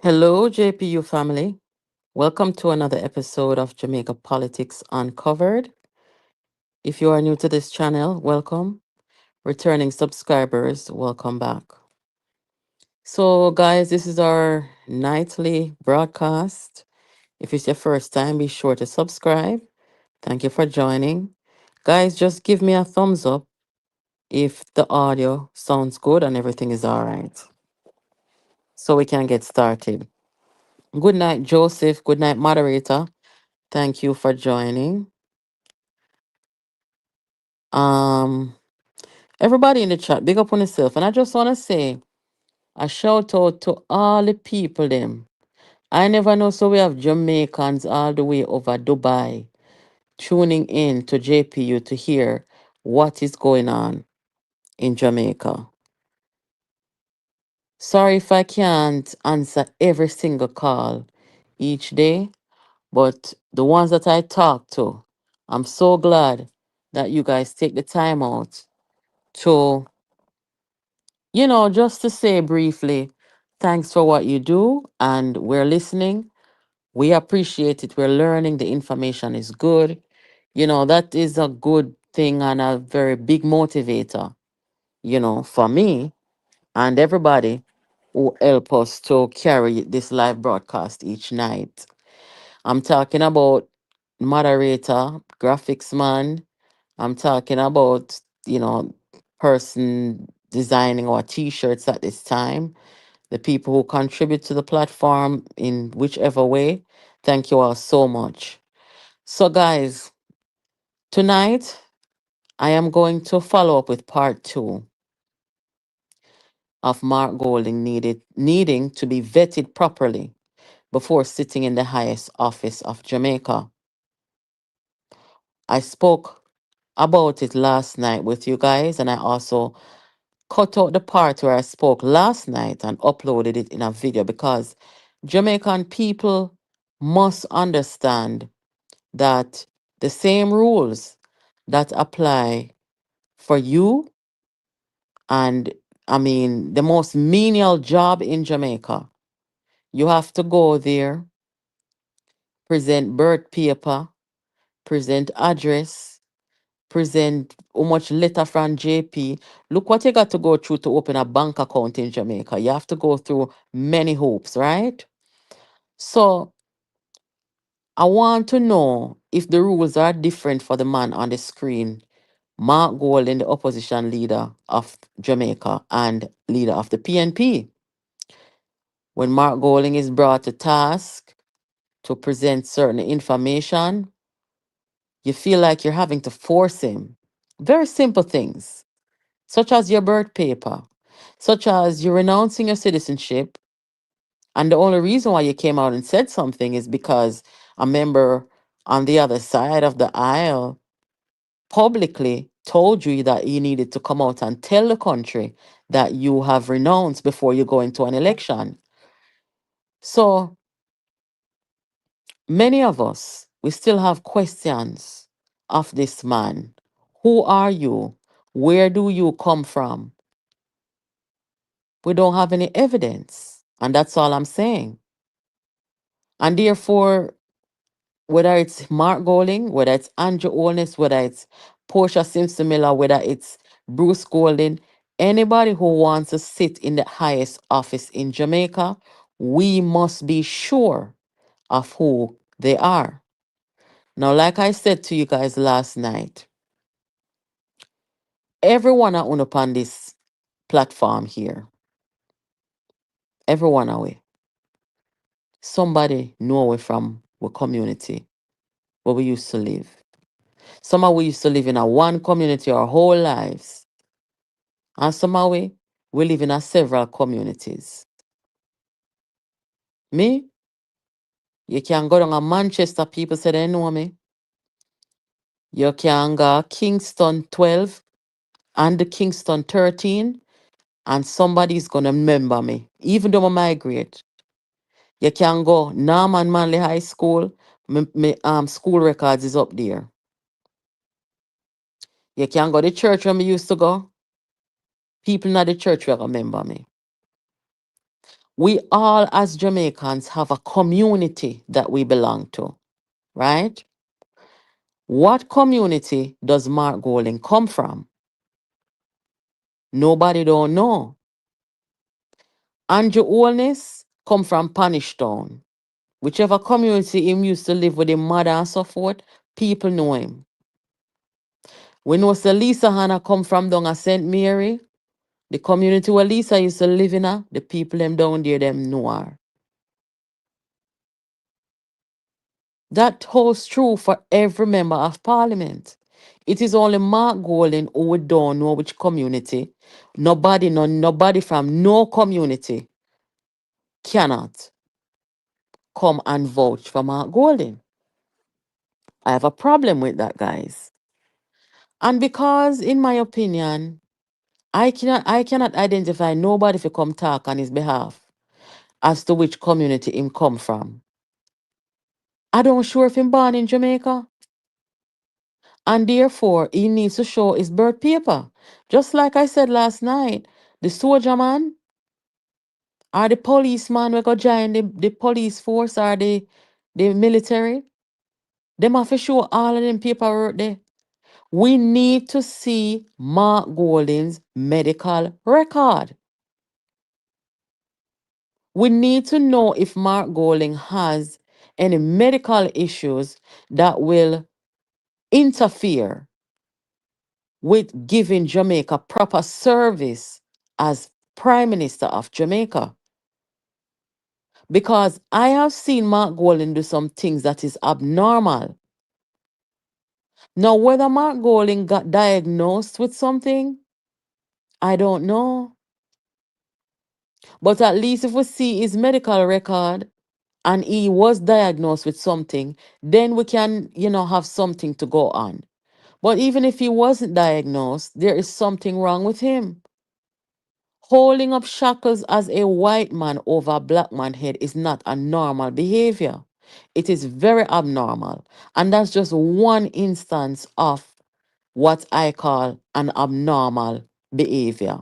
Hello, JPU family. Welcome to another episode of Jamaica Politics Uncovered. If you are new to this channel, welcome. Returning subscribers, welcome back. So, guys, this is our nightly broadcast. If it's your first time, be sure to subscribe. Thank you for joining. Guys, just give me a thumbs up if the audio sounds good and everything is all right, so we can get started. Good night, Joseph. Good night, moderator. Thank you for joining. Um, Everybody in the chat, big up on yourself. And I just want to say a shout out to all the people them. I never know, so we have Jamaicans all the way over Dubai tuning in to JPU to hear what is going on in Jamaica. Sorry if I can't answer every single call each day, but the ones that I talk to, I'm so glad that you guys take the time out to, just to say briefly, thanks for what you do, and we're listening. We appreciate it. We're learning. The information is good. That is a good thing and a very big motivator, for me and everybody who help us to carry this live broadcast each night. I'm talking about moderator, graphics man. I'm talking about, person designing our t-shirts at this time, the people who contribute to the platform in whichever way. Thank you all so much. So, guys, tonight I am going to follow up with part two of Mark Golding needing to be vetted properly before sitting in the highest office of Jamaica. I spoke about it last night with you guys, and I also cut out the part where I spoke last night and uploaded it in a video because Jamaican people must understand that the same rules that apply for you and the most menial job in Jamaica, you have to go there, present birth paper, present address, present how much letter from JP. Look what you got to go through to open a bank account in Jamaica. You have to go through many hoops, right? So I want to know if the rules are different for the man on the screen, Mark Golding, the opposition leader of Jamaica and leader of the PNP. When Mark Golding is brought to task to present certain information, you feel like you're having to force him. Very simple things, such as your birth paper, such as you renouncing your citizenship. And the only reason why you came out and said something is because a member on the other side of the aisle publicly told you that you needed to come out and tell the country that you have renounced before you go into an election. So many of us, we still have questions of this man. Who are you? Where do you come from? We don't have any evidence. And that's all I'm saying. And therefore, whether it's Mark Golding, whether it's Andrew Holness, whether it's Portia Simpson Miller, whether it's Bruce Golding, anybody who wants to sit in the highest office in Jamaica, we must be sure of who they are. Now, like I said to you guys last night, everyone I own upon this platform here, everyone away, somebody know we from our community where we used to live. Some of we used to live in a one community our whole lives. And somehow we live in a several communities. Me, you can go down to Manchester, people say they know me. You can go Kingston 12 and the Kingston 13, and somebody's gonna remember me, even though I migrate. You can go Norman Manley High School, school records is up there. You can go the church where we used to go. People in the church will remember me. We all, as Jamaicans, have a community that we belong to, right? What community does Mark Golding come from? Nobody don't know. Andrew Holness come from Panishtown. Whichever community him used to live with his mother and so forth, people know him. We know Sir Lisa Hannah come from down at St. Mary. The community where Lisa used to live in, the people them down there, them know her. That holds true for every member of parliament. It is only Mark Golding who we don't know which community. Nobody, nobody from no community cannot come and vouch for Mark Golding. I have a problem with that, guys. And because, in my opinion, I cannot identify nobody to come talk on his behalf as to which community him come from. I don't sure if him born in Jamaica. And therefore, he needs to show his birth paper. Just like I said last night, the soldier man or the policeman we go join the police force or the military, them have to show all of them paperwork there. We need to see Mark Golding's medical record. We need to know if Mark Golding has any medical issues that will interfere with giving Jamaica proper service as Prime Minister of Jamaica. Because I have seen Mark Golding do some things that is abnormal. Now, whether Mark Golding got diagnosed with something, I don't know. But at least if we see his medical record and he was diagnosed with something, then we can, have something to go on. But even if he wasn't diagnosed, there is something wrong with him. Holding up shackles as a white man over a black man's head is not a normal behavior. It is very abnormal. And that's just one instance of what I call an abnormal behavior.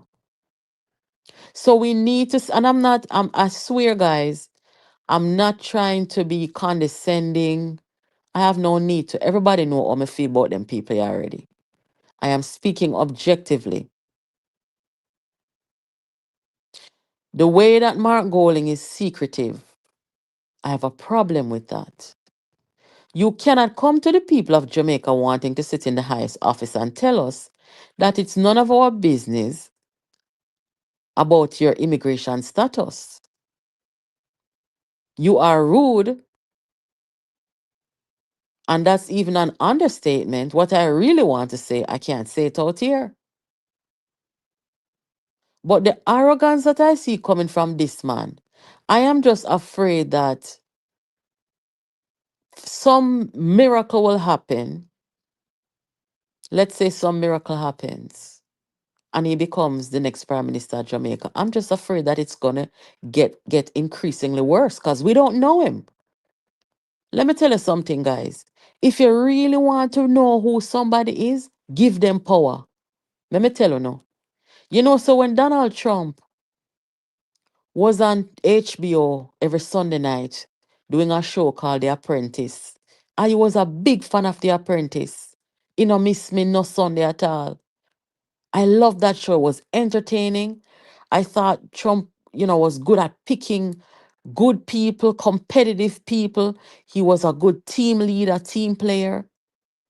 So we need to, and I swear, guys, I'm not trying to be condescending. I have no need to. Everybody know how I feel about them people already. I am speaking objectively. The way that Mark Golding is secretive, I have a problem with that. You cannot come to the people of Jamaica wanting to sit in the highest office and tell us that it's none of our business about your immigration status. You are rude, and that's even an understatement. What I really want to say, I can't say it out here. But the arrogance that I see coming from this man, I am just afraid that some miracle will happen. Let's say some miracle happens and he becomes the next prime minister of Jamaica. I'm just afraid that it's gonna get increasingly worse because we don't know him. Let me tell you something, guys. If you really want to know who somebody is, give them power. Let me tell you now. So when Donald Trump was on HBO every Sunday night doing a show called The Apprentice, I was a big fan of The Apprentice. Miss me no Sunday at all. I loved that show. It was entertaining. I thought Trump, was good at picking good people, competitive people. He was a good team leader, team player.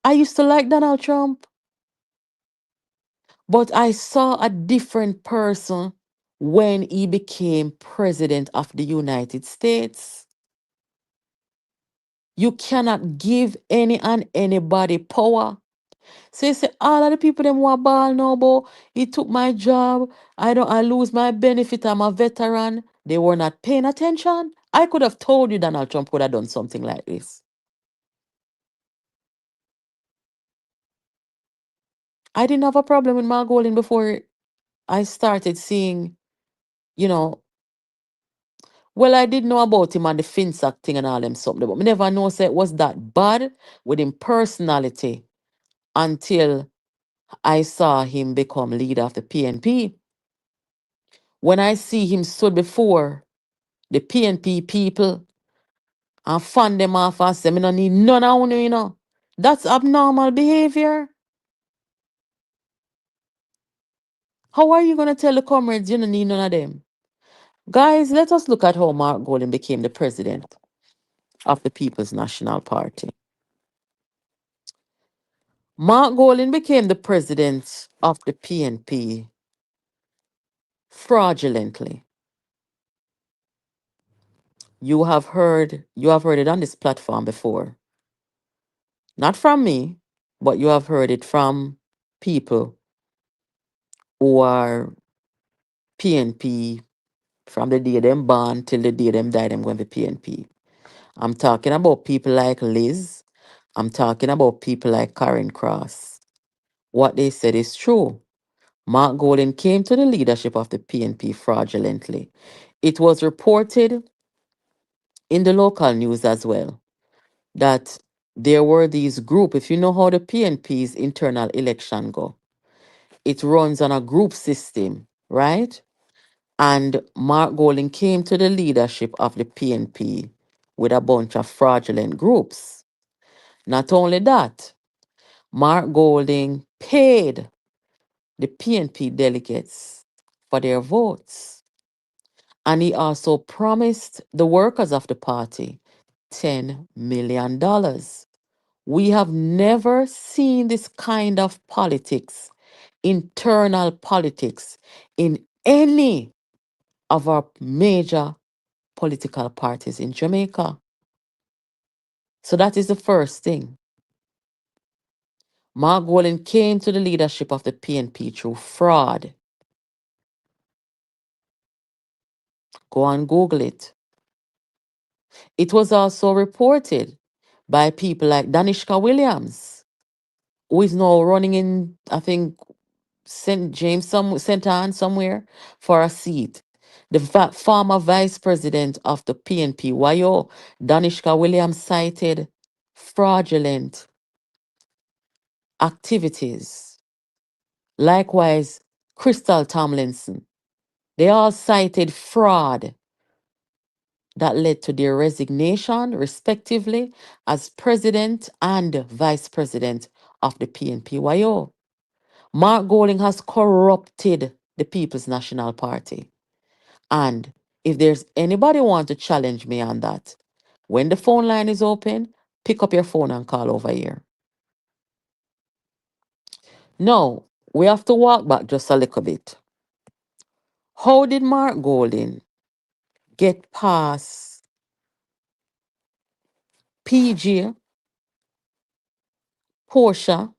I used to like Donald Trump, but I saw a different person when he became president of the United States. You cannot give any and anybody power. So you say all of the people them want ball now, but he took my job. I lose my benefit. I'm a veteran. They were not paying attention. I could have told you Donald Trump could have done something like this. I didn't have a problem with Mark Golding before I started seeing, you know, well, I did know about him and the Finsac thing and all them something, but I never know say it was that bad with him personality until I saw him become leader of the PNP. When I see him stood before the PNP people, and fan them off and say, me no need none of you, you know. That's abnormal behavior. How are you going to tell the comrades you don't need none of them? Guys, let us look at how Mark Golden became the president of the People's National Party. Mark Golden became the president of the PNP fraudulently. You have heard it on this platform before. Not from me, but you have heard it from people who are PNP from the day them born till the day them die, them going to be PNP. I'm talking about people like Liz. I'm talking about people like Karen Cross. What they said is true. Mark Golden came to the leadership of the PNP fraudulently. It was reported in the local news as well that there were these group. If you know how the PNP's internal election go, it runs on a group system, right? And Mark Golden came to the leadership of the PNP with a bunch of fraudulent groups. Not only that, Mark Golding paid the PNP delegates for their votes. And he also promised the workers of the party $10 million. We have never seen this kind of politics, internal politics, in any of our major political parties in Jamaica. So that is the first thing. Mark Golding came to the leadership of the PNP through fraud. Go and Google it. It was also reported by people like Danishka Williams, who is now running in, I think, St. James, St. Anne somewhere for a seat. The former vice president of the PNP, YO, Danishka Williams, cited fraudulent activities. Likewise, Crystal Tomlinson. They all cited fraud that led to their resignation, respectively, as president and vice president of the PNPYO. Mark Golding has corrupted the People's National Party. And if there's anybody want to challenge me on that, when the phone line is open, pick up your phone and call over here. Now, we have to walk back just a little bit. How did Mark Golding get past PG, Portia,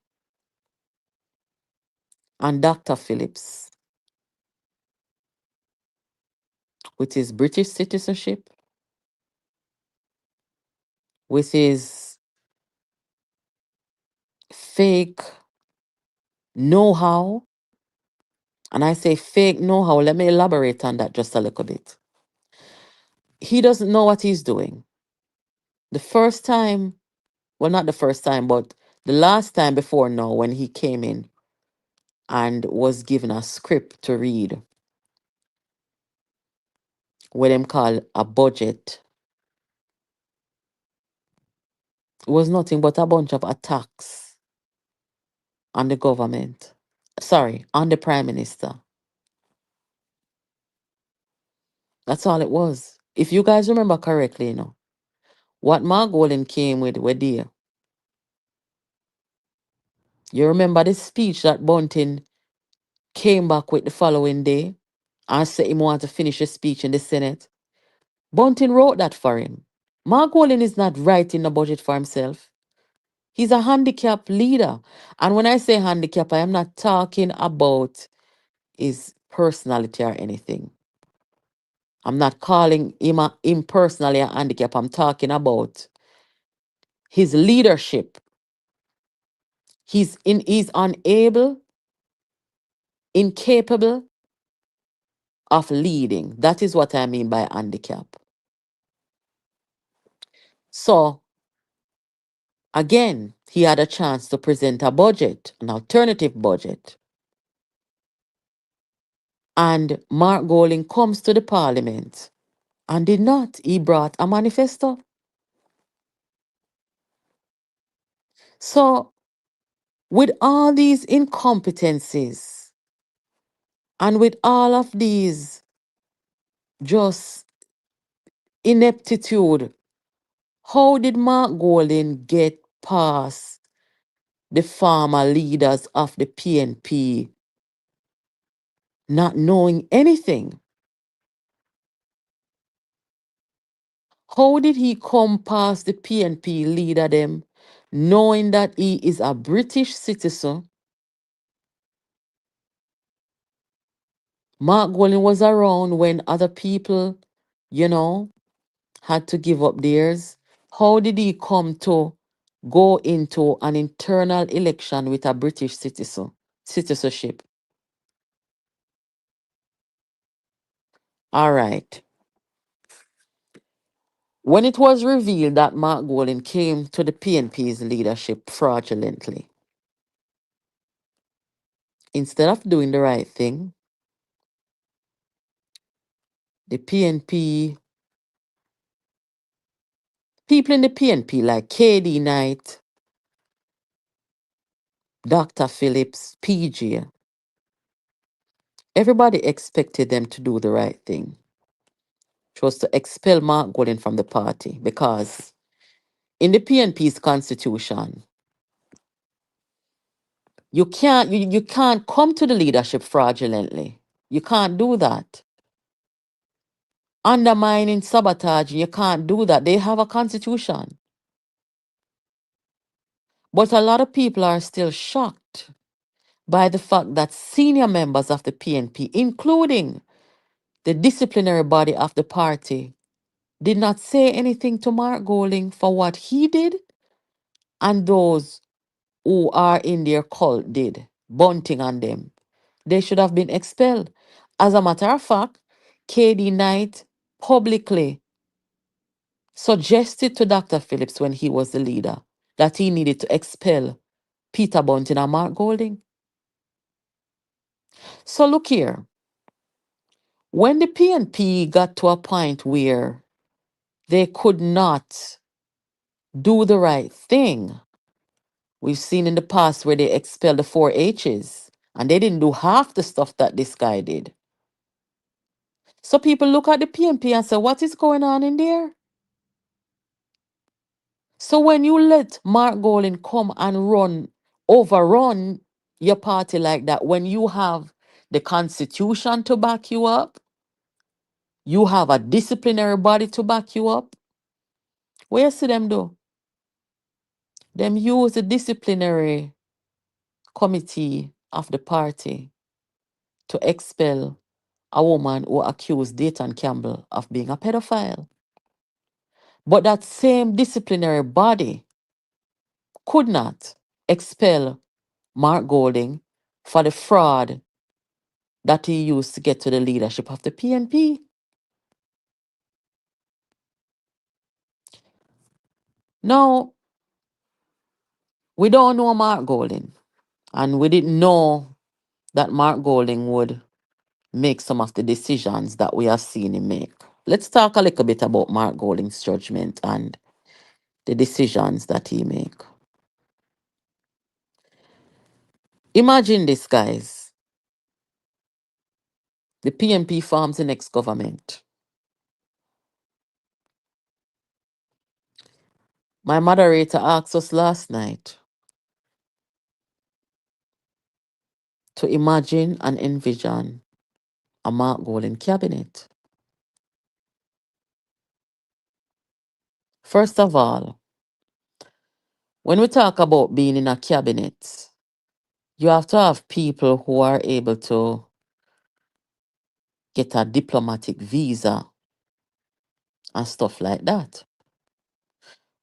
and Dr. Phillips with his British citizenship, with his fake know how? And I say fake know how, let me elaborate on that just a little bit. He doesn't know what he's doing. The first time, well, not the first time, but the last time before now, when he came in and was given a script to read, what them call a budget, was nothing but a bunch of attacks on the government. Sorry, on the prime minister. That's all it was. If you guys remember correctly, what Mark Golden came with were there. You remember the speech that Bunting came back with the following day and said he wanted to finish his speech in the Senate? Bunting wrote that for him. Mark Golden is not writing the budget for himself. He's a handicapped leader. And when I say handicap, I am not talking about his personality or anything. I'm not calling him personally a handicap. I'm talking about his leadership. He's unable, incapable of leading. That is what I mean by handicap. So again, he had a chance to present a budget, an alternative budget. And Mark Golding comes to the parliament and did not. He brought a manifesto. So, with all these incompetencies and with all of these just ineptitude, how did Mark Golding get past the former leaders of the PNP not knowing anything? How did he come past the PNP leader them knowing that he is a British citizen? Mark Golding was around when other people, you know, had to give up theirs. How did he come to go into an internal election with a British citizenship? All right. When it was revealed that Mark Golding came to the PNP's leadership fraudulently, instead of doing the right thing, the PNP, people in the PNP like KD Knight, Dr. Phillips, PG, everybody expected them to do the right thing, which was to expel Mark Golding from the party because in the PNP's constitution, you can't come to the leadership fraudulently. You can't do that. Undermining, sabotaging, you can't do that. They have a constitution. But a lot of people are still shocked by the fact that senior members of the PNP, including the disciplinary body of the party, did not say anything to Mark Golding for what he did and those who are in their cult did, bunting on them. They should have been expelled. As a matter of fact, KD Knight publicly suggested to Dr. Phillips when he was the leader that he needed to expel Peter Bunting and Mark Golding. So look here, when the PNP got to a point where they could not do the right thing, we've seen in the past where they expelled the four H's and they didn't do half the stuff that this guy did. So people look at the PNP and say, what is going on in there? So when you let Mark Golding come and overrun your party like that, when you have the constitution to back you up, you have a disciplinary body to back you up, what you see them do? Them use the disciplinary committee of the party to expel a woman who accused Dayton Campbell of being a pedophile. But that same disciplinary body could not expel Mark Golding for the fraud that he used to get to the leadership of the PNP. Now, we don't know Mark Golding, and we didn't know that Mark Golding would make some of the decisions that we have seen him make. Let's talk a little bit about Mark Golding's judgment and the decisions that he make. Imagine this, guys. The PNP forms the next government. My moderator asked us last night to imagine and envision a Mark Golding cabinet. First of all, when we talk about being in a cabinet, you have to have people who are able to get a diplomatic visa and stuff like that.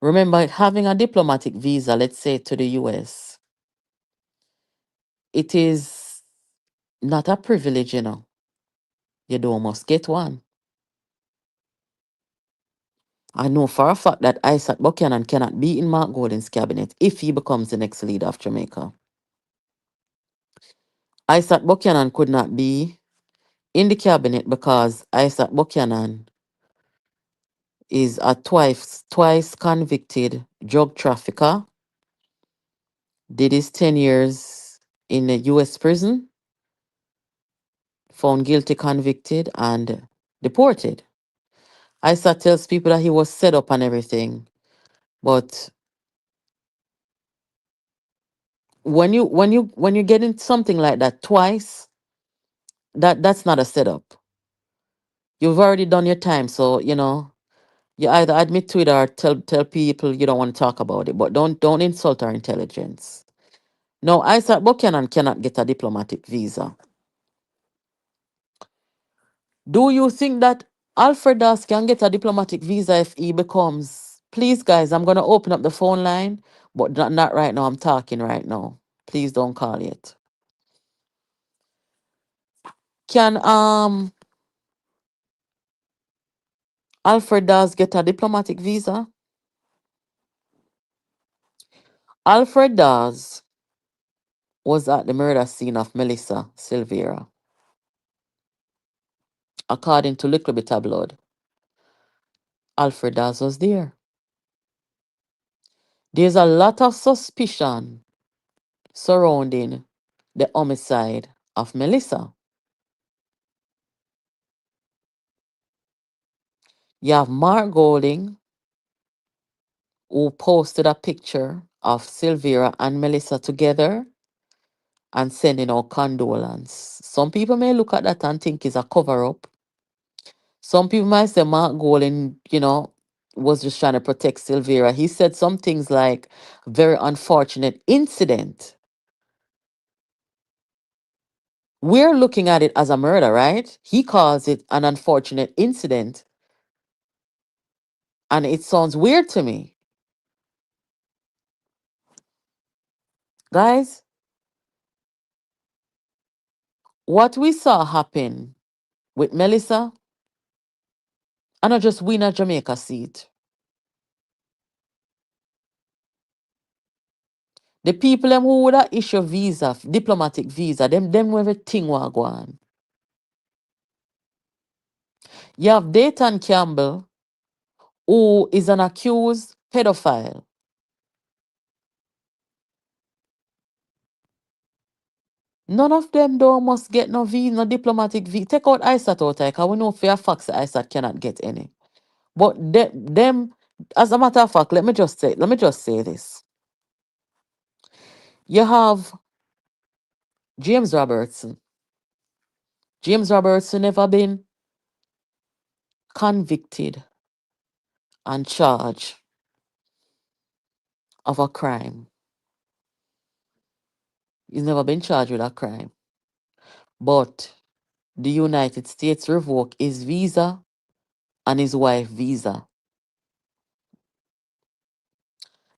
Remember, having a diplomatic visa, let's say to the US, it is not a privilege, you know. You don't must get one. I know for a fact that Isat Buchanan cannot be in Mark Golding's cabinet if he becomes the next leader of Jamaica. Isat Buchanan could not be in the cabinet because Isat Buchanan is a twice convicted drug trafficker, did his 10 years in a US prison, found guilty, convicted, and deported. Isat tells people that he was set up and everything, but when you get in something like that twice, that's not a setup. You've already done your time, so you either admit to it or tell people you don't want to talk about it, but don't insult our intelligence. No, Isaac Buchanan cannot get a diplomatic visa. Do you think that Alfred Das can get a diplomatic visa if he becomes? Please, guys, I'm gonna open up the phone line, but not right now. I'm talking right now. Please don't call yet. Can Alfred Das get a diplomatic visa? Alfred Das was at the murder scene of Melissa Silvera, according to Little Bit Tabloid. Alfred Das was there. There's a lot of suspicion surrounding the homicide of Melissa. You have Mark Golding, who posted a picture of Silvera and Melissa together and sending out condolence. Some people may look at that and think it's a cover up. Some people might say Mark Golding, was just trying to protect Silvera. He said some things like very unfortunate incident. We're looking at it as a murder, right? He calls it an unfortunate incident. And it sounds weird to me. Guys, what we saw happen with Melissa, and not just win a Jamaica seat. The people them who would have issue visa, diplomatic visa, them everything will go on. You have Dayton Campbell, who is an accused pedophile. None of them though must get no visa, no diplomatic visa. Take out Isat out, because we know for a fact that Isat cannot get any. But them, as a matter of fact, let me just say this. You have James Robertson. James Robertson never been convicted and charged of a crime. He's never been charged with a crime. But the United States revoked his visa and his wife visa.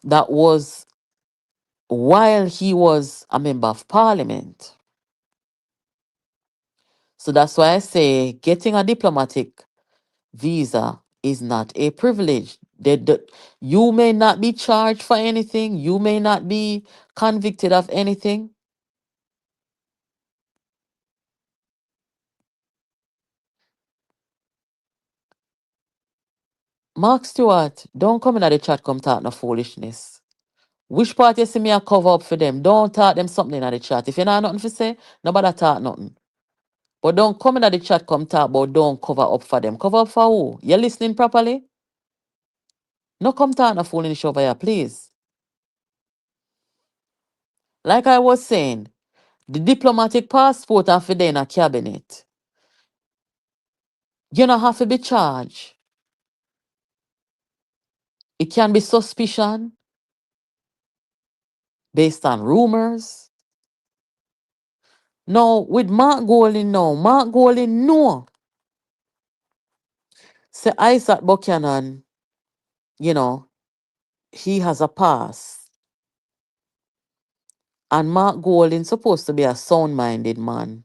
That was while he was a member of parliament. So that's why I say getting a diplomatic visa is not a privilege. You may not be charged for anything, you may not be convicted of anything. Mark Stewart, don't come in at the chat, come talk no foolishness. Which part you see me a cover up for them? Don't talk them something in the chat. If you not nothing to say, nobody talk nothing. But don't come in at the chat, come talk about don't cover up for them. Cover up for who? You listening properly? No come talk no foolish over here, please. Like I was saying, the diplomatic passport and for in a cabinet. You don't have to be charged. It can be suspicion based on rumors. No, with Mark Golding, no. Mark Golding, no. Say Isaac Buchanan, you know, he has a pass. And Mark Golding supposed to be a sound-minded man.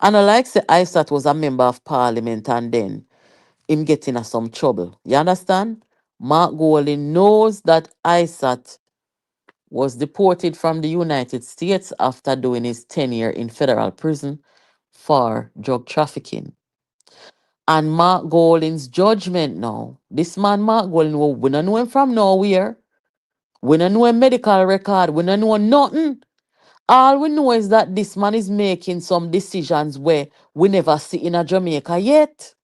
And I like say Isaac was a member of parliament and then him getting in some trouble. You understand? Mark Golding knows that Isaac was deported from the United States after doing his tenure in federal prison for drug trafficking. And Mark Golding's judgment now. This man, Mark Golding, we don't know him from nowhere. We don't know him medical record. We don't know nothing. All we know is that this man is making some decisions where we never see in a Jamaica yet.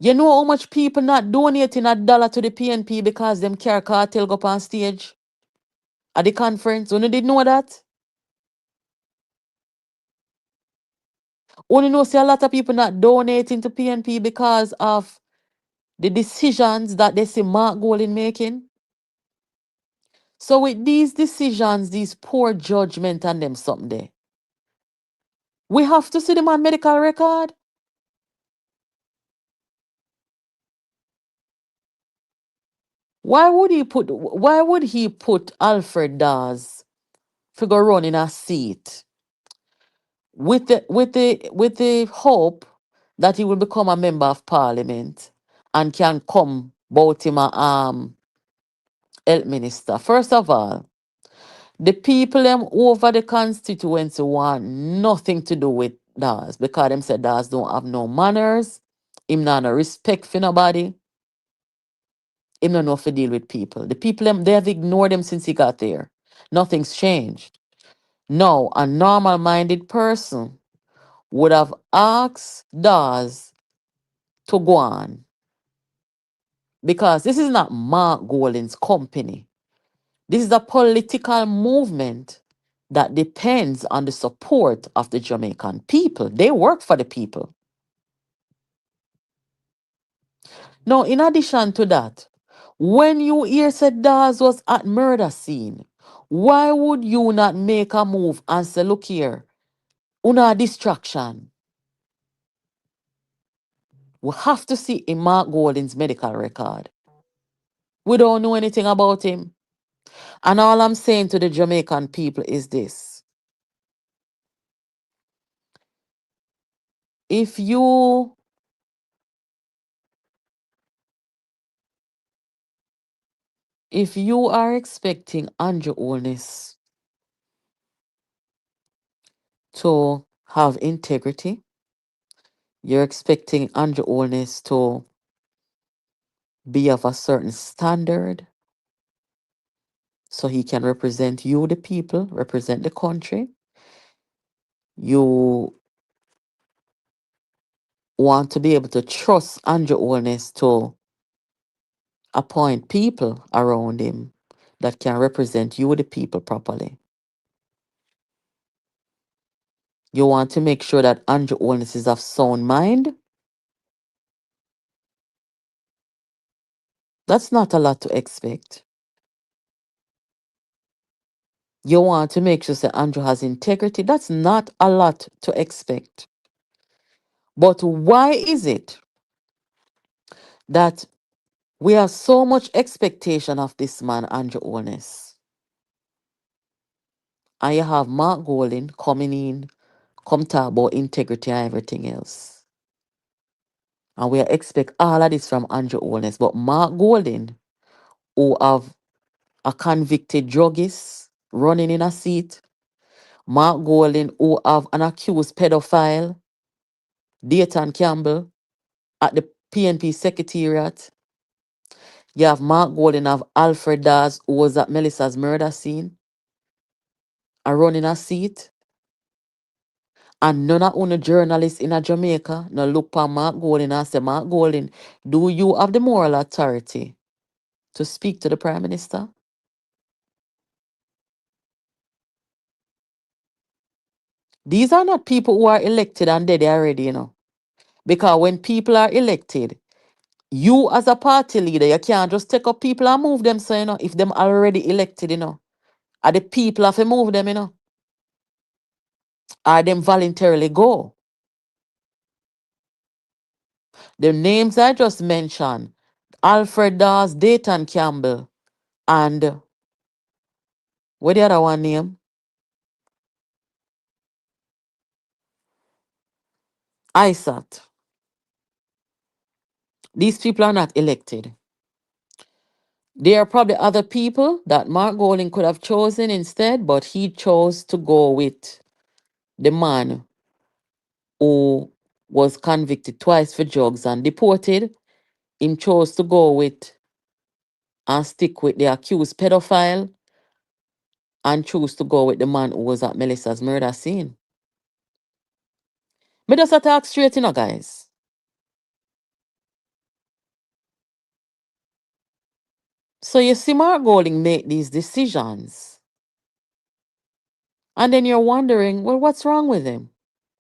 You know how much people not donating $1 to the PNP because them care cartel go up on stage at the conference? You did know that? Only know see a lot of people not donating to PNP because of the decisions that they see Mark Golding making. So with these decisions, these poor judgment and them something there, we have to see the man medical record. Why would he put Alfred Dawes figure run in a seat with the hope that he will become a member of parliament and can come bout him a health minister? First of all, the people them over the constituency want nothing to do with Dawes because them said Dawes don't have no manners, him not no respect for nobody, him not know how to deal with people. The people them they have ignored him since he got there. Nothing's changed. Now, a normal minded person would have asked Dawes to go on because this is not Mark Golding's company. This is a political movement that depends on the support of the Jamaican people. They work for the people. Now, in addition to that, when you hear said Dawes was at murder scene, why would you not make a move and say, look here, una distraction? We have to see in Mark Golding's medical record. We don't know anything about him. And all I'm saying to the Jamaican people is this. If you if you are expecting Andrew Holness to have integrity, you're expecting Andrew Holness to be of a certain standard so he can represent you, the people, represent the country. You want to be able to trust Andrew Holness to appoint people around him that can represent you, the people, properly. You want to make sure that Andrew Holness is of sound mind. That's not a lot to expect. You want to make sure that Andrew has integrity. That's not a lot to expect. But why is it that we have so much expectation of this man, Andrew Holness? And you have Mark Golding coming in, come talk about integrity and everything else. And we expect all of this from Andrew Holness. But Mark Golding, who have a convicted druggist running in a seat, Mark Golding, who have an accused pedophile, Dayton Campbell, at the PNP Secretariat. You have Mark Golding, have Alfred Dawes, who was at Melissa's murder scene, and running a seat. And none of the journalists in a Jamaica no look for Mark Golding and say, Mark Golding, do you have the moral authority to speak to the Prime Minister? These are not people who are elected and dead already. Because when people are elected, you as a party leader, you can't just take up people and move them. So, if them already elected, are the people have to move them, or them voluntarily go. The names I just mentioned, Alfred Dawes, Dayton Campbell, and what the other one name? Isat. These people are not elected. There are probably other people that Mark Golding could have chosen instead, but he chose to go with the man who was convicted twice for drugs and deported, him chose to go with and stick with the accused pedophile and choose to go with the man who was at Melissa's murder scene. Me just attack straight, guys. So you see Mark Golding make these decisions. And then you're wondering, well, what's wrong with him?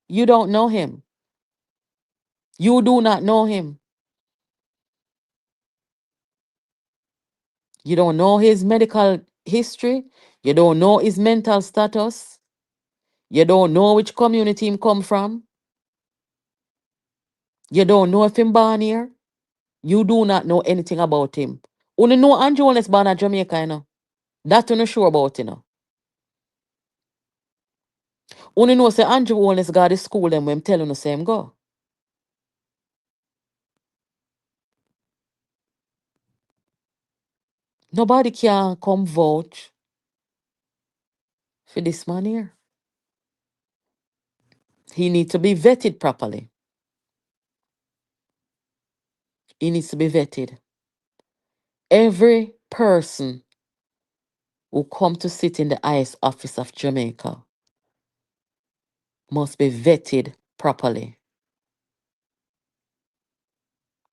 You don't know him. You do not know him. You don't know his medical history. You don't know his mental status. You don't know which community him come from. You don't know if him born here. You do not know anything about him. Only know Andrew Holness born at Jamaica, That you not sure about, Only know say Andrew Holness got the school them when him tell you the same go. Nobody can come vouch for this man here. He needs to be vetted properly. He needs to be vetted. Every person who come to sit in the highest office of Jamaica must be vetted properly.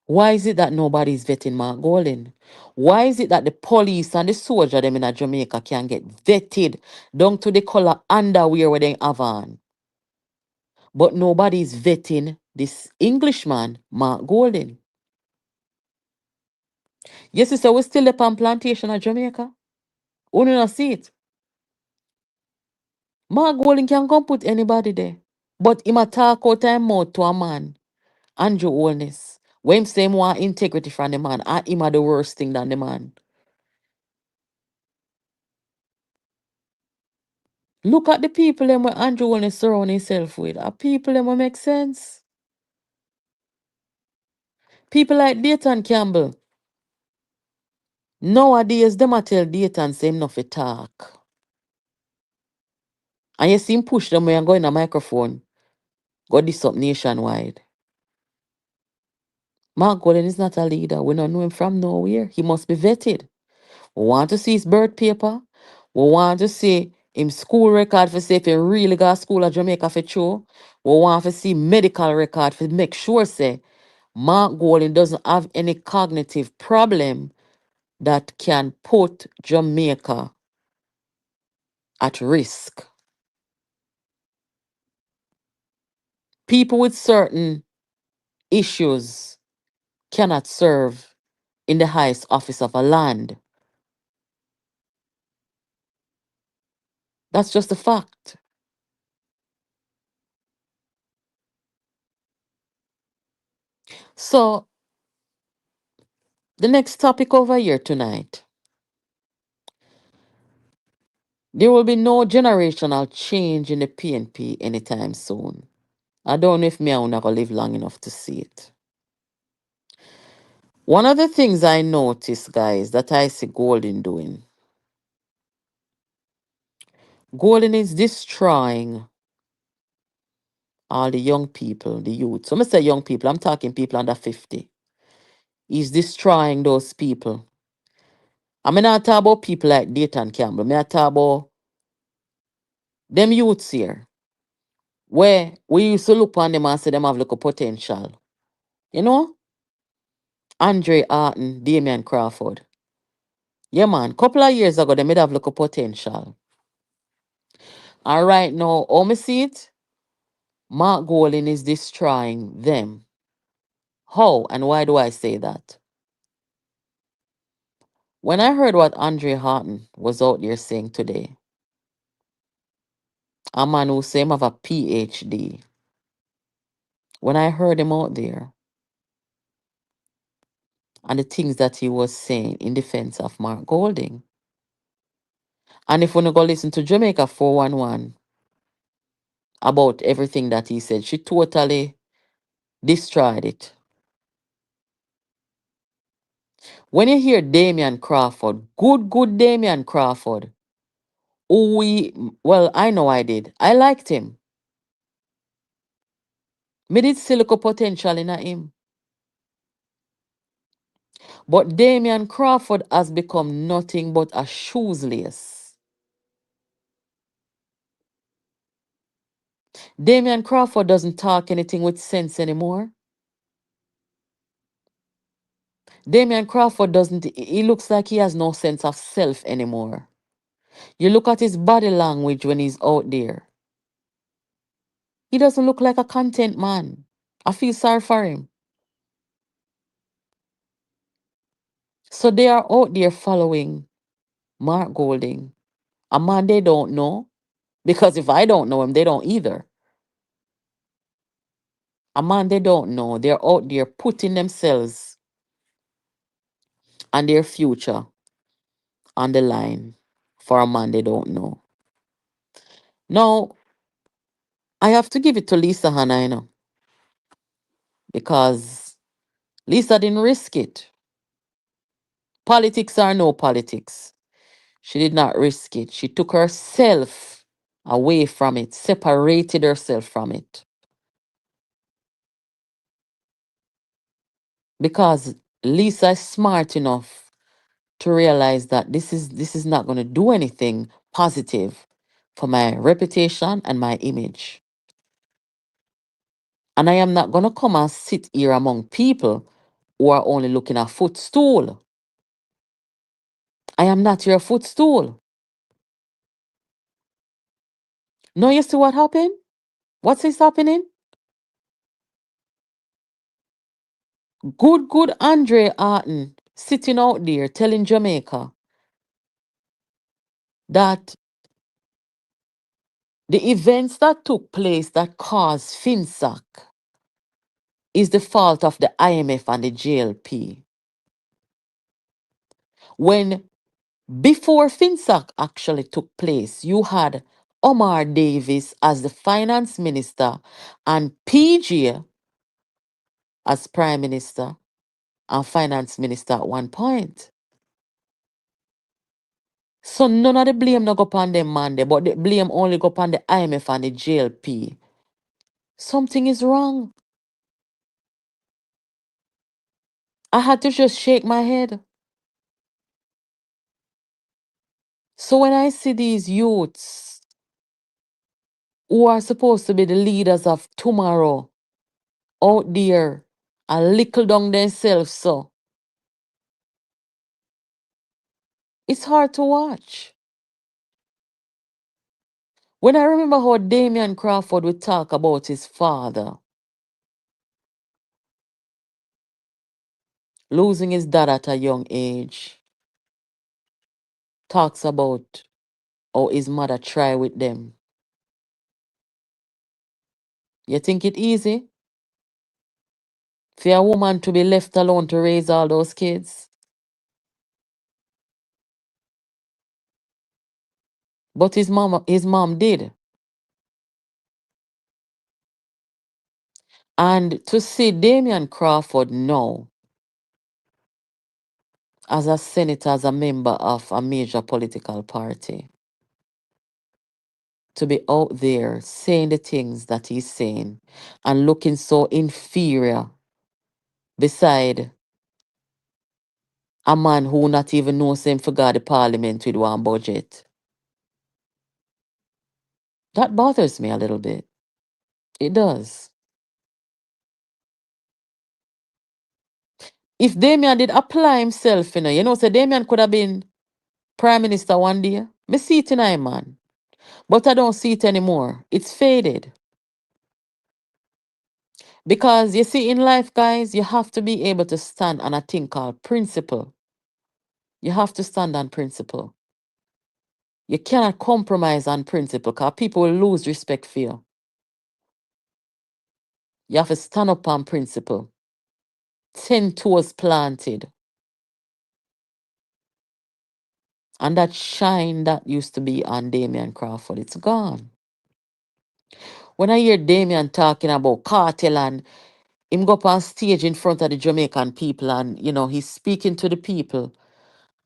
Why is it that nobody is vetting Mark Golding? Why is it that the police and the soldier them in Jamaica can get vetted down to the color underwear where they have on? But nobody is vetting this Englishman, Mark Golding. Yes, sister, we still up on plantation at Jamaica. We don't see it. Mark Golding can come put anybody there. But him a talk out time mouth to a man, Andrew Holness. When him say him want integrity from the man, and him a the worst thing than the man. Look at the people them where Andrew Holness surround himself with. Are people them will make sense? People like Dayton Campbell. Nowadays, them a tell Dayton say him not fi talk. And you see him push them when go in a microphone. Go this up nationwide. Mark Golding is not a leader. We don't know him from nowhere. He must be vetted. We want to see his birth paper. We want to see him school record for say if he really got school at Jamaica for sure. We want to see medical record for make sure say Mark Golding doesn't have any cognitive problem that can put Jamaica at risk. People with certain issues cannot serve in the highest office of a land. That's just a fact. So, the next topic over here tonight. There will be no generational change in the PNP anytime soon. I don't know if me and una gonna live long enough to see it. One of the things I notice, guys, that I see Golden doing, Golden is destroying all the young people, the youth. So, when I say young people, I'm talking people under 50. He's destroying those people. I mean, not talk about people like Dayton Campbell. I talk about them youths here, where we used to look on them and say them have little potential. You know? Andre Arton, Damian Crawford. Yeah, man. Couple of years ago, they made have little potential. And right now, how me see it? Mark Golding is destroying them. How and why do I say that? When I heard what Andre Harton was out there saying today, a man who say him have a PhD, when I heard him out there and the things that he was saying in defense of Mark Golding, and if we go listen to Jamaica 411 about everything that he said, she totally destroyed it. When you hear Damian Crawford, good Damian Crawford, who well, I know I did. I liked him. Me did see look potential in him. But Damian Crawford has become nothing but a shoes lace. Damian Crawford doesn't talk anything with sense anymore. Damian Crawford doesn't, he looks like he has no sense of self anymore. You look at his body language when he's out there. He doesn't look like a content man. I feel sorry for him. So they are out there following Mark Golding, a man they don't know. Because if I don't know him, they don't either. A man they don't know. They're out there putting themselves and their future on the line for a man they don't know. Now, I have to give it to Lisa Hanna, because Lisa didn't risk it. Politics or no politics. She did not risk it. She took herself away from it, separated herself from it. Because Lisa is smart enough to realize that this is not going to do anything positive for my reputation and my image. And I am not going to come and sit here among people who are only looking at footstool. I am not your footstool. No, you see what happened? What's is happening? Good Andre Arton sitting out there telling Jamaica that the events that took place that caused Finsac is the fault of the IMF and the JLP. When before Finsac actually took place, you had Omar Davis as the finance minister and PJ as prime minister and finance minister at one point. So none of the blame no go upon them man there, but the blame only go upon the IMF and the JLP. Something is wrong. I had to just shake my head. So when I see these youths who are supposed to be the leaders of tomorrow out there and lickle down themselves, so it's hard to watch. When I remember how Damian Crawford would talk about his father losing his dad at a young age, talks about how his mother tried with them. You think it easy for a woman to be left alone to raise all those kids? But his mom did. And to see Damian Crawford now as a senator, as a member of a major political party, to be out there saying the things that he's saying and looking so inferior beside a man who not even knows him for God the parliament with one budget. That bothers me a little bit. It does. If Damian did apply himself, so Damian could have been prime minister one day. Me see it in him, man. But I don't see it anymore. It's faded. Because you see, in life, guys, you have to be able to stand on a thing called principle. You have to stand on principle. You cannot compromise on principle because people will lose respect for you. You have to stand up on principle. 10 toes planted. And that shine that used to be on Damian Crawford, it's gone. When I hear Damian talking about cartel and him go up on stage in front of the Jamaican people and, he's speaking to the people.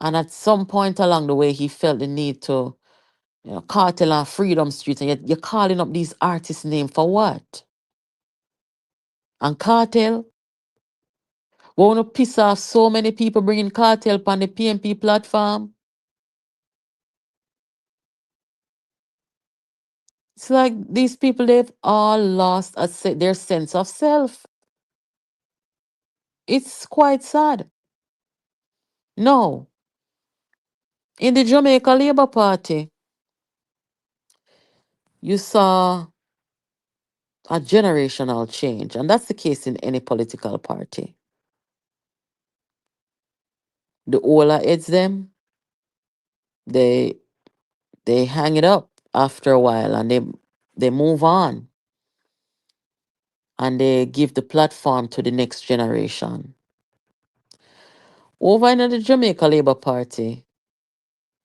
And at some point along the way, he felt the need to, cartel and Freedom Street. And you're calling up these artists' names for what? And cartel, we want to piss off so many people bringing cartel on the PNP platform. It's like these people, they've all lost their sense of self. It's quite sad. No, in the Jamaica Labour Party, you saw a generational change, and that's the case in any political party. The older heads them, they they hang it up after a while, and they move on, and they give the platform to the next generation. Over in the Jamaica Labour Party,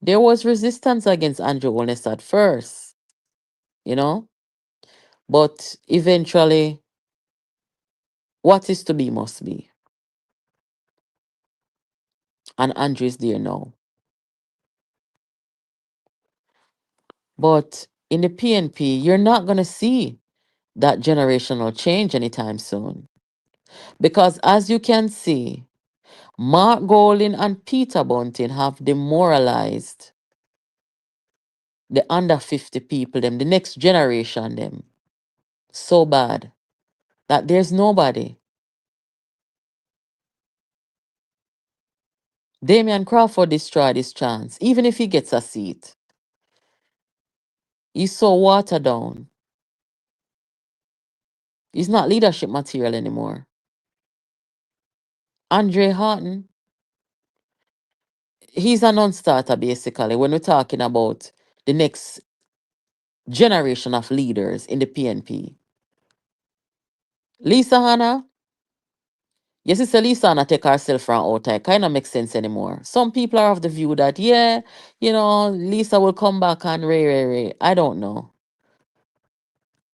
there was resistance against Andrew Holness at first, you know, but eventually, what is to be must be. And Andrew is there now. But in the PNP, you're not going to see that generational change anytime soon. Because as you can see, Mark Golding and Peter Bunting have demoralized the under 50 people, them, the next generation, them, so bad that there's nobody. Damian Crawford destroyed his chance. Even if he gets a seat, he's so watered down. He's not leadership material anymore. Andre Horton, he's a non-starter basically when we're talking about the next generation of leaders in the PNP. Lisa Hanna, yes, it's Lisa Hanna take herself from out. It kind of makes sense anymore. Some people are of the view that, yeah, Lisa will come back and ray. I don't know.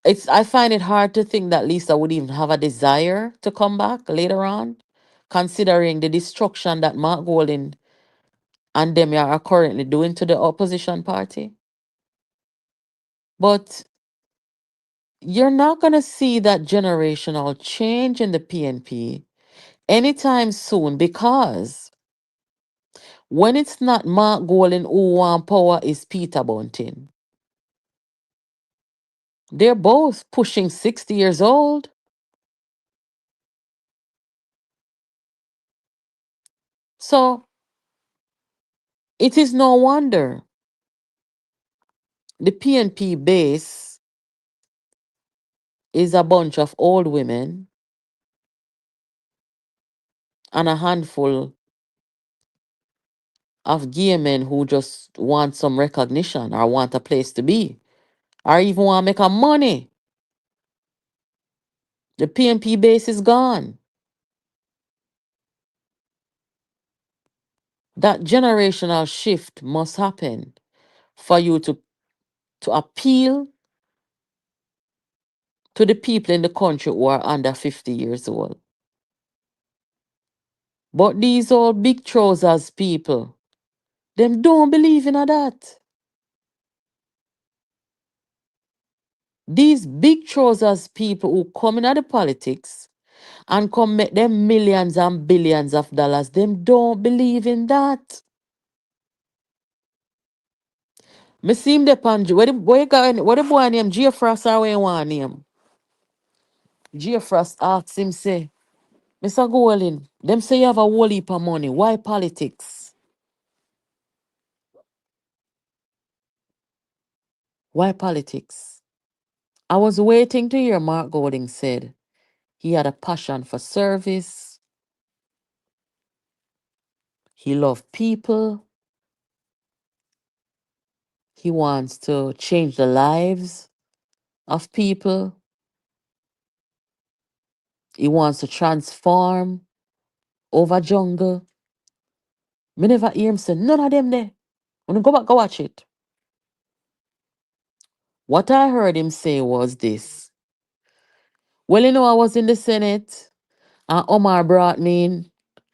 I find it hard to think that Lisa would even have a desire to come back later on, considering the destruction that Mark Golding and them are currently doing to the opposition party. But you're not going to see that generational change in the PNP anytime soon, because when it's not Mark Golding who want power, is Peter Bunting. They're both pushing 60 years old. So it is no wonder the PNP base is a bunch of old women and a handful of gay men who just want some recognition or want a place to be or even want to make a money. The PNP base is gone. That generational shift must happen for you to appeal to the people in the country who are under 50 years old. But these old big trousers people, them don't believe in a that. These big trousers people who come in the politics and come make them millions and billions of dollars, them don't believe in that. Me see him depend where the boy name J Frost or where you want name. J Frost asks him say, Mr. Golding, them say you have a whole heap of money. Why politics? Why politics? I was waiting to hear Mark Golding said he had a passion for service. He loved people. He wants to change the lives of people. He wants to transform over jungle. Me never hear him say none of them there. When you go back, go watch it. What I heard him say was this. Well, I was in the Senate and Omar brought me in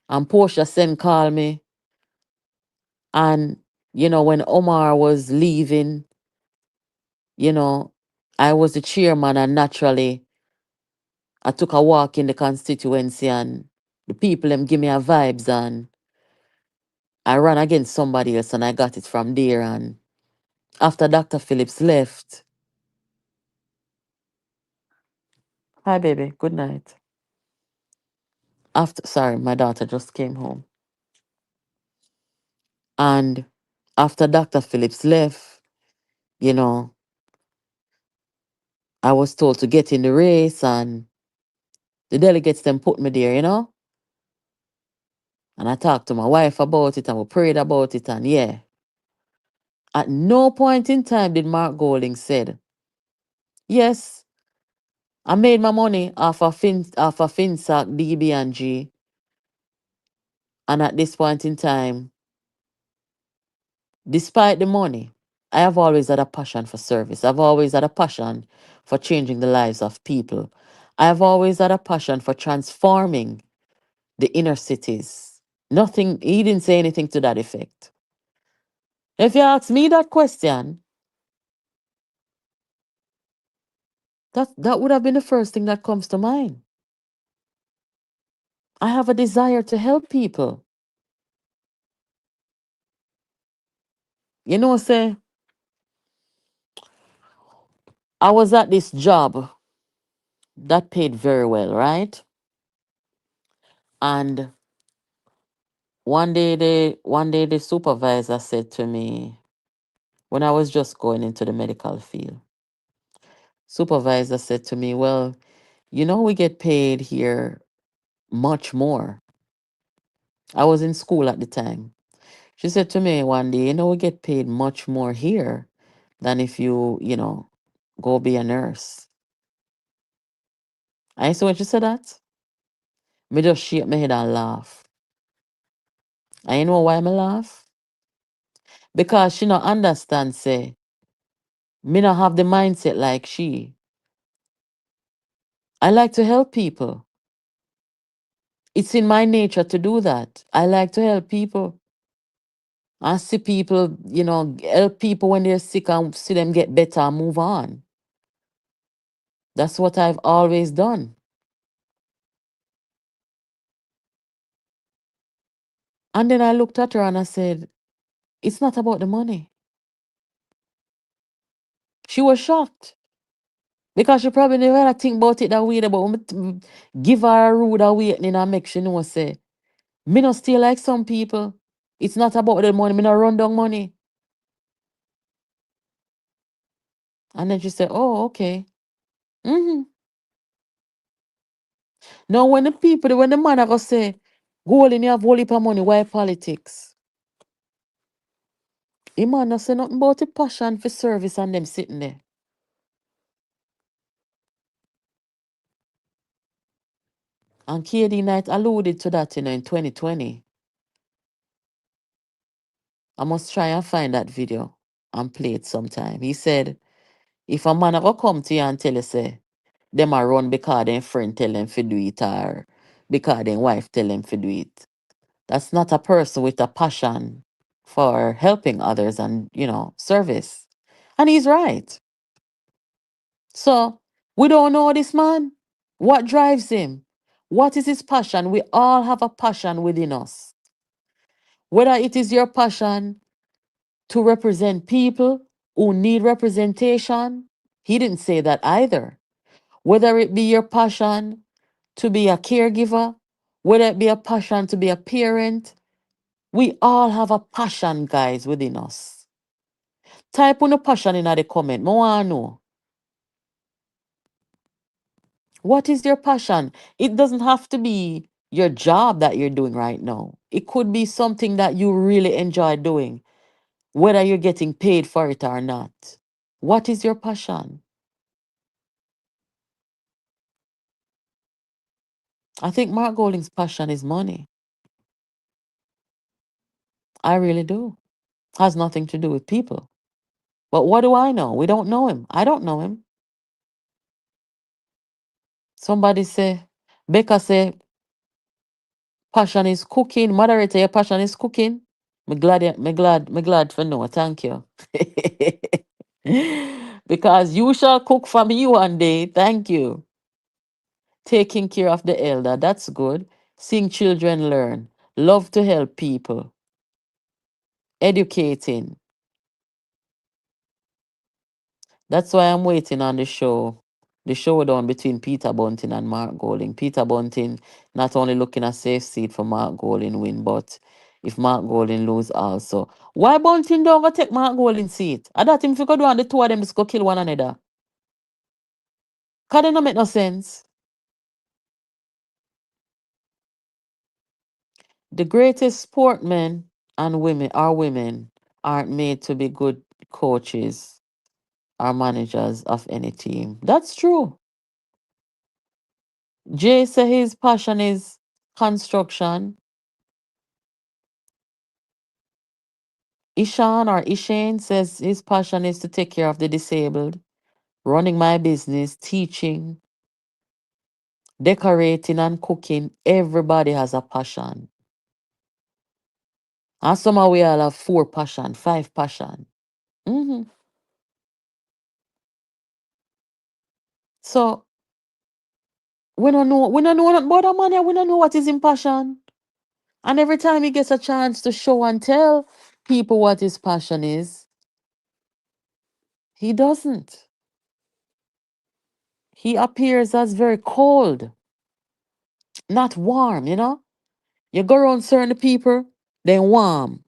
and Portia sent call me. And, when Omar was leaving, you know, I was the chairman and naturally I took a walk in the constituency and the people them give me a vibes and I ran against somebody else and I got it from there. And after Dr. Phillips left, hi baby, good night. After sorry, my daughter just came home. And after Dr. Phillips left, you know, I was told to get in the race and the delegates then put me there, And I talked to my wife about it and we prayed about it and yeah. At no point in time did Mark Golding said, yes, I made my money off of Finsac, DB and G. And at this point in time, despite the money, I have always had a passion for service. I've always had a passion for changing the lives of people. I have always had a passion for transforming the inner cities. Nothing, he didn't say anything to that effect. If you ask me that question, that would have been the first thing that comes to mind. I have a desire to help people. Say, I was at this job that paid very well, right? And one day the supervisor said to me, when I was just going into the medical field, supervisor said to me, well, we get paid here much more. I was in school at the time. She said to me one day, we get paid much more here than if you go be a nurse. I said, when she said that, me just shake my head and laugh. And you know why me laugh? Because she not understand, say, me not have the mindset like she. I like to help people. It's in my nature to do that. I like to help people. I see people, help people when they're sick and see them get better and move on. That's what I've always done. And then I looked at her and I said, it's not about the money. She was shocked because she probably never had to think about it that way, but when give her a rude awakening and make she know, say, me not stay like some people. It's not about the money. Me not run down money. And then she said, oh, okay. Mm-hmm. Now, when the man are going to say, go in, you have whole heap of money, why politics? The man not say nothing about the passion for service and them sitting there. And KD Knight alluded to that, in 2020. I must try and find that video and play it sometime. He said, if a man ever come to you and tell you, say, them a run because their friend tell them to do it or because their wife tell them to do it, that's not a person with a passion for helping others and, service. And he's right. So we don't know this man. What drives him? What is his passion? We all have a passion within us. Whether it is your passion to represent people who need representation, he didn't say that either. Whether it be your passion to be a caregiver, whether it be a passion to be a parent, we all have a passion, guys, within us. Type on a passion in the comment. I want to know. What is your passion? It doesn't have to be your job that you're doing right now. It could be something that you really enjoy doing, whether you're getting paid for it or not. What is your passion? I think Mark Golding's passion is money. I really do. Has nothing to do with people. But what do I know? We don't know him. I don't know him. Somebody say, Becca say, passion is cooking. Moderator, your passion is cooking. Me glad for no. Thank you. Because you shall cook for me one day. Thank you. taking care of the elder, that's good. Seeing children learn, love to help people, educating. That's why I'm waiting on the show. The showdown between Peter Bunting and Mark Golding. Peter Bunting not only looking a safe seat for Mark Golding win, but if Mark Golding lose also. Why Bunting don't go take Mark Golding seat? I thought him if you could do and the two of them just go kill one another. Cause they don't make no sense. The greatest sportmen and women aren't made to be good coaches or managers of any team. That's true. Jay said his passion is construction. Ishan or Ishane says his passion is to take care of the disabled, running my business, teaching, decorating, and cooking. Everybody has a passion. And somehow we all have four passion, five passion. hmm So we don't know nothing about a man here. We don't know what is in passion. And every time he gets a chance to show and tell people what his passion is, he doesn't. He appears as very cold, not warm, you know? You go around certain people, they warm.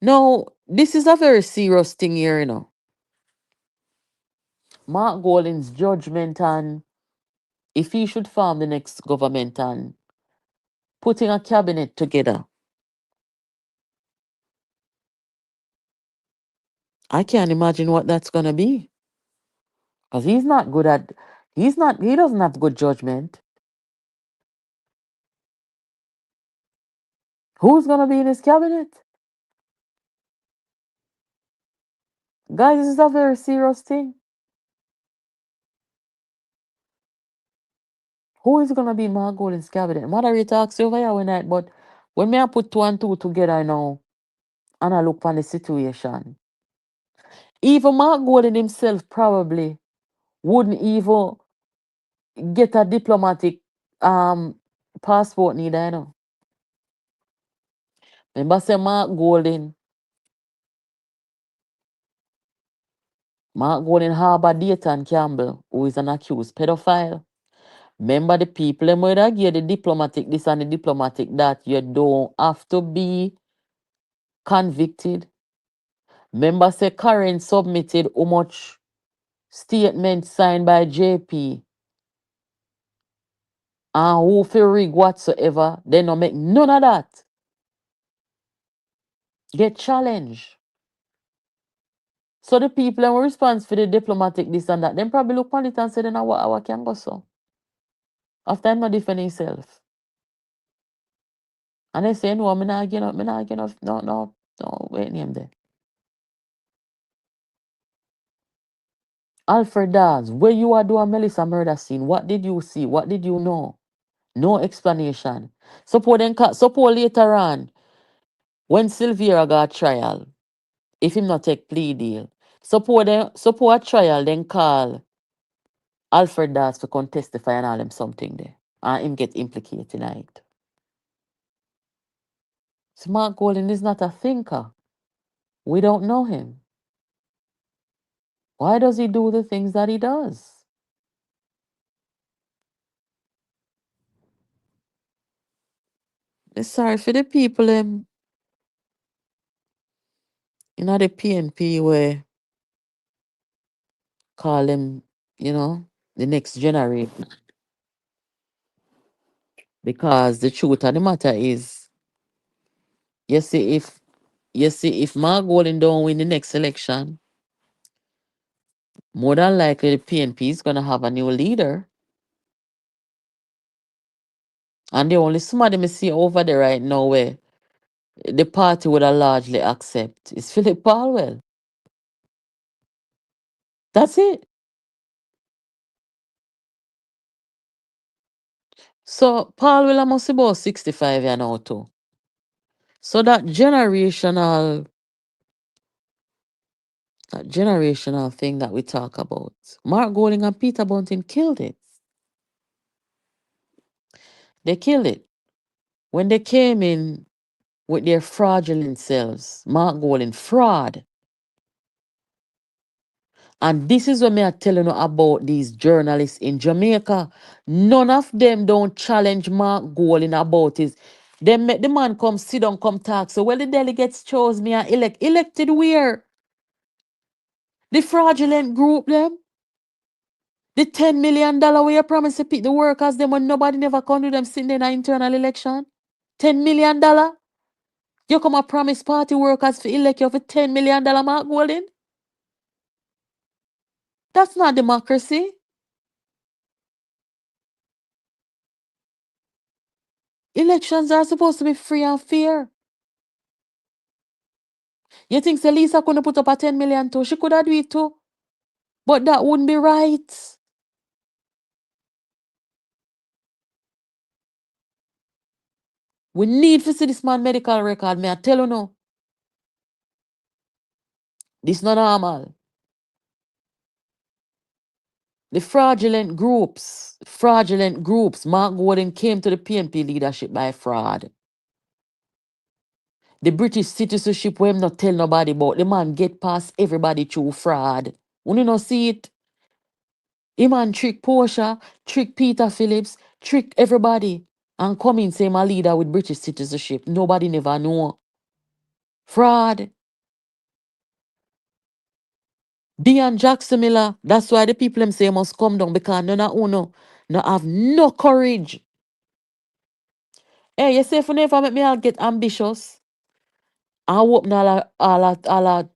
Now, this is a very serious thing here, you know. Mark Golding's judgment on if he should form the next government and putting a cabinet together. I can't imagine what that's gonna be. Because he doesn't have good judgment. Who's gonna be in his cabinet? Guys, this is a very serious thing. Who is gonna be in Mark Golding's cabinet? Moderator asked you over here one night, but when me I put two and two together now and I look on the situation, even Mark Golding himself probably wouldn't even get a diplomatic um passport neither, you know. Remember say Mark Golding harbor Dayton Campbell, who is an accused pedophile. Remember the people them where they give the diplomatic this and the diplomatic that. You don't have to be convicted. Remember say Karen submitted how much statement signed by JP and who feel rig whatsoever. They don't make none of that. Get challenged. So the people who response for the diplomatic this and that, them probably look on it and say, then what can go so? After him not defend himself. And they say, no, me not getting up, no, wait name there. Alfred Dawes, where you are doing Melissa murder scene, what did you see? What did you know? No explanation. Suppose later on, when Sylvia got trial, if him not take plea deal, suppose a trial, then call Alfred Dawes to come testify and all him something there. And him get implicated in it. Smart Golden is not a thinker. We don't know him. Why does he do the things that he does? It's sorry for the people you know the PNP where call him, the next generation. Because the truth of the matter is, you see, if Mark Golden don't win the next election, more than likely the PNP is gonna have a new leader. And the only somebody me see over there right now where the party would have largely accept is Philip Palwell. That's it. So Palwell must be about 65 years now too. So that generational That generational thing that we talk about. Mark Golding and Peter Bunting killed it. They killed it. When they came in with their fraudulent selves, Mark Golding, fraud. And this is what me are telling you about these journalists in Jamaica. None of them don't challenge Mark Golding about his. They make the man come sit down, come talk. So when the delegates chose me and elected where? The fraudulent group them? The $10 million where you promise to pick the workers them when nobody never come to them sitting in an internal election? $10 million? You come a promise party workers for elect you for $10 million, Mark Golding? That's not democracy. Elections are supposed to be free and fair. You think Selisa couldn't put up a 10 million too? She could have do it too. But that wouldn't be right. We need to see this man medical record. Me I tell you no. This not normal. The fraudulent groups, Mark Gordon came to the PNP leadership by fraud. The British citizenship we him not tell nobody about, the man get past everybody through fraud. We you not see it. The man trick Portia, trick Peter Phillips, trick everybody. And come in say my leader with British citizenship. Nobody never know. Fraud. Dion Jackson Miller, that's why the people them say must come down because none of uno no have no courage. Hey, you say if you never make me all get ambitious, I hope not all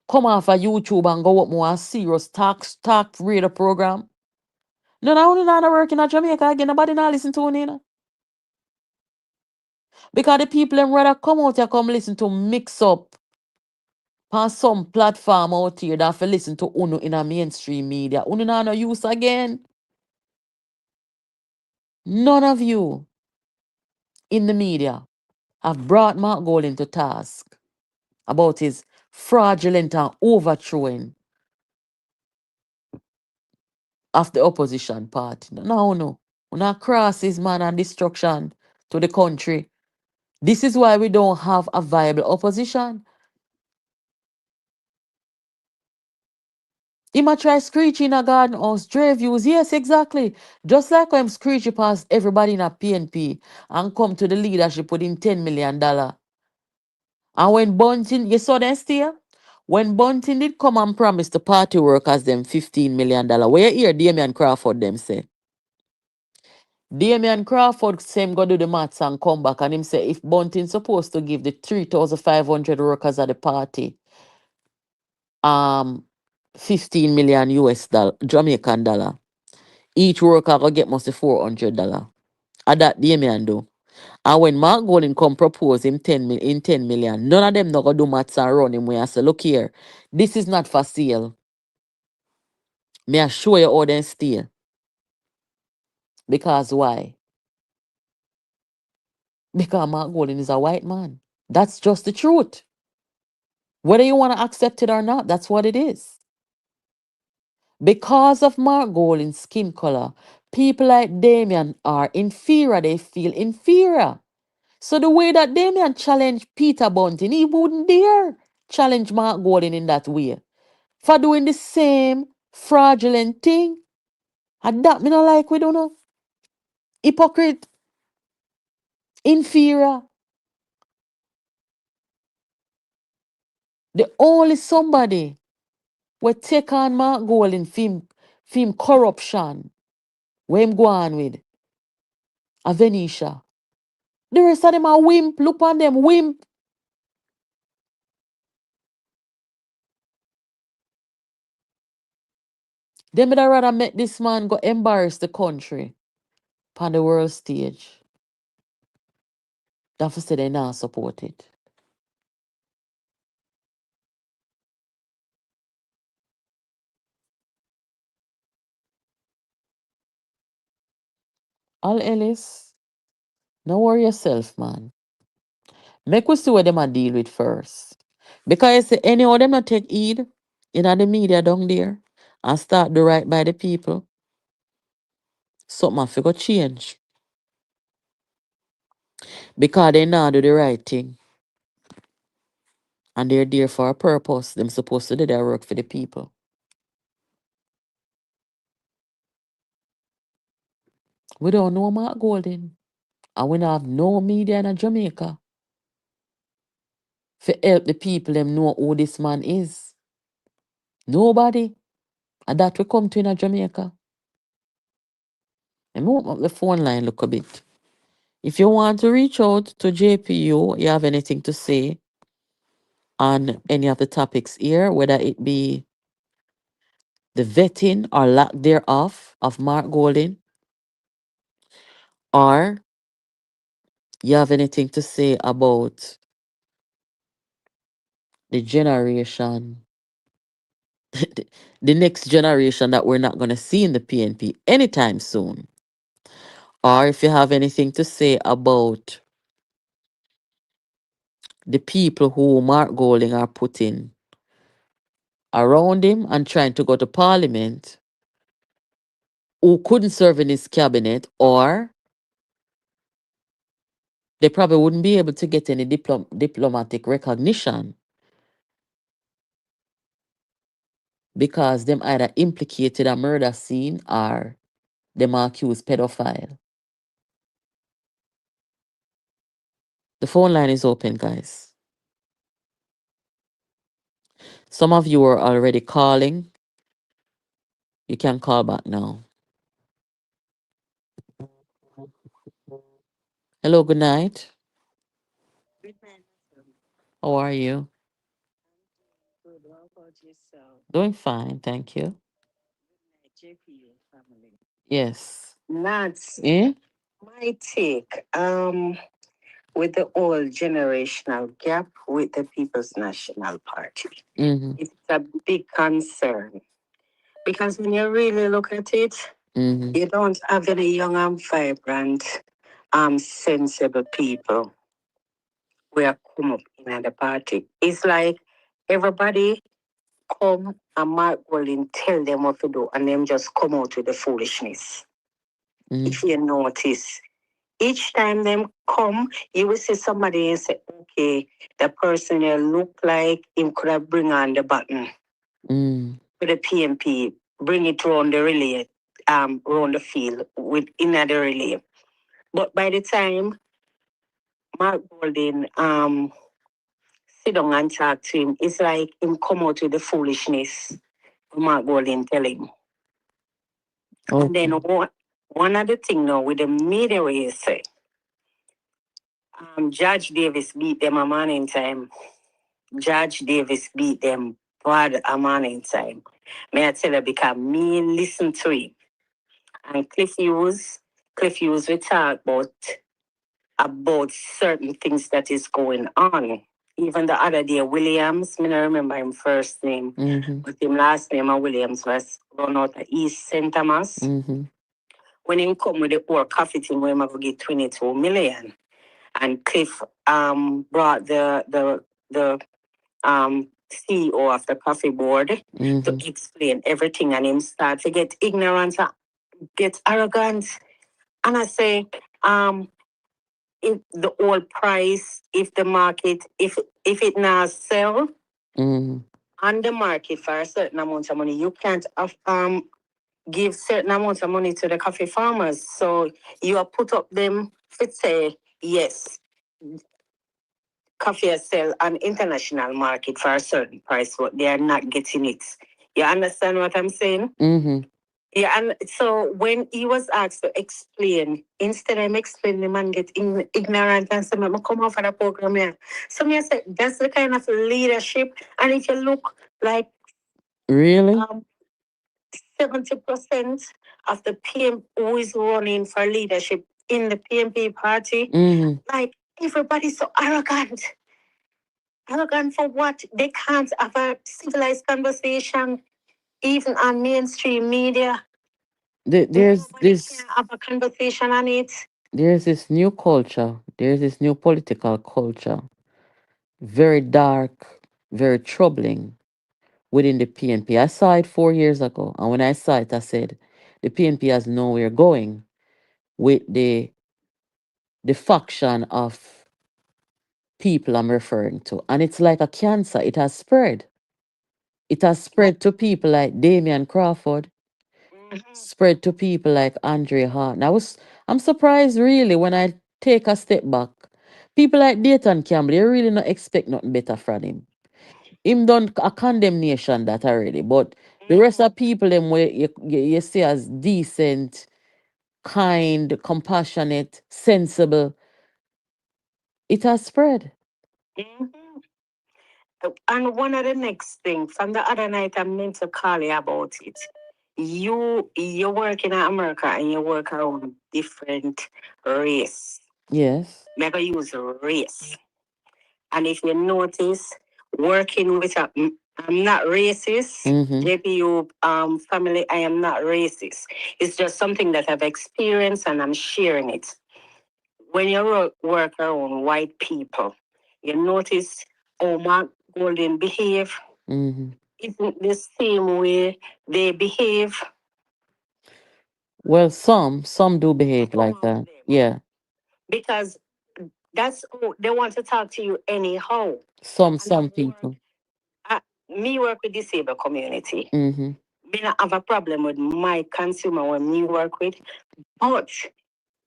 come off of YouTube and go up more serious talk radio program. None of uno not working at Jamaica again. Nobody not listen to uno, you know. Because the people them rather come out here come listen to mix up on some platform out here that for listen to uno in a mainstream media. Uno not no use again. None of you in the media have brought Mark Golding to task about his fraudulent and overthrowing of the opposition party. No, no. We not cross his man and destruction to the country. This is why we don't have a viable opposition. He might try screeching a garden house, Dre views. Yes, exactly. Just like I'm screeching past everybody in a PNP and come to the leadership with him $10 million. And when Bunting, you saw them still? When Bunting did come and promise the party workers them $15 million, where you hear Damian Crawford them say? Damian Crawford say him go do the maths and come back and him say if Bunting supposed to give the 3,500 workers at the party 15 million Jamaican dollar, each worker go get must $400. And that Damian do. And when Mark Golding come propose him 10 million, none of them not gonna do maths and run him where I say, look here, this is not for sale. May I show you how they steal. Because why? Because Mark Golding is a white man. That's just the truth. Whether you want to accept it or not, that's what it is. Because of Mark Golding's skin color, people like Damien are inferior. They feel inferior. So the way that Damien challenged Peter Bunting, he wouldn't dare challenge Mark Golding in that way. For doing the same fraudulent thing. And that me not like we don't know. Hypocrite, inferior. The only somebody we take on Mark Golding film corruption. Where him go on with? A Venetia. The rest of them are wimp. Look on them, wimp. Them would rather make this man go embarrass the country on the world stage than for say they not support it. Al Ellis, no worry yourself, man. Make we see what them a deal with first. Because you say any of them not take heed, in the media down there and start the right by the people, something have to go change. Because they not do the right thing. And they're there for a purpose. Them supposed to do their work for the people. We don't know Mark Golden. And we don't have no media in Jamaica to help the people them know who this man is. Nobody. And that we come to in Jamaica. Let me open up the phone line look a bit. If you want to reach out to JPU, you have anything to say on any of the topics here, whether it be the vetting or lack thereof of Mark Golden, or you have anything to say about the generation, the next generation that we're not going to see in the PNP anytime soon, or if you have anything to say about the people who Mark Golding are putting around him and trying to go to parliament, who couldn't serve in his cabinet, or they probably wouldn't be able to get any diplomatic recognition because them either implicated a murder scene or them are accused pedophile. The phone line is open, guys. Some of you are already calling. You can call back now. Hello, good night. Good night, madam. How are you? Good. How about yourself? Doing fine, thank you. Good night, JPU family. Yes. That's Eh? my take. With the old generational gap with the People's National Party, Mm-hmm. it's a big concern because when you really look at it, Mm-hmm. you don't have any young and vibrant, sensible people who are come up in the party. It's like everybody come and Mark Golding tell them what to do and them just come out with the foolishness. If Mm-hmm. you notice, each time them come, you will see somebody and say, okay, the person here look like him could have bring on the button Mm-hmm. with the PNP, bring it around the relay, around the field with in the relay. But by the time Mark Golding sit down and talk to him, it's like him come out with the foolishness. Mark Golding tell him. And then Okay. one other thing now with the media where you say, Judge Davis beat them a man in time. Judge Davis beat them bad a man in time. May I tell you because me listen to it. And Cliff Hughes we talk about certain things that is going on. Even the other day, Williams, me not remember him first name, Mm-hmm. but him last name of Williams was run out of East St. Thomas. Mm-hmm. When him come with the poor coffee team where him have to get 22 million. And Cliff brought the CEO of the coffee board to Mm-hmm. explain everything and him start to get ignorant and get arrogant. And I say, if the old price, if the market, if it now sell Mm-hmm. on the market for a certain amount of money, you can't give certain amounts of money to the coffee farmers. So you are put up them to say, yes, coffee sell on international market for a certain price, but they are not getting it. You understand what I'm saying? Mm-hmm. Yeah, and so when he was asked to explain, instead of explaining, the man get ignorant and say, "Mama, come off of the program here." So me I said, that's the kind of leadership. And if you look like Really? 70% of the PM who is running for leadership in the PMP party, Mm-hmm. like everybody's so arrogant. Arrogant for what? They can't have a civilized conversation, even on mainstream media. There's Nobody can this have a conversation on it. there's this new culture. There's this new political culture. Very dark, very troubling, within the PNP. I saw it 4 years ago. And when I saw it, I said, the PNP has nowhere going with the faction of people I'm referring to. And it's like a cancer. It has spread. It has spread to people like Damian Crawford, spread to people like Andre Hart. I'm surprised really when I take a step back. People like Dayton Campbell, they really not expect nothing better from him. Him done a condemnation that already, but the rest of people them where you see as decent, kind, compassionate, sensible, it has spread. Mhm. And one of the next thing from the other night, I meant to call you about it. You work in America and you work around different race. Yes. Never use race. And if you notice, working with I'm not racist. Mm-hmm. JPU family, I am not racist. It's just something that I've experienced and I'm sharing it. When you work around white people, you notice how Mark Golden behave Mm-hmm. isn't the same way they behave. Well, some do behave Some like of that. them. Yeah. Because that's they want to talk to you anyhow. And I Some work, people. me work with disabled community. Mm-hmm. Me not have a problem with my consumer when me work with, but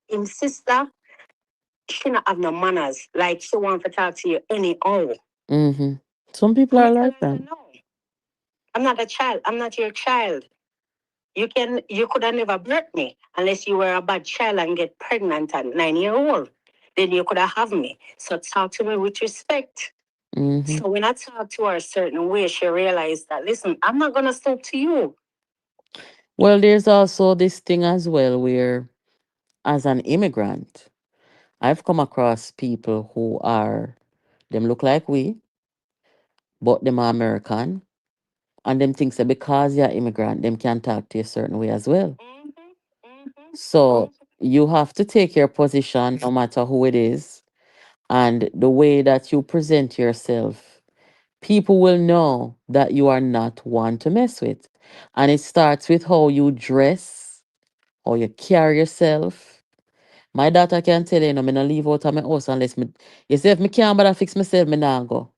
in sister, she not have no manners. Like she want to talk to you anyhow. Mm-hmm. Some people I'm are telling like that. you no. I'm not a child. I'm not your child. You could have never birthed me unless you were a bad child and get pregnant at 9 years old. Then you could have me. So talk to me with respect. Mm-hmm. So when I talk to her a certain way, she realized that listen, I'm not gonna stop to you. Well, there's also this thing as well where, as an immigrant, I've come across people who are, them look like we, but them are American. And them thinks that because you're immigrant, them can talk to you a certain way as well. So you have to take your position no matter who it is. And the way that you present yourself, people will know that you are not one to mess with. And it starts with how you dress, how you carry yourself. My daughter can tell you, me not leave out of my house unless me, you say if me can't bother fix myself, me not go.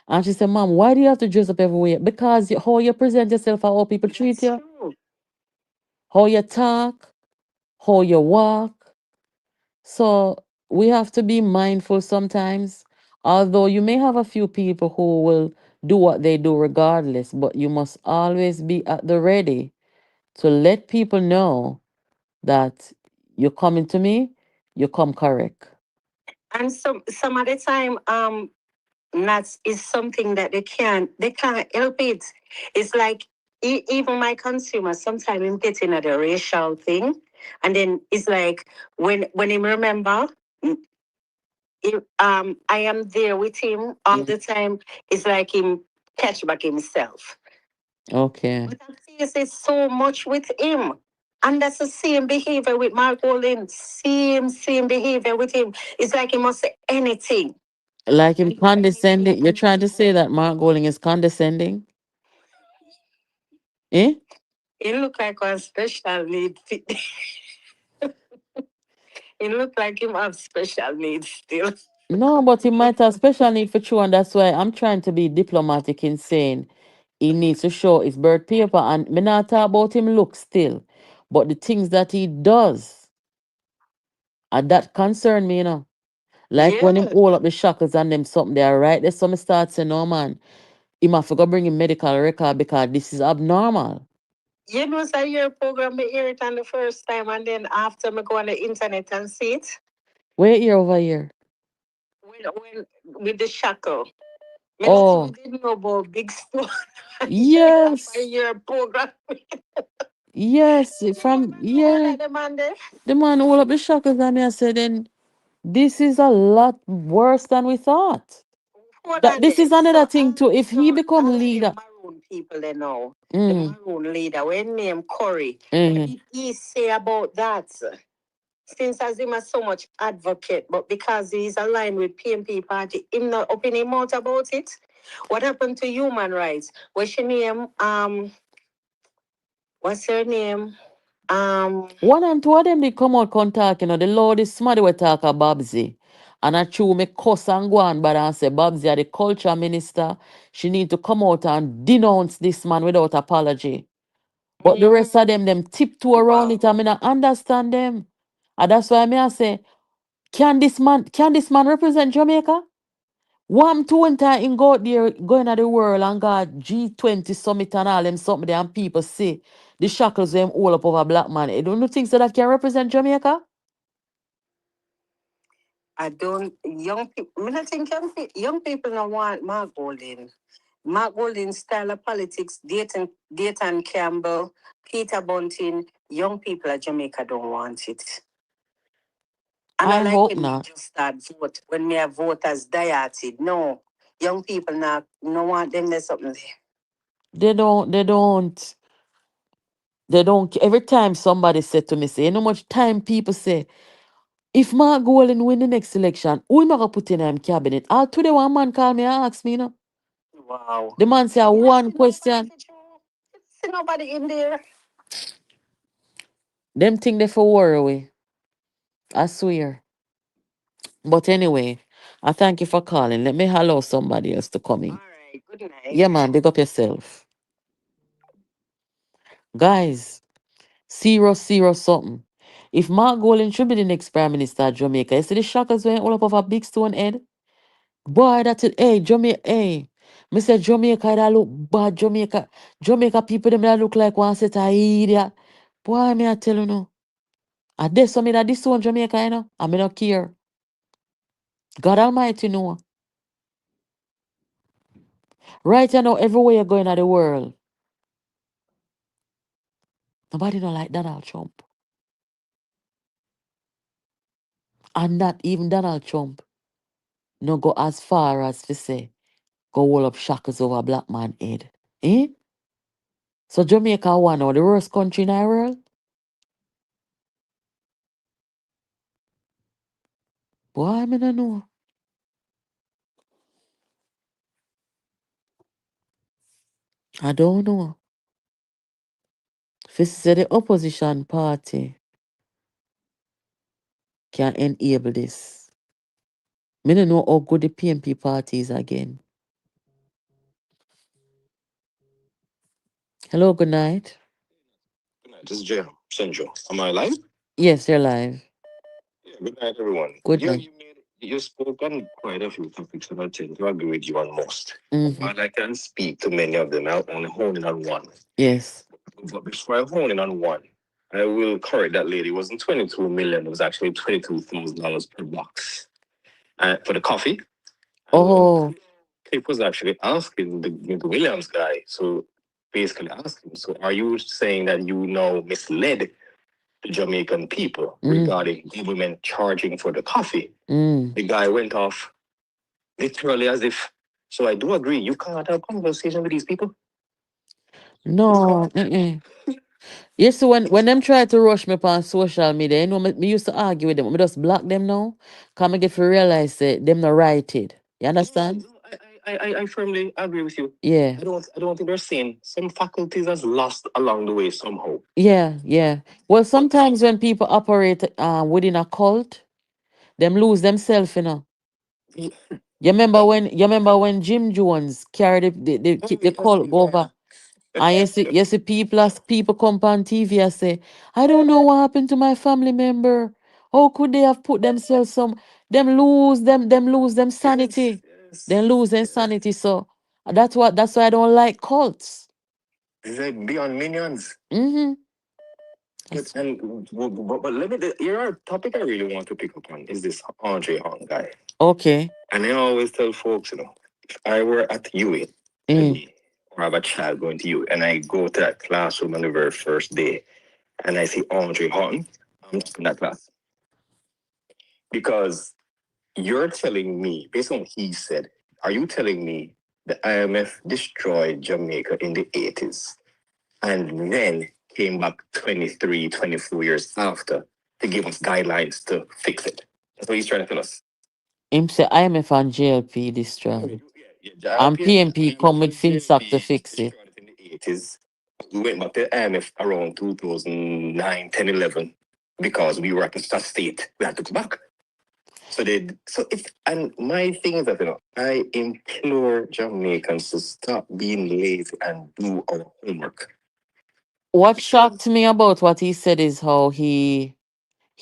And she said, Mom, why do you have to dress up everywhere? Because how you present yourself and how people treat That's you, true. how you talk, how you walk. So we have to be mindful sometimes. Although you may have a few people who will do what they do regardless, but you must always be at the ready to let people know that you're coming to me, you come correct. And some of the time, nuts is something that they can't help it. It's like even my consumers sometimes him getting at the racial thing, and then it's like when him remember. I am there with him all Mm. the time. It's like him catch back himself. Okay. But I see say so much with him. And that's the same behavior with Mark Olin. Same behavior with him. It's like he must say anything. Like him condescending. You're trying to say that Mark Golding is condescending? Eh? He look like a special need. He look like him have special needs still. No, but he might have special need for true, and that's why I'm trying to be diplomatic in saying he needs to show his birth paper. And me not talk about him look still, but the things that he does, and that concern me, Like when him Yeah. hold up the shackles and them something there, right? There's some start saying, no man, he must go bring him medical record because this is abnormal. You know, so your program, me hear it on the first time, and then after me go on the internet and see it, Wait here over here. when with the shackle. Me not even Oh, didn't know about big stone. Hear it after yes. your program. Yes, Oh, from man, know what yeah. that demand there? The man hold up the shackles and me I said then this is a lot worse than we thought. Hold That on this there. is another So thing too. If he become all of them leader, maroon people they know. The mm, maroon leader, when name Corey. What mm, did he say about that? Since as him has so much advocate, but because he's aligned with PNP party, him not open him out about it. What happened to human rights? What's your name? What's her name? One and two of them they come out contact, the Lord is smart we talk a Babsy. And I chew me cuss and go on, but I say Babsy are the culture minister. She need to come out and denounce this man without apology. But the rest of them tiptoe around it. I mean, I understand them. And that's why I say, can this man represent Jamaica? One two entire in go out there going at the world and got G20 summit and all them something there and people say the shackles them all up over black man. You don't think so that can represent Jamaica? I don't young people. I don't think young people don't want Mark Golding. Mark Golding's style of politics, Dayton Campbell, Peter Bunting, young people at Jamaica don't want it. And I I like hope when we not. just start vote, when we have voters dieted. No, young people now no want them there's something there. They don't every time somebody said to me, say, you know much time people say, if Mark Golding win the next election, who am I gonna put in him cabinet? All today one man call me and ask me, Wow. The man say one question. See nobody in there. Them think they for worry away. I swear. But anyway, I thank you for calling. Let me allow somebody else to come All in. right, good night. Yeah, man, big up yourself. Guys, zero something. If Mark Golding should be the next prime minister of Jamaica, you see the shockers went all up of a big stone head? Boy, that's it. Hey, Jamaica, hey. Me say Jamaica that look bad. Jamaica people them that look like one set of idiot. Boy, me I tell you no. I dare some that this one Jamaica, I me not care. God Almighty know. Right now, everywhere you're going at the world, nobody don't like Donald Trump. And not even Donald Trump no go as far as to say, go hold up shackles over a black man head. Eh? So Jamaica one or the worst country in the world? Boy, I mean, I know. I don't know. If it's say the opposition party can enable this. Me don't know how good the PNP party is again. Hello, good night. Good night. This is Jay Central. Am I live? Yes, you're live. Yeah, good night, everyone. Good night. You spoke on quite a few topics, and I tend to agree with you on most. Mm-hmm. But I can speak to many of them. I'll only hone in on one. Yes. But before I hone in on one, I will correct that lady. It wasn't 22 million, it was actually $22,000 per box for the coffee. Oh. Clip was actually asking the Williams guy. So basically asking, so are you saying that you know misled the Jamaican people regarding government charging for the coffee? The guy went off literally as if. So I do agree. You can't have a conversation with these people. No. Yes, so when them try to rush me on social media, me used to argue with them. Me just block them now. Come and get to realize that them not righted. You understand? No, I firmly agree with you. Yeah. I don't think they're saying some faculties has lost along the way somehow. Yeah. Well, sometimes when people operate within a cult, them lose themselves, Yeah. You remember when Jim Jones carried the cult over? And you see people come on TV and say, I don't know what happened to my family member. How could they have put themselves them lose them sanity. Yes. They lose their sanity. So that's why I don't like cults. It's like beyond minions. Mm-hmm. But let me. Here a topic I really want to pick up on is this Andre Hong guy. Okay. And I always tell folks, if I were at UA today, or I have a child going to UA, and I go to that classroom on the very first day, and I see Andre Hong, I'm not in that class because you're telling me, based on what he said, are you telling me the IMF destroyed Jamaica in the 80s and then came back 23, 24 years after to give us guidelines to fix it. That's what he's trying to tell us. Him say IMF and JLP destroy. Yeah, And PNP come with FinSac to JLP fix it. destroyed it in the 80s. We went back to IMF around 2009, 10, 11 because we were at a state. We had to go back. So if and my thing is that I implore Jamaicans to stop being lazy and do our homework. What shocked me about what he said is how he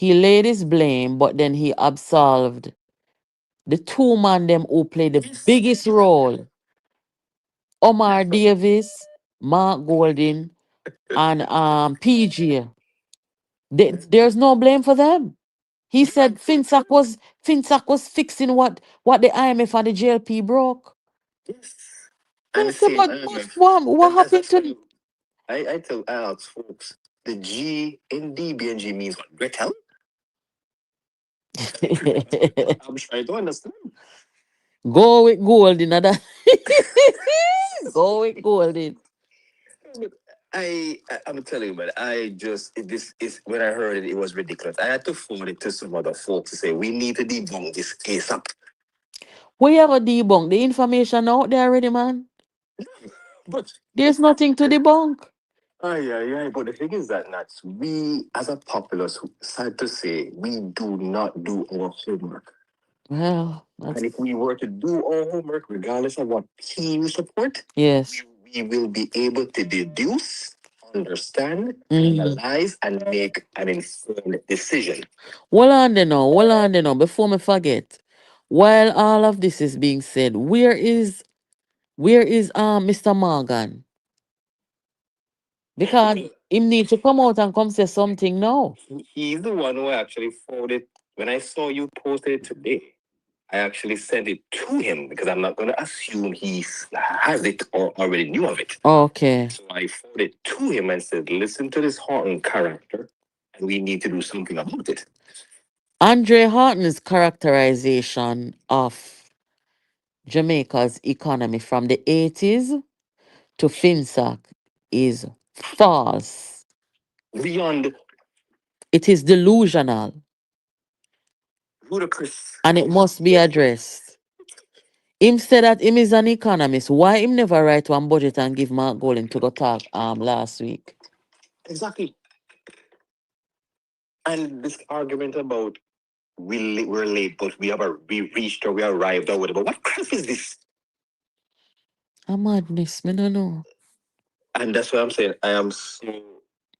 laid his blame, but then he absolved the two man them who played the biggest role. Omar Davis, Mark Golding, and PG. There's no blame for them. He said FinSac was fixing what the IMF and the JLP broke. Yes. I And the said, same what happened to I ask folks, the G in DBNG means what? Gretel? I'm trying to understand. go with Golding? That go with Golding. I'm telling you, man, this is when I heard it, it was ridiculous. I had to forward it to some other folks to say we need to debunk this case up. We have a debunk. The information out there already, man. But There's nothing to debunk. But the thing is that Nats, we as a populace, sad to say, we do not do our homework. Well, And if we were to do our homework, regardless of what team we support, yes. we will be able to deduce, understand, analyze, and make an informed decision. Hold on there now, before me forget. While all of this is being said, where is Mr. Morgan? Because him need to come out and come say something now. He's the one who actually forwarded. When I saw you posted it today, I actually sent it to him because I'm not going to assume he has it or already knew of it. Okay. So I forwarded it to him and said, listen to this Horton character, and we need to do something about it. Andre Horton's characterization of Jamaica's economy from the 80s to FinSac is false. Beyond It is delusional ludicrous. and it must be addressed. Him said that him is an economist. Why him never write one budget and give Mark Golding to go talk last week? Exactly. And this argument about we're late, but we reached or we arrived or whatever. What crap is this? A madness, me no know. And that's what I'm saying. I am so.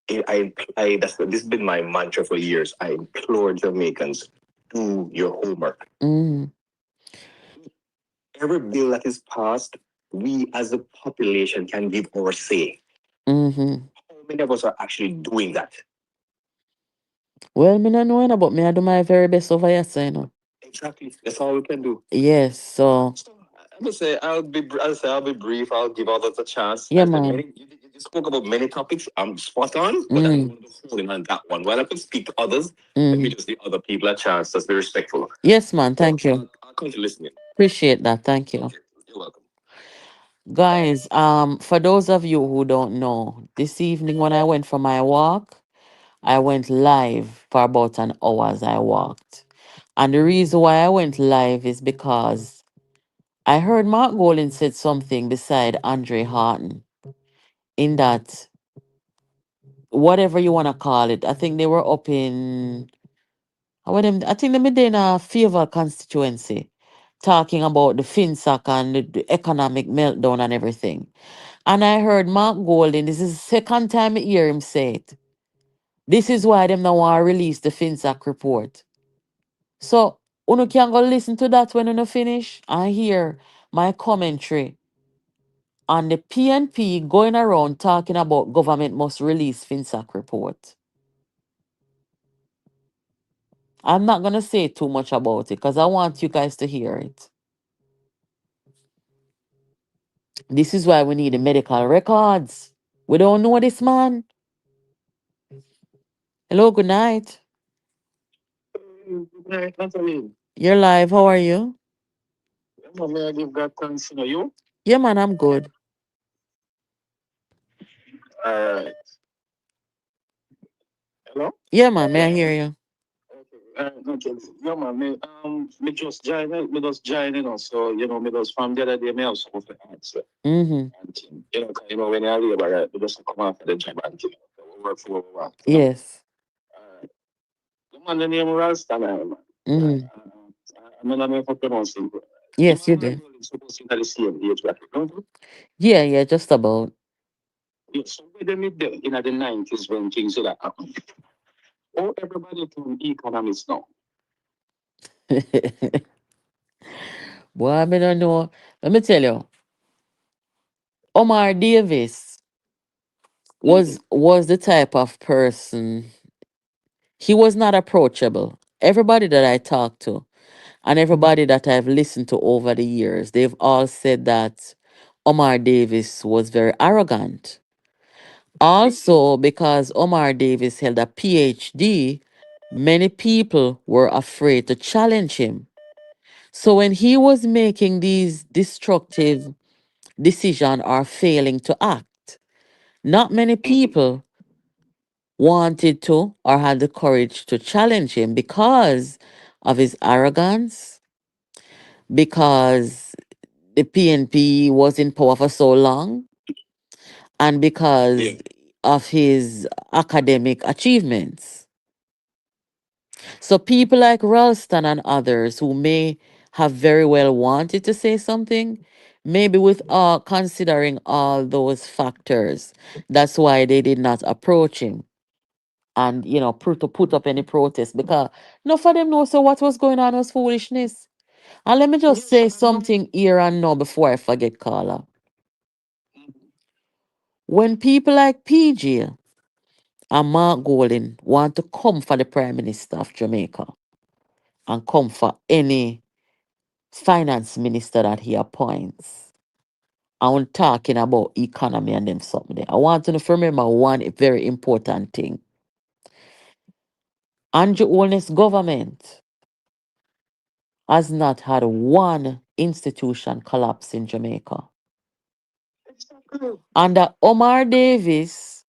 This has been my mantra for years. I implore Jamaicans, do your homework. Every bill that is passed, we as a population can give our say. How many of us are actually doing that? Well, me no know, but me I do my very best over here, so, Exactly. That's all we can do. Yes, so. I'm gonna say I'll be brief. I'll give others a chance. Yeah, man. You spoke about many topics. I'm spot on, but I don't want to hold in on that one. While I could speak to others, let me just give other people a chance. Just be respectful. Yes, man. Thank you. I'll come to listening. Appreciate that. Thank you. Okay. You're welcome. Guys, for those of you who don't know, this evening when I went for my walk, I went live for about an hour as I walked. And the reason why I went live is because I heard Mark Golding said something beside Andre Horton in that, whatever you want to call it, I think they were up in, I think they made in a favor constituency talking about the FinSac and the economic meltdown and everything. And I heard Mark Golding, this is the second time I hear him say it. This is why them now want to release the FinSac report. So, uno can go listen to that when uno finish and hear my commentary on the PNP going around talking about government must release FinSac report. I'm not going to say too much about it because I want you guys to hear it. This is why we need the medical records. We don't know this man. Hello, good night. Good night, Natalie. You're live. How are you? May I give God thanks to you? Yeah, man, I'm good. Uh, Hello? Yeah, man, may I hear you? Okay. Yeah, man. Me just join it. Me just join, So, me just from the other day, me have some for answer. Mm-hmm. And, when you're labor, right, me just come out for the job and, work for what we want, Yes. The man, the name Ralston, man. Mm-hmm. I don't know if I pronounce it. Yes, you Man, did. supposed to be the same age bracket, don't you? Yeah, yeah, just about. Yeah, so when they meet there in the 90s when things like that happen. Oh, everybody turn economists now. Boy, I don't know. Let me tell you, Omar Davis was the type of person. He was not approachable. Everybody that I talked to and everybody that I've listened to over the years, they've all said that Omar Davis was very arrogant. Also, because Omar Davis held a PhD, many people were afraid to challenge him. So when he was making these destructive decisions or failing to act, not many people wanted to or had the courage to challenge him because of his arrogance, because the PNP was in power for so long, and because of his academic achievements. So people like Ralston and others who may have very well wanted to say something, maybe with considering all those factors, that's why they did not approach him and to put up any protest because none of them know so what was going on was foolishness. And let me just say something here and now before I forget, Carla. When people like PJ and Mark Golding want to come for the Prime Minister of Jamaica and come for any finance minister that he appoints, I'm talking about economy and them something there. I want you to remember one very important thing. Andrew Holness government has not had one institution collapse in Jamaica. Under Omar Davis,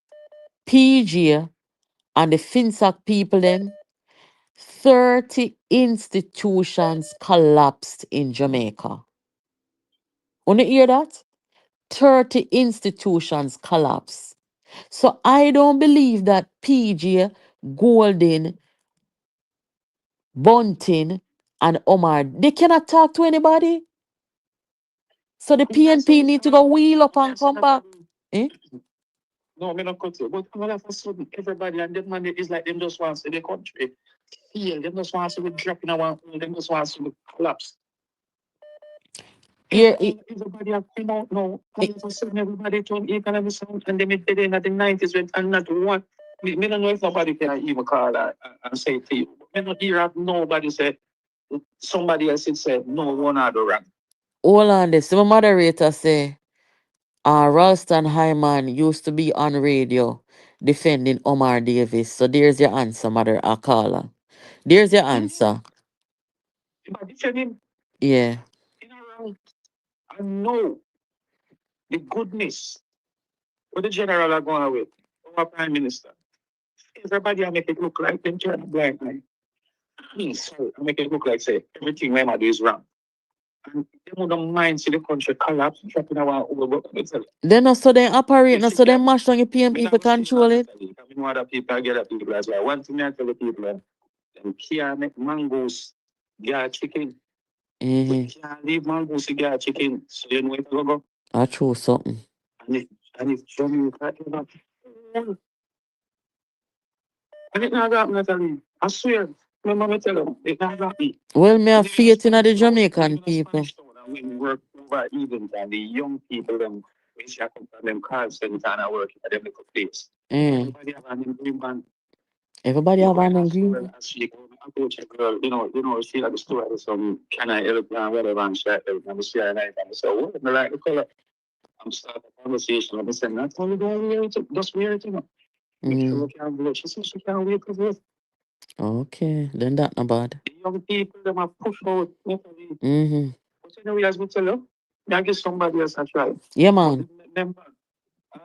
PG, and the FinSac people, then 30 institutions collapsed in Jamaica. Wanna hear that? 30 institutions collapsed. So I don't believe that PG, Golden, Bunting, and Omar, they cannot talk to anybody. So the PNP need to go wheel up and come back. Eh? No, I'm not cut you. But all of a sudden, everybody and them man is like them just wants to the country. Feel them just wants to be dropping a one, them just wants to be collapse. Yeah, Everybody have come out now. All of a sudden, everybody turn economy sound and they made it in the 90s when and not one. Me don't know if nobody can even call and say it to you. Me not hear of nobody say somebody else said no one other wrong. hold on this. My moderator say, Ralston Hyman used to be on radio defending Omar Davis. So there's your answer, Mother Akala. There's your answer. But defend him Yeah. in around. I know the goodness what the general are going with, our prime minister. Everybody I make it look like them turn a blind eye. Me, sorry, I make it look like say everything my do is wrong. And they don't mind see the country collapse, dropping our over. Then also they operate If now, she so they can, mash down your me PMP for not say control that it. Natalie. I mean, other people, I get other people as well. One thing I tell the people, them can't make mangoes, get chicken. We Mm-hmm. can't leave mangoes to get chicken. So you know where to go. I chose something. And if Jamaica ever, and it not got me, Natalie. I swear. Remember me tell them, it not got me. Well, me have Live in a faith in the Spanish town. We live Jamaican in a people. Spanish town and we work over even and the young people them we see come from them call center and I work at them little place. Mm. Everybody have an green band. Everybody You have know, an and so well agreement. as she go approach a girl, she had the story some can I help you and whatever and she had help and she had and I said, oh, I like the color. I'm starting a conversation and I said, not only go wear it, just wear it, Make sure Mm. you can vote. She said she can't wait to vote. Okay, then that not bad. The young people them are push out mentally. Mm-hmm. But anyway, as we tell you, I guess somebody else a try. Yeah, But man. remember,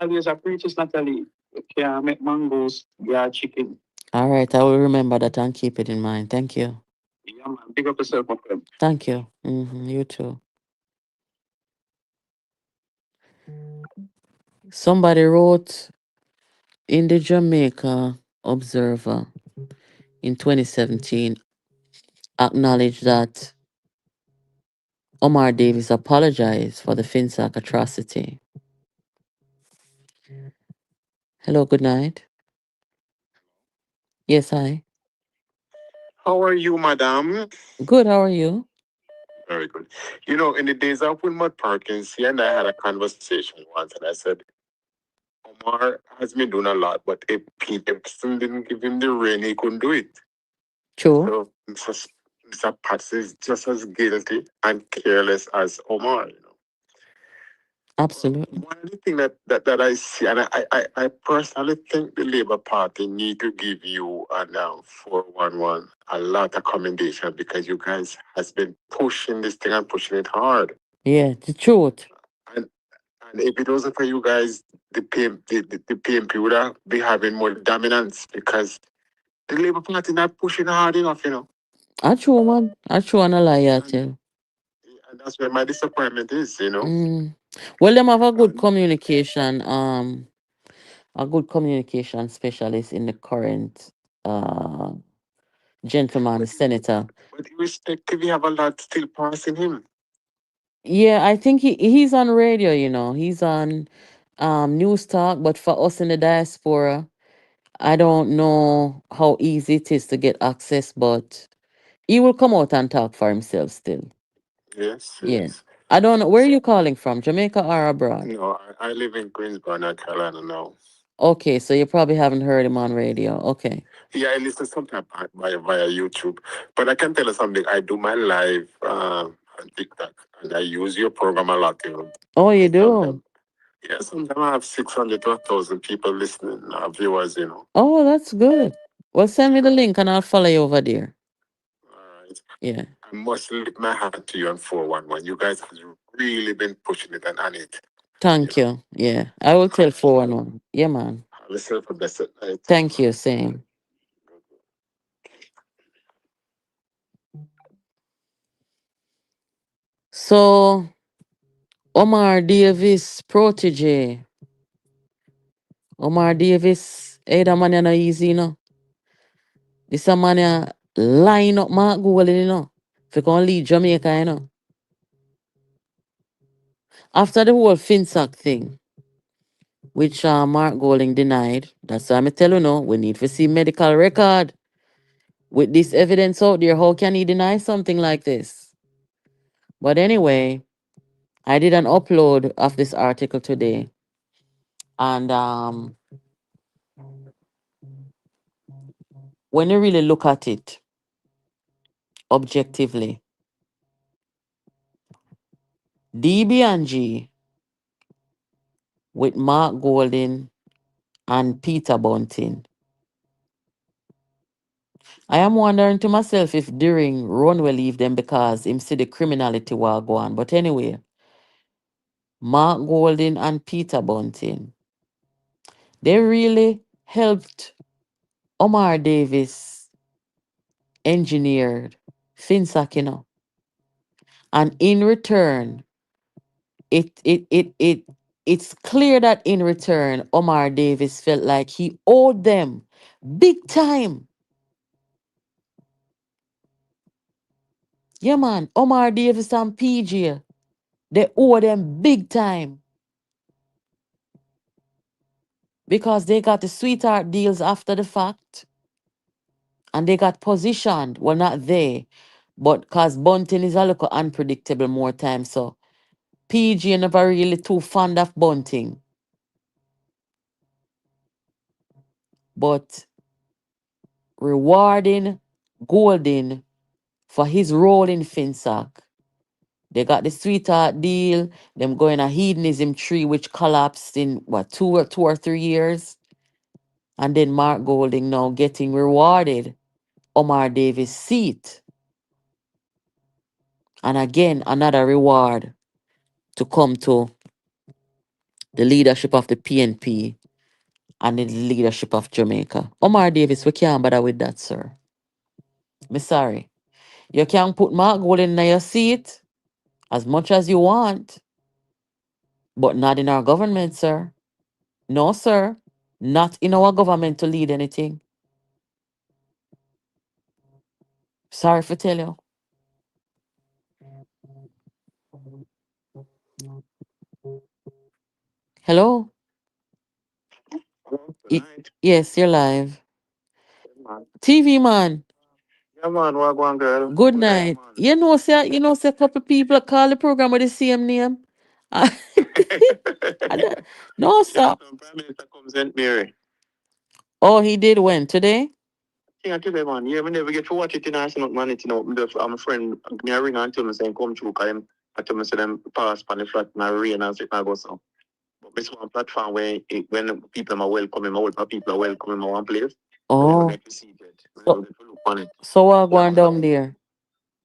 always a preach is Natalie. You can't make mangoes, yeah, chicken. All right, I will remember that and keep it in mind. Thank you. Yeah, man. Pick up yourself, my friend. Thank you. You too. Somebody wrote in the Jamaica Observer in 2017, acknowledged that Omar Davis apologized for the Finsac atrocity. Hello, good night. Yes, hi. How are you, madam? Good, how are you? Very good. You know, in the days of Wilmot Perkins, he and I had a conversation once, and I said, Omar has been doing a lot, but if Pete Epstein didn't give him the rain, he couldn't do it. True. So Mr. Patz is just as guilty and careless as Omar. Absolutely. One of the things that I see, and I personally think the Labour Party need to give you an 411 a lot of commendation because you guys has been pushing this thing and pushing it hard. Yeah, the truth. And and if it wasn't for you guys, the PNP would have be having more dominance because the Labour Party not pushing hard enough. I true, man. I true and a lie, I And, tell. and that's where my disappointment is. Mm. Well, them have a good And communication, a good communication specialist in the current uh gentleman but senator. but irrespective, we have a lot still passing him. Yeah, I think he's on radio, He's on news talk, but for us in the diaspora, I don't know how easy it is to get access, but he will come out and talk for himself still. Yes, Yeah. yes. I don't know. Where are you calling from? Jamaica or abroad? No, I live in Greensboro, North Carolina now. Okay, so you probably haven't heard him on radio. Okay. Yeah, I listen sometimes via YouTube. But I can tell you something. I do my live on TikTok, and I use your program a lot. Oh, you Sometimes, do? yeah, sometimes I have 600 to 1,000 people listening, viewers. Oh, that's good. Well, send me the link and I'll follow you over there. All right. Yeah. I must lift my hat to you on 411. You guys have really been pushing it and on it. You Thank know. you. Yeah. I will tell 411. Yeah, man. Have yourself a blessed night. Thank you. Same. So, Omar Davis protege. Omar Davis, hey, that man, no easy. This a man, line up Mark Google. If you can lead Jamaica. After the whole FinSac thing, which Mark Golding denied, that's why I tell you no, we need to see medical record. With this evidence out there, how can he deny something like this? But anyway, I did an upload of this article today. And when you really look at it objectively, DB&G with Mark Golding and Peter Bunting, I am wondering to myself if during Ron will leave them because him see the criminality war go on. But anyway, Mark Golding and Peter Bunting, they really helped Omar Davis engineered Finsac. And in return, it it it it it's clear that in return, Omar Davis felt like he owed them big time. Yeah, man, Omar Davis and PJ, they owe them big time because they got the sweetheart deals after the fact and they got positioned. Well, not they, but because Bunting is a little unpredictable more time. So PG never really too fond of Bunting. But rewarding Golden for his role in Finsac. They got the sweetheart deal, them going a hedonism tree which collapsed in what 2 or 3 years. And then Mark Golding now getting rewarded Omar Davis' seat. And again, another reward to come to the leadership of the PNP and the leadership of Jamaica. Omar Davis, we can't bother with that, sir. Me sorry. You can put Mark Gold in your seat as much as you want, but not in our government, sir. No, sir. Not in our government to lead anything. Sorry for tell you. Hello? Hello, good Y- night. yes, you're live. Yeah, man. TV man, Yeah, man, what going, girl? good Good night, night. man. You know, say a couple people call the program with the same name. I don't- no, Yeah, sir. some Prime Minister comes St. Mary. Oh, he did when? Today? King of today, man. Yeah, we never get to watch it in Arsenal, man. It, I'm a friend. Me a ring and tell me saying come through, cause him, I tell me say them pass on the flat, my rain and sit and go so. But this one platform where when people are welcoming, all my people are welcoming my one place. We never Oh, get to see it. We never so, get to look on it. so what Yeah, going man. down there?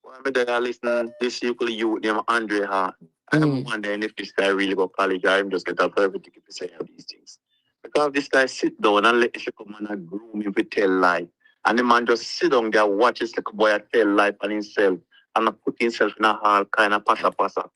Well, I'm there listen this local youth named Andre Hart. I'm Mm. wondering if this guy really go college or him just get a private ticket to say all these things. Because this guy sit down and let the come and groom him to tell lie. And the man just sit down there, watch his little boy tell lie on himself and put himself in a hall kind of passa.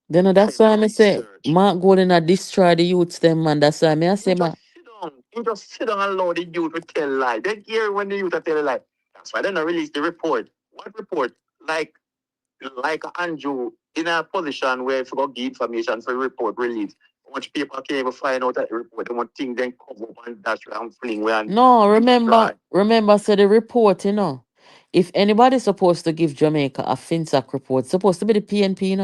Then that's Kind why of I say research. Mark Golden a destroy the youths them man. That's why I He say man. just sit down. He just sit down and allow the youth to tell lie. They hear when the youth are tell lie. That's why they don't release the report. What report? Like Andrew in a position where if you go give information for report release, how much people can't even find out that report, how much things then cover up and dash and fling where and No, destroy. remember, say the report, if anybody's supposed to give Jamaica a FinSac report, supposed to be the PNP,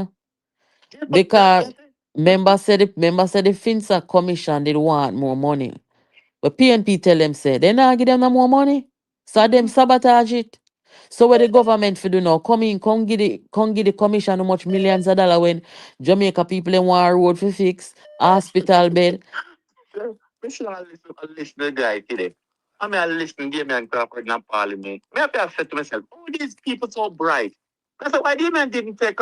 Yeah, but because member said the FinSac commission did want more money. But PNP tell them say they not give them no more money. So them sabotage it. So what the government for do now? Come in, come give the commission how much millions of dollars when Jamaica people in want road for fix, hospital bed. yeah, we should listen to the guy today. I mean, I listen to man Crawford in parliament. Maybe I said to myself, oh, these people so bright. I said, why the man didn't take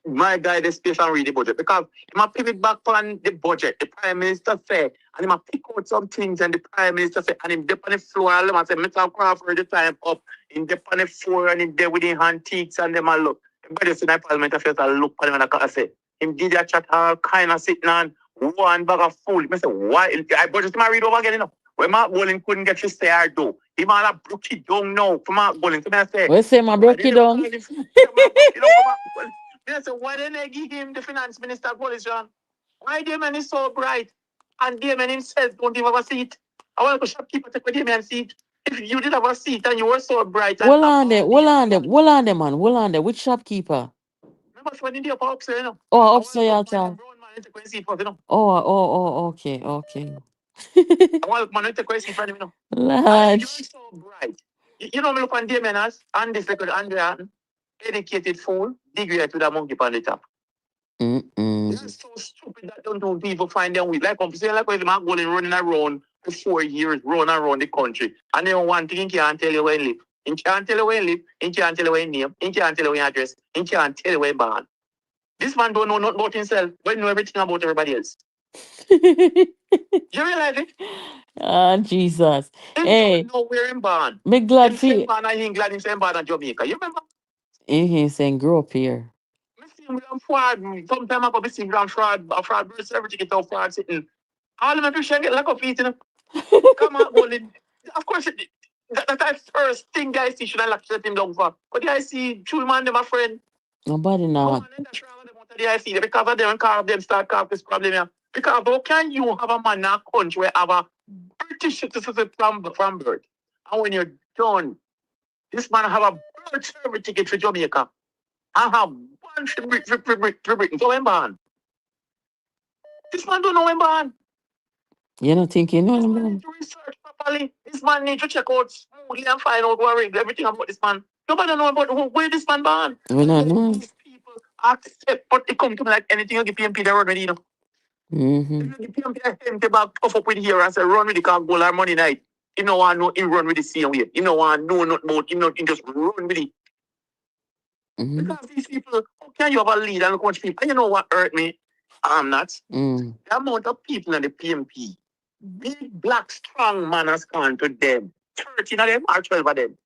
my guy the space and read the budget because he might pivot back on the budget. The Prime Minister say, and he might pick out some things, and the Prime Minister say, and him dip on the floor, and them say, Mr. Crawford, the time up, in dip on the floor, and in there with the antiques, and them a look. But you see, the Parliament affairs, I look at him and I say, him did a chat all kind of sitting on one bag of food. I say, why? I budget my read over again, When Mark Bowling couldn't get to stay or do, he might have broke it down now for Mark Bowling. So I say, We say my why broke did it they call down. him? Mark broke it down for Mark Bowling. Yes, why didn't they give him the finance minister position? Why Damon is so bright? And Damon himself don't even have a seat. I want to shopkeeper take with Damon seat. If you did have a seat and you were so bright and Hold have on there, all hold these on there, things. hold on there, man. Hold on there. Which shopkeeper? Remember when in the upper upstairs, Oh, I want to upstairs, find a child. brown man to take a seat for him. Okay, okay. I want man to take a seat for him. And you're Large. so bright. You know me look on Damon as and this record Andrea, educated fool, degree to the monkey on the top. They're Mm-mm. so stupid that don't know people find them with. Like I'm saying, like when I'm going running around for 4 years, running around the country. And then one thing he can't tell you where he live. He can't tell you where he live. He can't tell you where he name. He can't tell you where he address. He can't tell you where he born. This man don't know nothing about himself, but he know everything about everybody else. You realize it? Ah, Jesus. Him Hey, don't know where he born. me glad Him for same you. born in England, him same born in Jamaica. You remember? He saying grow up here. Me see him with fraud. Sometime ago, me see him with a fraud birth certificate of fraud sitting. All of my picture get like a feet, Come on, Golden. Of course, that's first thing guys see should I like shut him down for. But I see true man, them a friend. Nobody Come not. on, let us rather them out of the IC because of them and carve them start carve this problem here. Because how can you have a man in a country where have a British citizen from birth? And when you're done, this man have a birth certificate ticket for Jamaica. I have one for Britain. So when born. This man don't know when born. You not thinking, no, This man no. need to research properly. This man need to check out smoothly and find out everything about this man. Nobody know about where this man born. We And not yet know. these people accept, but they come to me like anything you give PMP, they run with it, If Mm-hmm. you give PMP a empty bag, puff up with here and say, run with the car, goal or money night. You know, I know him run with the same way. You know, I know not about him, not him just run with it. Mm-hmm. Because these people, how can you have a lead and look much people? And you know what hurt me? I'm not. Mm. The amount of people in the PMP. Big black strong man has gone to them. 13 of them or 12 of them.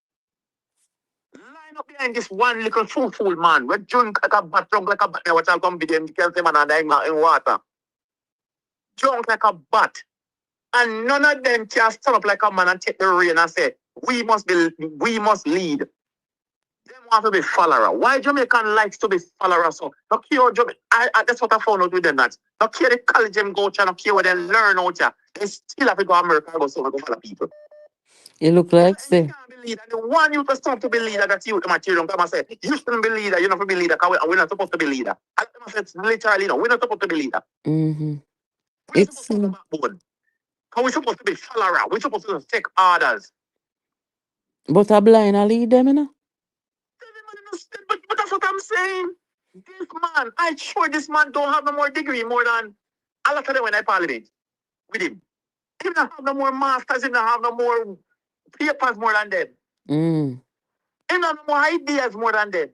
Line up behind this one little fool man. We drunk like a bat, drunk like a bat. Now watch out come video. You can see man and in water. Drunk like a bat. And none of them can stand up like a man and take the reign and say, we must lead. Them want to be follower. Why Jamaican likes to be follower? So no care that's what I found out with them that. No care the college them go to, no care what they learn out here. They still have to go to America and go follow people. You look like You say. can't be leader. The one you to stop to be leader that you the material come and say, you shouldn't be leader, you're not to be leader, because we're not supposed to be leader. And I said literally no, we're not supposed to be leader. Mm-hmm. We're It's supposed to be backbone. Because we're supposed to be follower. We're supposed to take orders. but a blind I lead them, you know. But that's what I'm saying. This man, I sure this man don't have no more degree more than a lot of them when I parliament with him. He don't have no more masters, he don't have no more papers more than them. Mm. He don't have no more ideas more than them.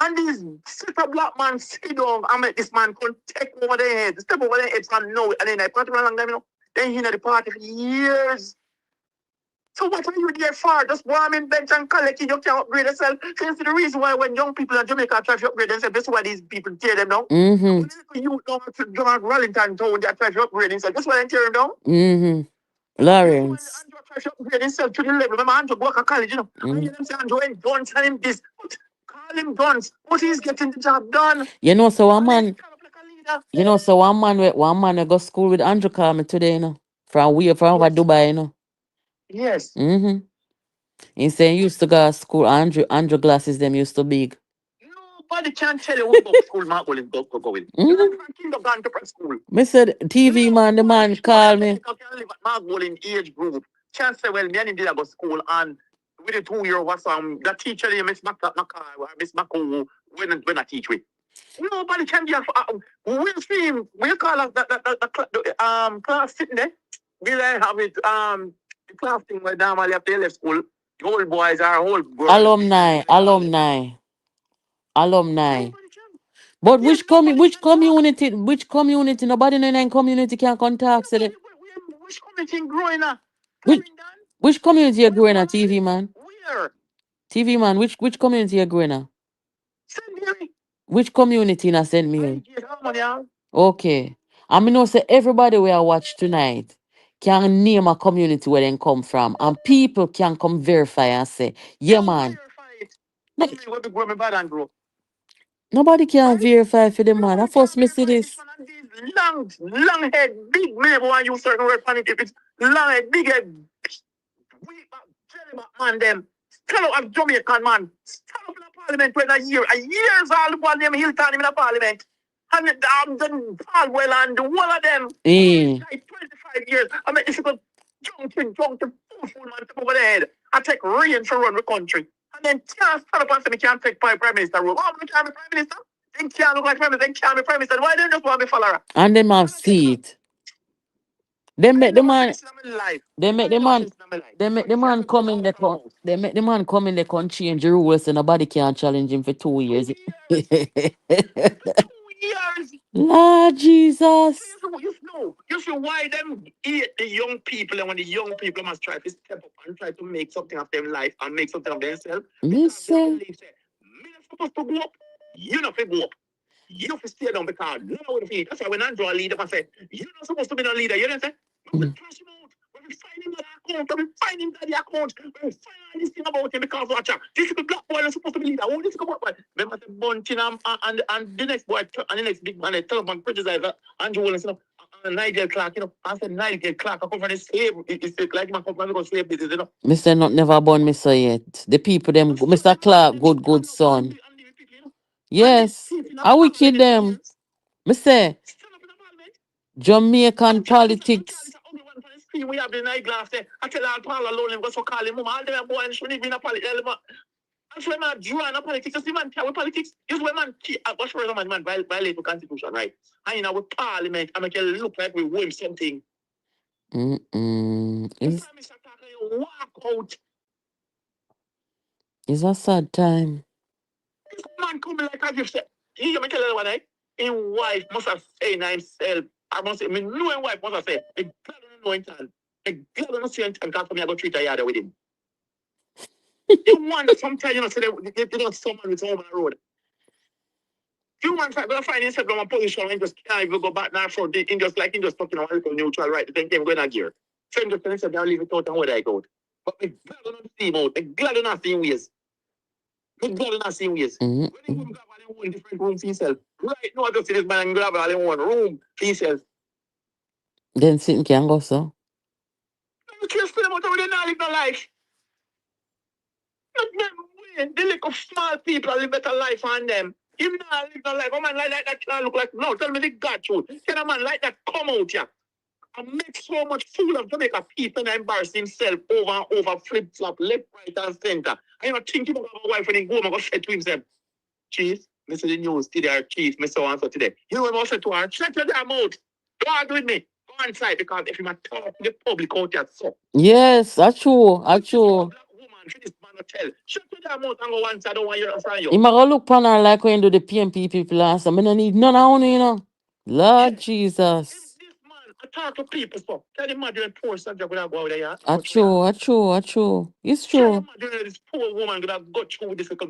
And these super black man sit down and make this man come take over their head, step over their heads and know it. And then I put him along them, you know. Then he in the party for years. So what are you there for? Just warm in bench and collect it. You can't upgrade yourself. So you see the reason why when young people in Jamaica try to upgrade themselves, this is why these people tear them down. Mm-hmm. When you don't to Wellington town, they try to upgrade themselves. This is why they tear them down. Mm-hmm. This is why Lawrence. Andrew try to upgrade himself to the level. Remember Andrew go to college, you know. And you them say Andrew ain't guns and him this. But call him guns. But he's getting the job done. You know, so one And he's man, kind of like a leader. you know, so one man we go school with Andrew call me today, you know. From over Yes. Dubai, you know. Yes. Mm-hmm. He saying used to go to school. Andrew glasses them used to big. Nobody can tell you what go school Mark will go with. You know, Mm-hmm. kindergarten to prep school. Me said You TV know, man, the boy, man boy, call me. Jamaica can live at Mark in age group. Chance say, well, me and him did go school and with the 2 year was the teacher name Miss Miss Mako when I teach with. Nobody can be we'll see him. We'll call us the class sitting there. We like have it the class thing where normally after they left school, the old boys are old girls. Alumni. Nobody can. But Yes, which nobody which can talk. community nobody in any community can contact say that. Which community growing up? Which Clarendon? which community you Where growing boy? at TV man? Where? TV man, which community you growing at? St. Mary. Which community in a St. I Mary? get how many? Okay. I mean know say everybody we are watch tonight can name a community where they come from and people can come verify and say, yeah man. Verify it. Like, What be growing bad and grow? nobody can verify for the man. I Nobody can first me see verify this this. one and these long head, big man, want use certain word on it. If it's long head, big head, we jelly back man them. Stand up as Jamaican man. Stand up in the parliament when a years all the one them Hilton in the parliament. And the Falwell and the one of them. Eh. 25 years. I mean, if you could junk to fool man top over the head. I take rain to run the country. And then can't stand up and say me can't take prime minister role. Oh, me can't be prime minister. They can't look like prime minister. They can't be prime minister. Why don't you just want to be follower? And them have seat. They I make the never man finish in my life. they make I the never man finish in my life. they make But the can't man be go come in out the from con house. they make the man come in the con change the rules and nobody can challenge him for 2 years. 2 years. For 2 years. Lord So Jesus. you see why them eat the young people and when the young people must try to step up and try to make something of their life and make something of themselves Me because they say, believe say, me not supposed to go up, you not to go up. You have to stay down because no one feet. That's why when Andrew a leader, I say, you're not supposed to be no leader. You know what I'm saying? We mm, cash him out. We find him that account. We find him that the account. We find all this thing about him because watch out. This is the black boy that's supposed to be leader. Oh, this is the black boy. Remember the bunching and the next boy and the next big man, the telephone criticizer, Andrew Willis, you know, and Nigel Clark, you know. I said Nigel Clark, I come from the slave. It's like my company because slave business, you know. Mr. Not never born Mr. yet. The people them So Mr. them Clark, them good stand up son. and the people, you know. And they Yes. thief in a How wicked parliament for them? years. Me say Stand up in a parliament. Jamaican And politics. Charlie ugly one for the screen we have the night glass there. I tell all Paul alone him go so call him mama. All them boy and shouldn't even a politics. That's why man draw in a politics. You see man care with politics. This way man what's wrong man violate the constitution, right? And in our parliament, I make it look like we win something. Mm-mm. The prime minister talking, you walk out. It's a sad time. This man coming like as if say, he me tell you one night. His wife must have saying himself. I must say, I mean, no wife must say, I glad on no intent. I glad on no see intent because for me I go treat a yard with him. You wonder sometimes, you know, say they don't someone with home on the road. Few months I'm gonna find himself on a position and just can't even go back now for the in just like in just talking about little neutral right. The thing came going a gear. So I'm just telling himself, I'll leave it out and what I go. But I'm glad on not see him out. I'm glad on not seeing ways. I'm glad on not seeing ways. When he come grab all in one different room for himself. Right now I just see this man and grab all in one room for himself. Then sitting can go so. You can't spend them out of not live no life. Not them way. The little small people live better life on them. Him not live no life. A man like that can't look like no. Tell me the God truth. Can a man like that come out here and make so much fool of Jamaica people and embarrass himself over and over, flip flop, left, right, and center. And you know, thinking about my wife when he go home and go say to himself, Chief, Mr. The news today, or Chief, Mr. Answer today. You know what I said to her? Shut your damn mouth. Don't argue with me. Go inside because if you talk to the public out there, so. Yes, that's true. That's true. Black woman, this man will tell. Shut your damn mouth and go one side. I don't want you to find You you. might go look upon her like when you do the PNP people last time. I don't need none of honey, you know. Lord Yes. Jesus. This man, I talk to people, so. Can you imagine poor subject would have go out there? That's true. That's true. That's true. It's Can you true. imagine this poor woman could have got through this because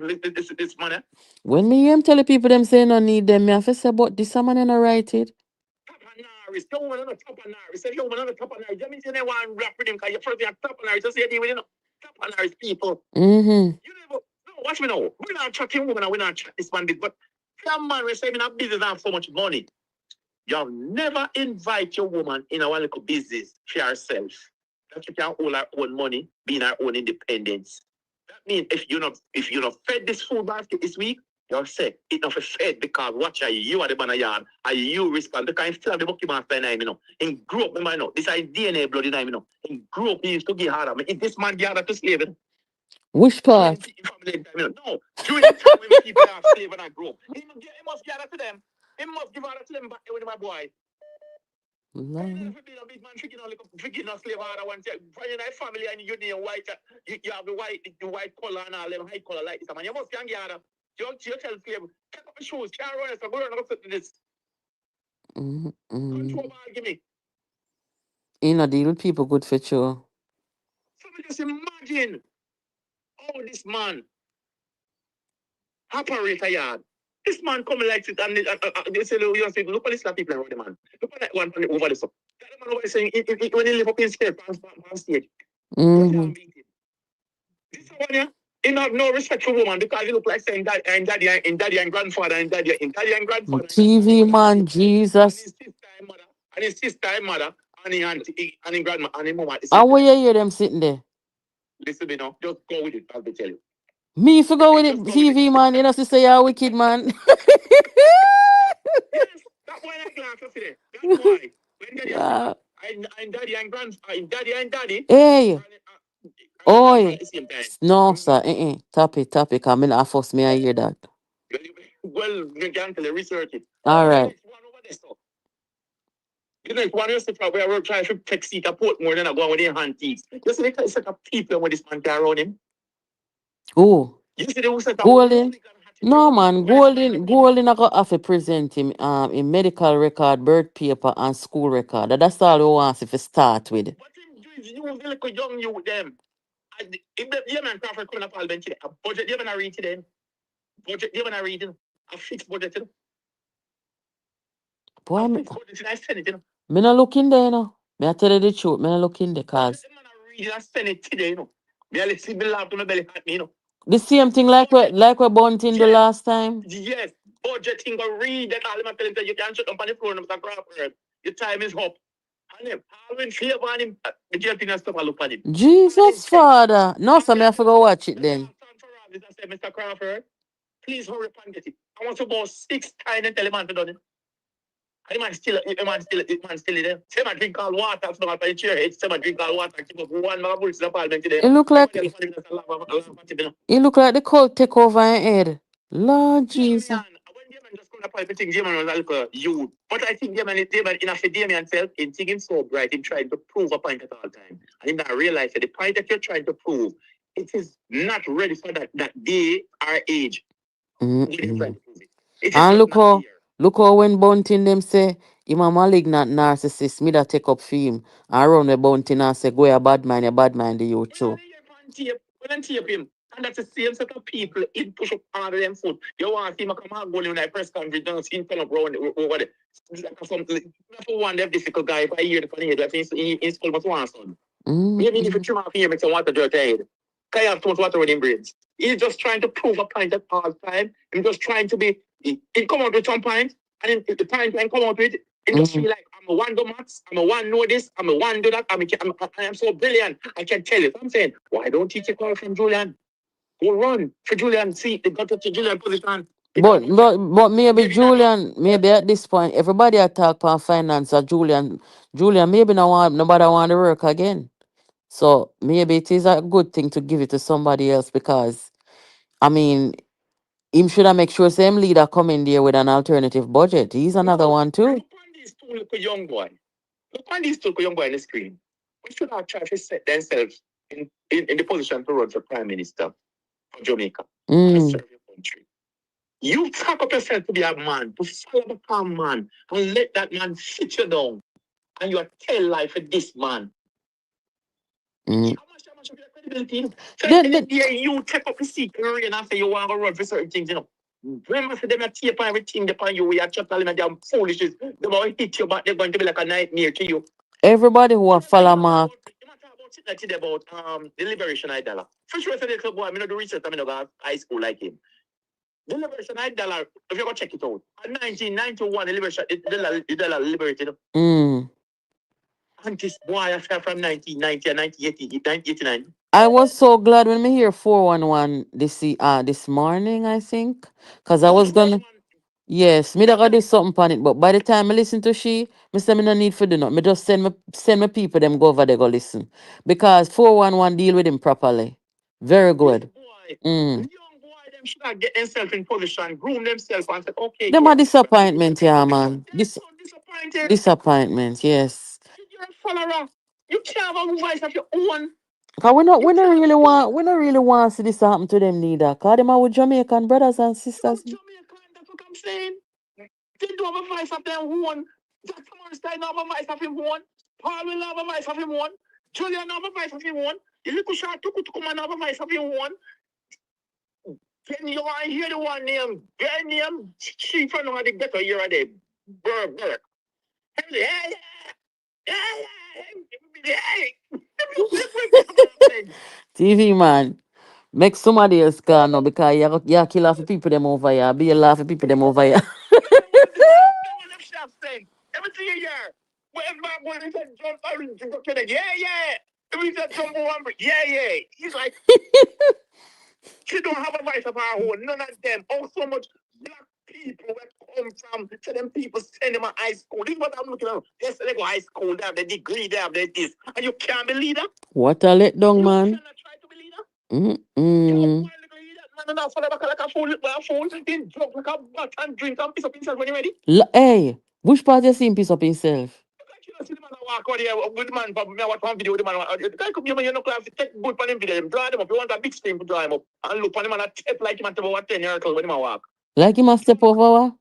this man? When me am tell the people them say no need them, me have to say, but this a man ain't write it. Tapanaris, you want to Tapanaris, say you want to Tapanaris. That means you never want to rap with him because you first have Tapanaris. Just say you with Tapanaris people. Mm-hmm. You never, no, watch me now. We're not chatting woman and we're not chat this man big, but some man will say, I'm not business and have so much money. You'll never invite your woman in our little business for herself. That you can hold her own money, be in her own independence. That means if you're not fed this food basket this week, you're set. It's not fed because watch you are the man yard. Are you respond because I still have the monkey master in him, you know. And grew up, remember, you know. This is DNA blood in him, you know. And grew up, he used to get harder. If this man get harder to slave, Which during part? the family time, you know. No, during the time when people are slave and I grow up. He must get harder to them. He must give harder to them back when my boy. Lord. If a big man freaking on slave order one time, when your family and you need white, you have the white color and all them high color like this. Man, you must get harder. You tell slave, take up the shoes, can't run so go run up to this. Control ball, give me. You know, deal with people good for sure. So just imagine how this man operate a yard. This man come like it and they say, you see, look at this people around the man. Look at that one over the stuff. That man over saying, when he live up in state, on stage, you can't beat it. This one, yeah, he have no respect for woman because he look like saying that and daddy and grandfather and daddy and grandfather TV man, and Jesus. his sister and mother and his sister and mother and his auntie and his grandma and his mama at the How same will time. you hear them sitting there? Listen, me now, just go with it, I'll be tell you. Me for go with it, Just go with it. TV man. You know, sister, you're wicked man. Yes, that boy like glass today. That boy. When daddy Yeah. and daddy and daddy and daddy Hey, and grandfather oi. at the same time. No, sir. Tap it. Come in, I force me, I hear that. Well, you can tell you research it. All The right. next one over there, so. The next one is where we're trying to take seat a port more than I go with their hand teeth. You see the set of people when this man carry around him? Who? You see the set of Golden? hooligan No, attitude man. when this man carry around him? Golden, I got have to present him in medical record, birth paper, and school record. That's all he wants if you start with. But him do is use the little young you with them. And if the man Crawford coming up all bench today, a budget you gonna read today. Budget you gonna read, a fixed budget, Boy, a me, fixed budget in the Senate, me not look in there, you know. Me I tell you the truth, me not look in there, budget cause them gonna read in the Senate today, you know. Me only see me laugh to my belly at me, you know. the same thing Budget, like we Bunting the yes, last time. yes. Budgeting go read that all them tell him that you can't shut up on the floor, Mr. Crawford. Your time is up. And him, all in favor on him, the jail thing and stuff, I look on him. All in Jesus, check. Father. No, And so me then have to go watch it the then. last time for all is I said, Mr. Crawford, please hurry up and get it. I want to go 6 times and tell him man to do it. And the man still there. Say my drink all water, so I pay chair head. Say my drink all water, keep up one more bullets in the parliament today. It look like it look like the cult take over in head. Lord Yeah, man. Jesus. When Damon just come up, I think Damon was like a youth. But I think Damon enough for Damon self, in thinking so bright, in trying to prove a point at all time. And him not realize that the point that you're trying to prove, it is not ready for that day or age. When you're trying Mm-mm. to prove it. It is And just not there. look how when Bunting them say Him a malignant narcissist. Me that take up for him. And run the bounty and say, go a bad mind the youth too. When I tape him, and that's the same set of people in push up under them foot. You want to see him come out going in a press conference, don't see him turn up around over there. Like something, that's one of difficult guy. If I hear the funny head, like in school, but one son. Maybe if you trim off here, make some water dirt head. Can you have too much water in him brains? He's just trying to prove a point at all time. He's just trying to be, he come out with some point, and in the point when come out with, he just feel like, I'm a one do maths, I'm a one know this, I'm a one do that, I am so brilliant, I can tell you. So I'm saying, why don't you take call from Julian? Go run for Julian, see, they got to Julian position. But maybe Julian, maybe at this point, everybody attack on finance or Julian maybe no want nobody want to work again. So maybe it is a good thing to give it to somebody else because I mean him should have make sure same leader come in there with an alternative budget. He's another one too. Look on these two little young boy. Look on these two little young boy on the screen. We should have tried to set themselves in the position to run for prime minister of Jamaica and serve your country. You talk up yourself to be a man, to follow a man, and let that man sit you down, and you are tell life for this man. How much of your credibility? So you take up the seat and say you want to run for certain things, you know. Remember, for them, tape and everything upon you, we are just telling them they're foolishness. They're going to hit you, but they're going to be like a nightmare to you. Everybody who are follow Mark. You matter about the Liberation Idol. For sure, say the boy, I mean, do research, I mean, go high school like him. The Liberation Idol, if you go check it out, in 1991, the Liberation, the dollar liberated. And this boy, I fell from 1990 and 1989. I was so glad when me hear 411 this morning, I think. Cause I was gonna yes, me that got do something on it, but by the time I listen to she, me say me no need for do not. Me just send me people them go over there go listen. Because 411 deal with him properly. Very good. Young boy, them should not get themselves in position, groom themselves and say, okay, Them yeah. are disappointment, yeah, man. Disappointed. Disappointment, yes. You're a follower. You can't have a voice of your own. Cause we don't really want to see this happen to them neither. Cause them are with Jamaican brothers and sisters. Jamaican, that's what I'm saying. They do have a voice of their own. Jack Morrison have a voice of him one. Paul will have a voice of him one. Julian have a voice of him one. The little short took to come and have a voice of him one. Then you want to hear the one name, their name, chief from the ghetto here a day. Burr. Hey, TV man. Make somebody else call now because you kill off the people them over here. Be a laugh for people them over here. Everything you hear. When my boy said jump out, yeah. Every said jump over, yeah. He's like, she don't have a voice of her own. None of them. Oh, so much black people that come from. So them people send them to high school. This is what I'm looking at. Yes, they go high school. They have the degree. They have this. And you can't believe that. What a letdown, man. You cannot try to believe that. Man, now fall back like a fool. Then drunk like a butt and drink and piss up himself when you ready. Hey, which part you seen piece up himself? You see the man walk out here with the man. Probably watch one video with the man. The guy come here, you know, class take good for him video. Draw them up. You want a big screen to draw him up and look for him and a step like him at about 10 years old when him walk. Like him a step over?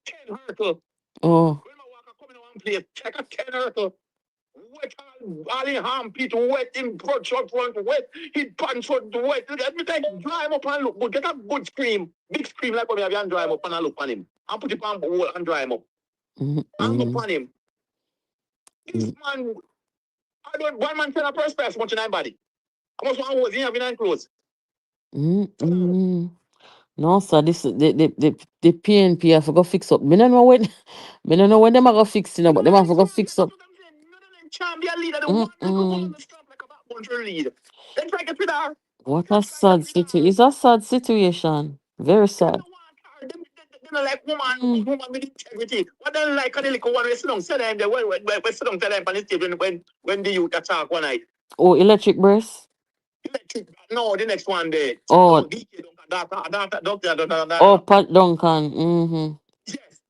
10 hurdle. Oh. When I walk, I come in one place. Check a 10 hurdle. Wet all in armpit, wet in front, short front, wet. He pants out wet. Let me take dry him up and look good. Get a good scream. Big scream like what we have and dry him up and I look on him. And put it on the wall and dry him up. And look on him. This man, I don't one man tell a first person much in my body. I must want was he having nine clothes. No, sir, this the PNP I forgot fix up. Me don't know when me don't know when them are gonna fix it, but them have to fix up. What a sad situation. It's a sad situation. Very sad. Like woman with integrity. What they like a little one sit down, sit them there when sit down tell them on the table when the youth attack one night. Oh, electric breast? Electric no, the next one there. Oh, Doctor. oh, Pat Duncan. Yes.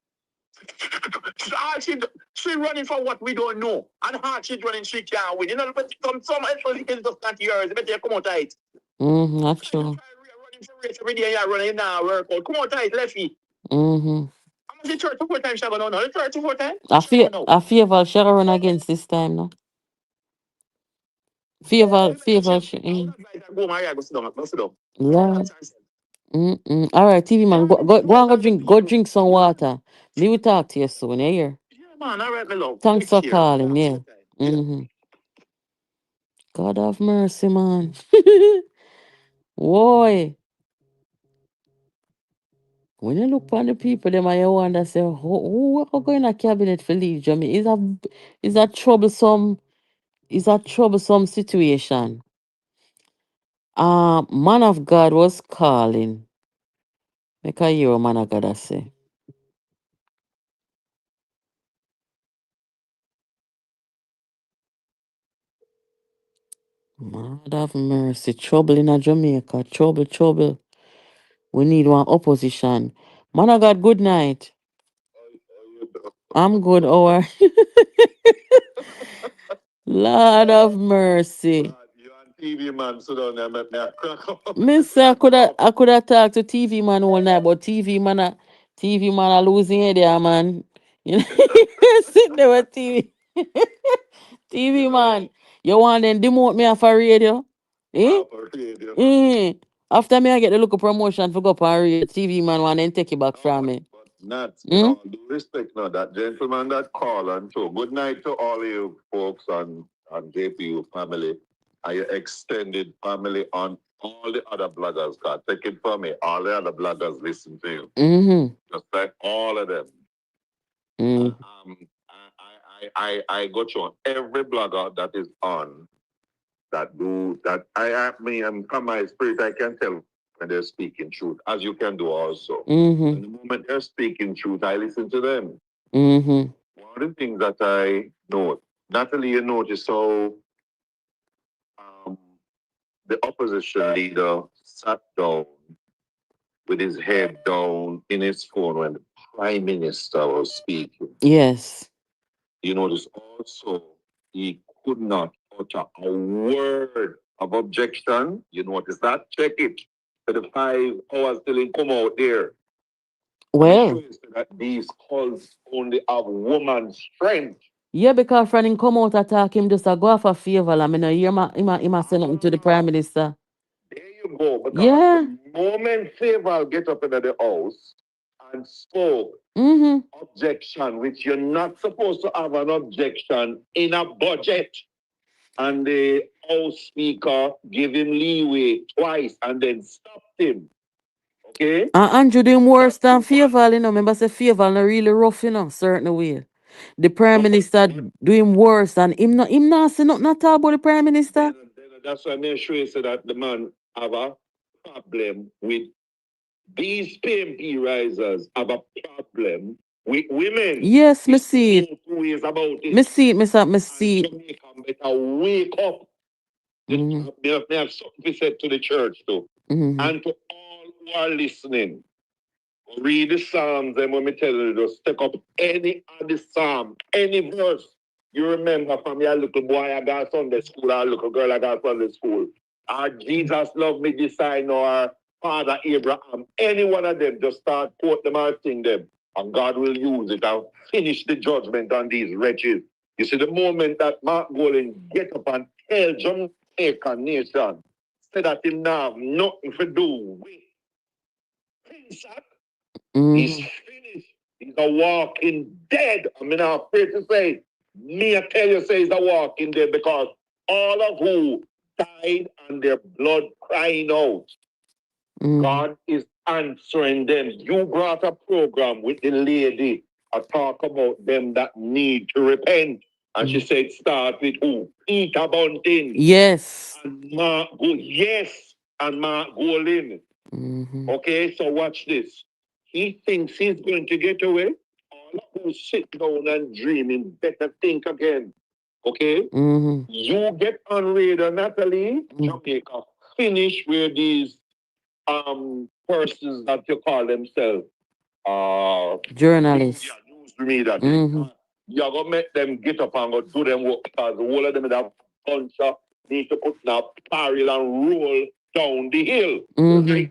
She running for what we don't know. And hard she running, she can't win. You know, but some actually is just not yours. Better come out tight. That's true. Running for race every day, you're running now, work out. Come out tight, lefty. The church 4 times shall go no. The church 4 times. I fear Val shall run against this time now. Fear Val. Go my go sit down. Go sit down. Yeah. All right, TV man, go and go drink some water. Me will talk to you soon. You hear? Yeah, man. All right, my love. Thanks for calling. Yeah. God have mercy, man. Boy, when you look on the people, them and you wonder, say, who are going to cabinet for leave Jamaica? Is a troublesome, is a troublesome situation. Man of God was calling. Make I hear what man of God I say. God have mercy. Trouble in a Jamaica. Trouble, trouble. We need one opposition. Man of God, good night. I'm good. Our Lord of mercy. You and TV man sit down there make me a crack up. Miss, I could have talked to TV man all night, but TV man are losing it there, man. You know, sit there with TV. TV man, you want them demote me off a radio? Eh? Radio. After me, I get the local promotion for go up on radio. TV man want them take it back from me. But not, with all due respect, no, that gentleman that called and so good night to all of you folks and JPU family and your extended family on all the other bloggers. God, take it from me. All the other bloggers listen to you. Just like all of them. I go to every blogger that is on that do that. I'm from my spirit, I can tell when they're speaking truth, as you can do also. And the moment they're speaking truth, I listen to them. One of the things that I note, Natalie, you notice how um, the opposition leader sat down with his head down in his phone when the prime minister was speaking. Yes. You notice also he could not utter a word of objection. You notice that? Check it. For the 5 hours till he come out there. Well, that these calls only have woman strength. yeah, because friend him come out attack him just a go off a favor. I mean, hear him say nothing to the prime minister. There you go. Because Yeah. the moment favor get up into the house and spoke objection, which you're not supposed to have an objection in a budget. And the House Speaker gave him leeway twice and then stopped him. Okay? And Andrew doing worse than Favor, you know. Remember, say Favor not really rough, you know, certain way. The Prime Minister doing worse than him not say nothing at all about the Prime Minister. That's why I make sure you say that the man have a problem with these PNP risers have a problem with women. Yes, me see it. Who is about it. Me see it, me see it. Jamaican better wake up. They have something to say to the church too. And to all who are listening. Read the Psalms, and when me tell you, just take up any of the Psalm, any verse you remember from your little boy I got Sunday school, or little girl I got Sunday school. Or Jesus loved me this I know, or Father Abraham, any one of them, just start quote them or sing them. And God will use it and finish the judgment on these wretches. You see, the moment that Mark Golden get up and tell Jamaican nation, say that him now have nothing to do with Isat. He's finished. He's a walking dead. I mean, I'm afraid to say, me I tell you, say he's a walking dead because all of who died and their blood crying out, God is answering them. You brought a program with the lady. I talk about them that need to repent. And she said, start with who? Peter Bunting. Yes. And Mark yes. And Mark Golin. Okay, so watch this. He thinks he's going to get away. All who sit down and dreaming better think again. Okay? You get on radar, Natalie, Jamaica. Finish where these persons that you call themselves journalists. News media. You're gonna make them get up and go do them work because the whole of them have bunch of need to put now barrel and roll down the hill. Likewise,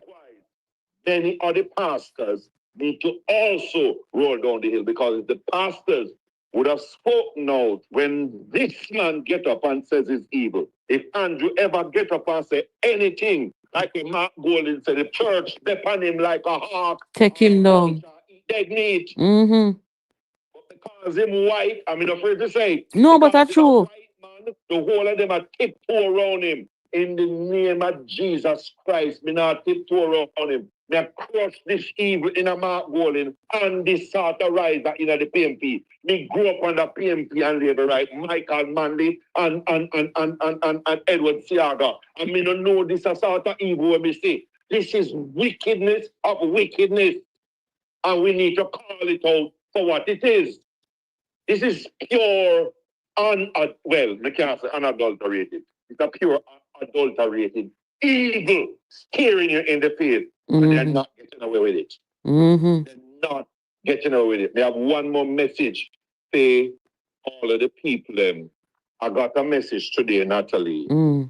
many other pastors need to also roll down the hill, because if the pastors would have spoken out when this man get up and says it's evil. If Andrew ever get up and say anything, like a Mark Golden said, the church step on him like a hawk. Take him down. Dead meat. Mm-hmm. But because him white, I'm not afraid to say. No, but that's true. White man, the whole of them are tiptoe around him. In the name of Jesus Christ, me not tiptoe around him. Me crush this evil in a Mark Golden and this sort of riser in the PNP. Me grew up under PNP and labor right. Michael Manley and Edward Siaga. And me don't know this a sort of evil when me say. This is wickedness of wickedness. And we need to call it out for what it is. This is pure, we can't say unadulterated. It's a pure, unadulterated evil staring you in the face, and they're not getting away with it. They're not getting away with it. They have one more message. Say, all of the people, I got a message today, Natalie. Two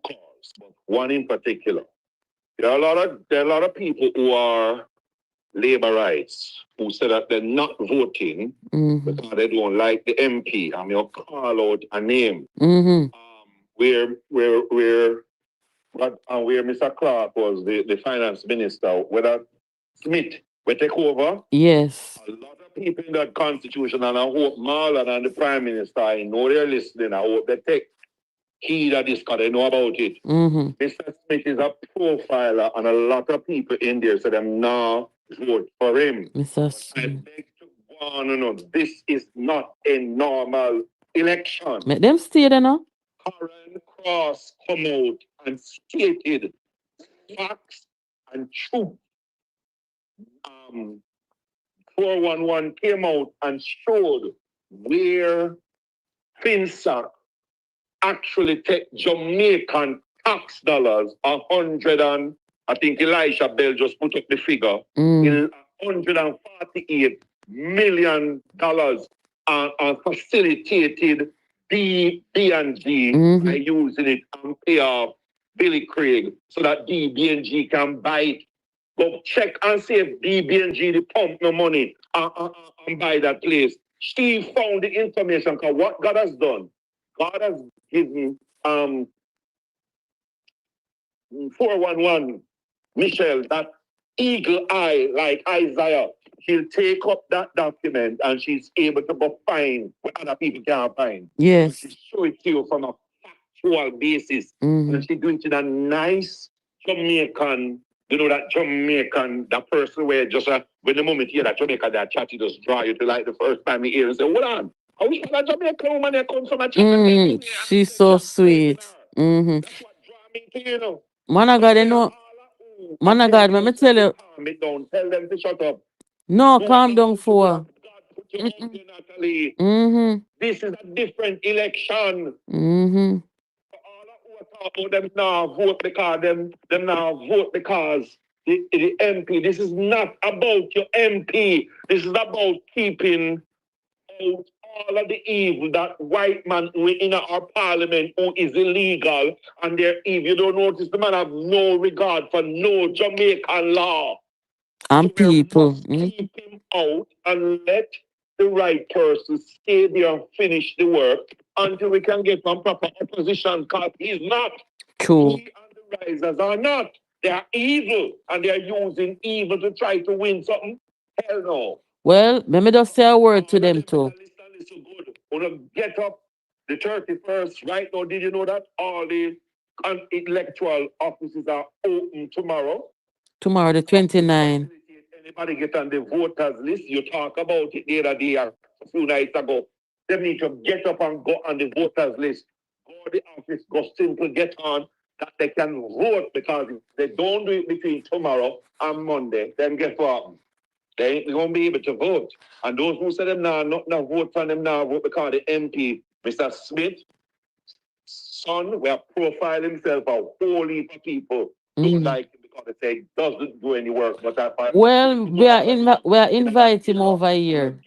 calls, but one in particular. There are a lot of people who are labor rights who said that they're not voting because they don't like the MP. I'm going to call out a name. Where Mr. Clark was the finance minister, whether Smith will take over. Yes. A lot of people in that constitution, and I hope Marlon and the prime minister, I know they're listening. I hope they take heed of this because they know about it. Mr. Smith is a profiler, and a lot of people in there said them now vote for him. Mr. Smith. I beg to warn you, this is not a normal election. Make them stay there now. Karen Cross come out and stated facts and truth. 411 came out and showed where Finac actually take Jamaican tax dollars, 100 and I think Elisha Bell just put up the figure, in $148 million and facilitated DB&G by using it and pay off Billy Craig so that DB&G can buy it. Go check and see if DB&G they pump no money and buy that place. She found the information because what God has done, God has given 411 Michelle that eagle eye like Isaiah. She'll take up that document and she's able to go find what other people can't find. Yes. She show it to you from a factual basis. And she do it in a nice Jamaican, that Jamaican, that person where just when the moment you hear that Jamaican that chat, you just draw you to like the first time you hear and say, hold on. I wish that Jamaican woman that comes from a chat. She's so sweet. That's what draw me to Man of God, Man of God, let me tell you. Don't tell them to shut up. No, calm down for. This is a different election. All of them now vote because them now vote because the MP. This is not about your MP. This is about keeping out all of the evil that white man in our parliament who is illegal and they're evil. You don't notice the man have no regard for no Jamaican law. And so people. Keep him out and let the right person stay there and finish the work until we can get some proper opposition because he's not. True. He and the risers are not. They are evil and they are using evil to try to win something. Hell no. Well, let me just say a word to them too. Listen good. Wanna get up the 31st right now? Did you know that all the electoral offices are open tomorrow? Tomorrow, the 29th. Anybody get on the voters list? You talk about it the other day, a few nights ago. They need to get up and go on the voters list. Go to the office, go simple, get on that they can vote because if they don't do it between tomorrow and Monday, then guess what? They ain't going to be able to vote. And those who say them now, not now vote for them now, vote because the MP, Mr. Smith, son, will profile himself a whole heap of people don't like him because they say he doesn't do any work. But well, we are inviting him over here.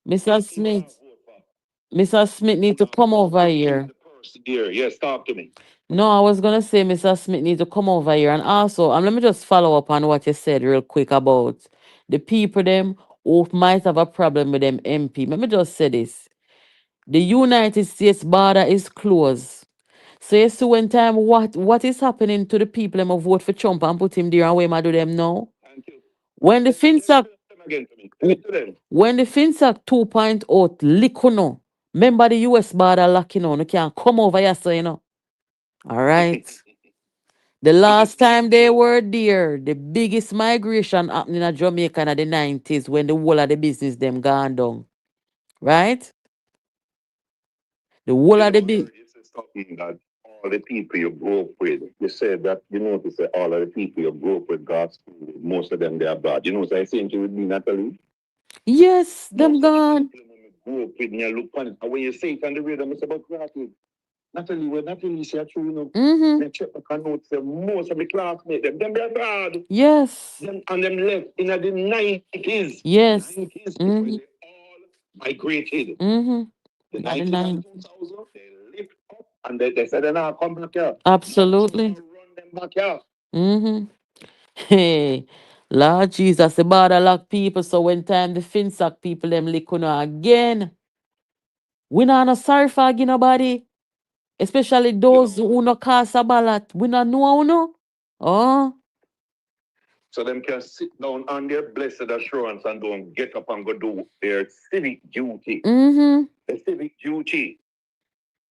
Mr. Smith. Mr. Smith need to come over here. Yes, talk to me. No, I was gonna say Mr. Smith needs to come over here and also let me just follow up on what you said real quick about the people them who might have a problem with them MP. Let me just say this. The United States border is closed. So you see when time what is happening to the people them who vote for Trump and put him there and where do them now? Thank you. When the FinSac Them again to me. Tell it to them. when the FinSac 2.0 lick you know, remember the US border lock you know, you can't come over here so you know. All right. The last time they were there, the biggest migration happening in Jamaica in the 90s when the whole of the business them gone down. Right? The whole You of the know, big this is something that all the people you grew up with, you said that you notice that all of the people you grew up with God's school, most of them they are bad. You know what I saying to with me, Natalie? yes, them Most of the gone. people you grew up with, and you look on it, and when you say it on the radio, it's about gratitude. Natalie, when Natalie say true, you know, Mm-hmm. they check the notes, most of the classmates, them they are bad. Yes. Them, and them left in the 90s. Yes. 90s is when Mm-hmm. they all migrated. Mm-hmm. The Not the 90s and nine. 2000, they lift up and they said, now come back here. Absolutely. Run them back here. Mm-hmm. Hey. Lord Jesus, the border lock people. So when time the FinSac people them lick you know again. We not no sorry for nobody. Especially You those know, who no cast a ballot. We not know who no. Oh. so them can sit down on their blessed assurance and don't get up and go do their civic duty. Mm-hmm. The civic duty.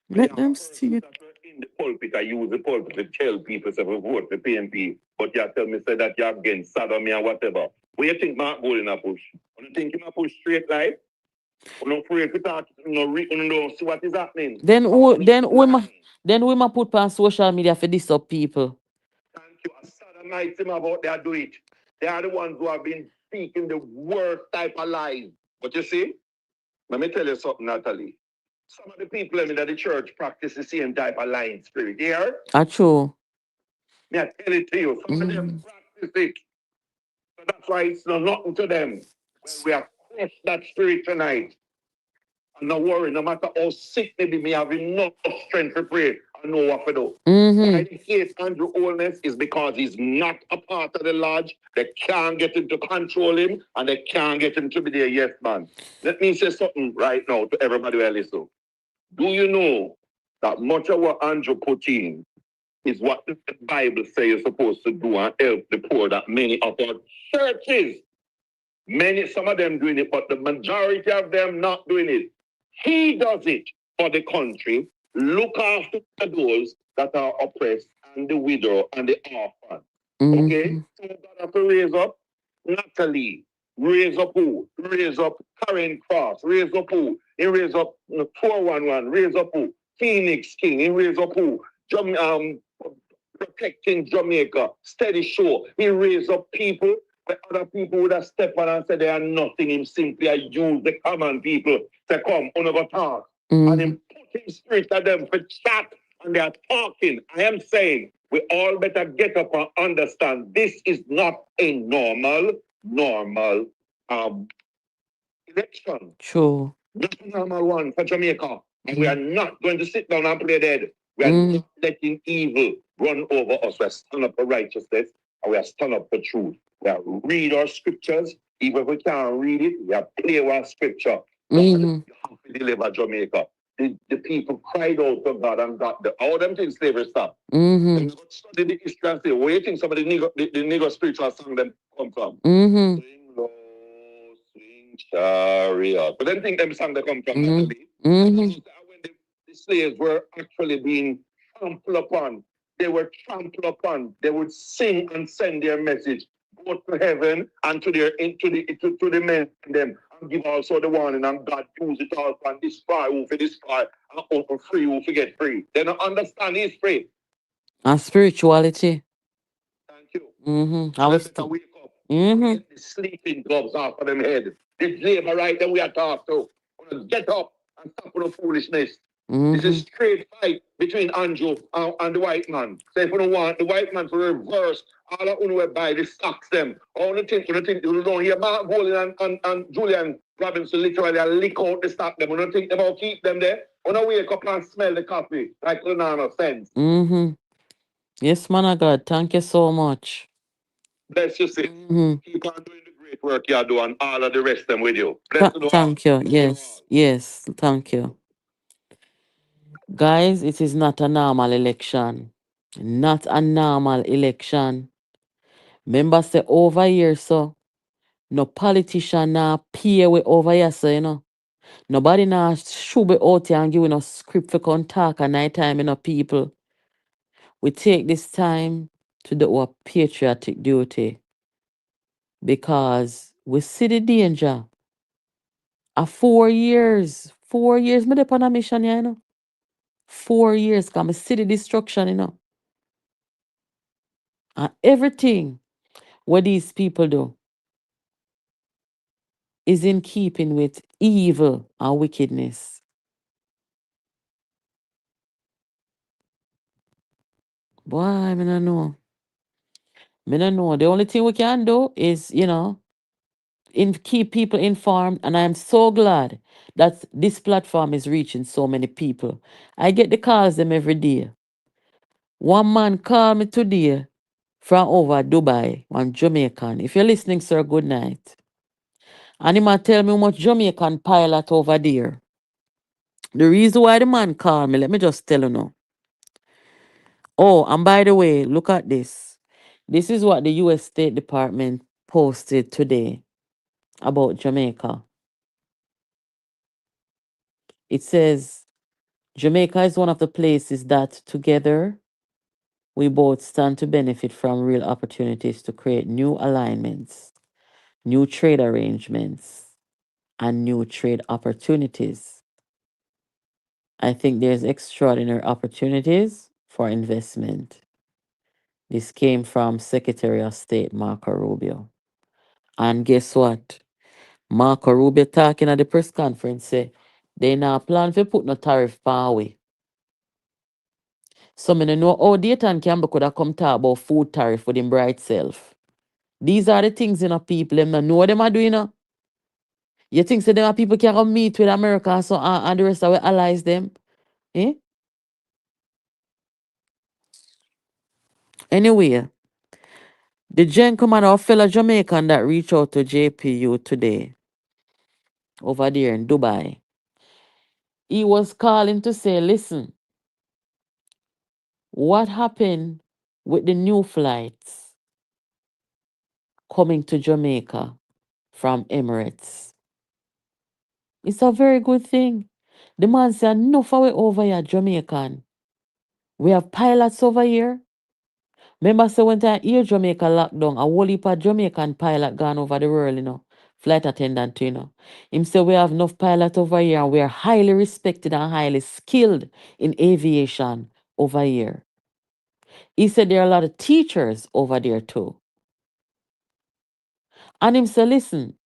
We Let have them see persons it. that were in the pulpit. I use the pulpit to tell people to vote for PNP. But you tell me say that you're against sodomy and whatever. What you think Mark Gold in a push? You think him a push straight life? You don't pray for talk, you don't see what is happening. Then we ma put on social media for this up people. Thank you. A sodomites him about they do it. They are the ones who have been speaking the worst type of lies. But you see, let me tell you something, Natalie. Some of the people in the church practice the same type of lying spirit. You hear? True. Me, I tell it to you. Some of Mm-hmm. them practice it. So that's why it's not nothing to them. Well, we have crushed that spirit tonight. And no worry, no matter how sick maybe me have enough strength to pray. I know what to do. Mm-hmm. Why they hate Andrew Holness is because he's not a part of the lodge. They can't get him to control him and they can't get him to be their yes man. Let me say something right now to everybody who listen. Do you know that much of what Andrew put in is what the Bible says you're supposed to do and help the poor that many of our churches, many, some of them doing it, but the majority of them not doing it. He does it for the country, look after those that are oppressed and the widow and the orphan. Mm-hmm. Okay? So God have to raise up Natalie, raise up who? Raise up Karen Cross, raise up who? He raise up 411, raise up who? Phoenix King, he raise up who? Protecting Jamaica, steady show. He raise up people but other people would have stepped on and said they are nothing. Him simply use the common people to come on over talk. Mm-hmm. And him put him spirit at them for chat and they are talking. I am saying we all better get up and understand this is not a normal um election. True. Not a normal one for Jamaica. And we are not going to sit down and play dead. We are not letting evil run over us. We are stand up for righteousness and we are stand up for truth. We are read our scriptures. Even if we can't read it, we are play our scripture. You have to deliver Jamaica. The people cried out to God and got all them things slavery stop. They study the history and say, where do you think some of the nigger spiritual song them come from? Swing low, swing chariot. But then think them song they come from Natalie. When the slaves were actually being trampled upon, they were trampled upon. They would sing and send their message both to heaven and to their to the men and them and give also the warning and God use it all and destroy who for destroy and open free who for get free. They don't understand his free. And spirituality. Thank you. I was better wake up. mm-hmm. Get the sleeping gloves off of them head. This labor right that we are talking to. Get up and stop with the foolishness. This is straight fight between Andrew and the white man. So if you don't want the white man to reverse all of you buy the stocks them. All the things you don't hear Mark Golding and Julian Robinson literally lick out the stock them. You don't think about keep them there. When I wake up and smell the coffee, like you know no sense. Mm-hmm. Yes, man of God. Thank you so much. Bless you, sis. Mm-hmm. Keep on doing the great work you're doing, all of the rest them with you. Bless you all. Thank you. Bless you Yes. all. Yes. Thank you. Guys, it is not a normal election. Not a normal election. Remember, say over here, so no politician now peer we over here, so you know. Nobody now should be out here and giving us script for come talk at night time, you know, people. We take this time to do our patriotic duty because we see the danger. A 4 years, 4 years, me dey on a mission, yeah, you know. 4 years, come see the destruction, you know. And everything what these people do is in keeping with evil and wickedness. Boy, I mean, I know. Me no know. The only thing we can do is, you know, keep people informed. And I am so glad that this platform is reaching so many people. I get the calls them every day. One man called me today from over Dubai, one Jamaican. If you're listening, sir, good night. And he might tell me how much Jamaican pilot over there. The reason why the man called me, let me just tell you now. Oh, and by the way, look at this. This is what the US State Department posted today about Jamaica. It says Jamaica is one of the places that together we both stand to benefit from real opportunities to create new alignments, new trade arrangements, and new trade opportunities. I think there's extraordinary opportunities for investment. This came from Secretary of State Marco Rubio. And guess what? Marco Rubio talking at the press conference say they now plan to put no tariff power away. So me no know how Dayton Campbell could have come talk about food tariff with him bright self. These are the things you know people them no know what them are doing. You know? You think so them are people can come meet with America so and the rest of our allies them? Eh? Anyway, the gentleman or fellow Jamaican that reached out to JPU today over there in Dubai, he was calling to say, listen, what happened with the new flights coming to Jamaica from Emirates? It's a very good thing. The man said, enough of we over here, Jamaican. We have pilots over here. Remember, so when I hear Jamaica lockdown, a whole heap of Jamaican pilot gone over the world, you know, flight attendant, you know. Him say we have enough pilot over here and we are highly respected and highly skilled in aviation over here. He said there are a lot of teachers over there too. And him say, listen,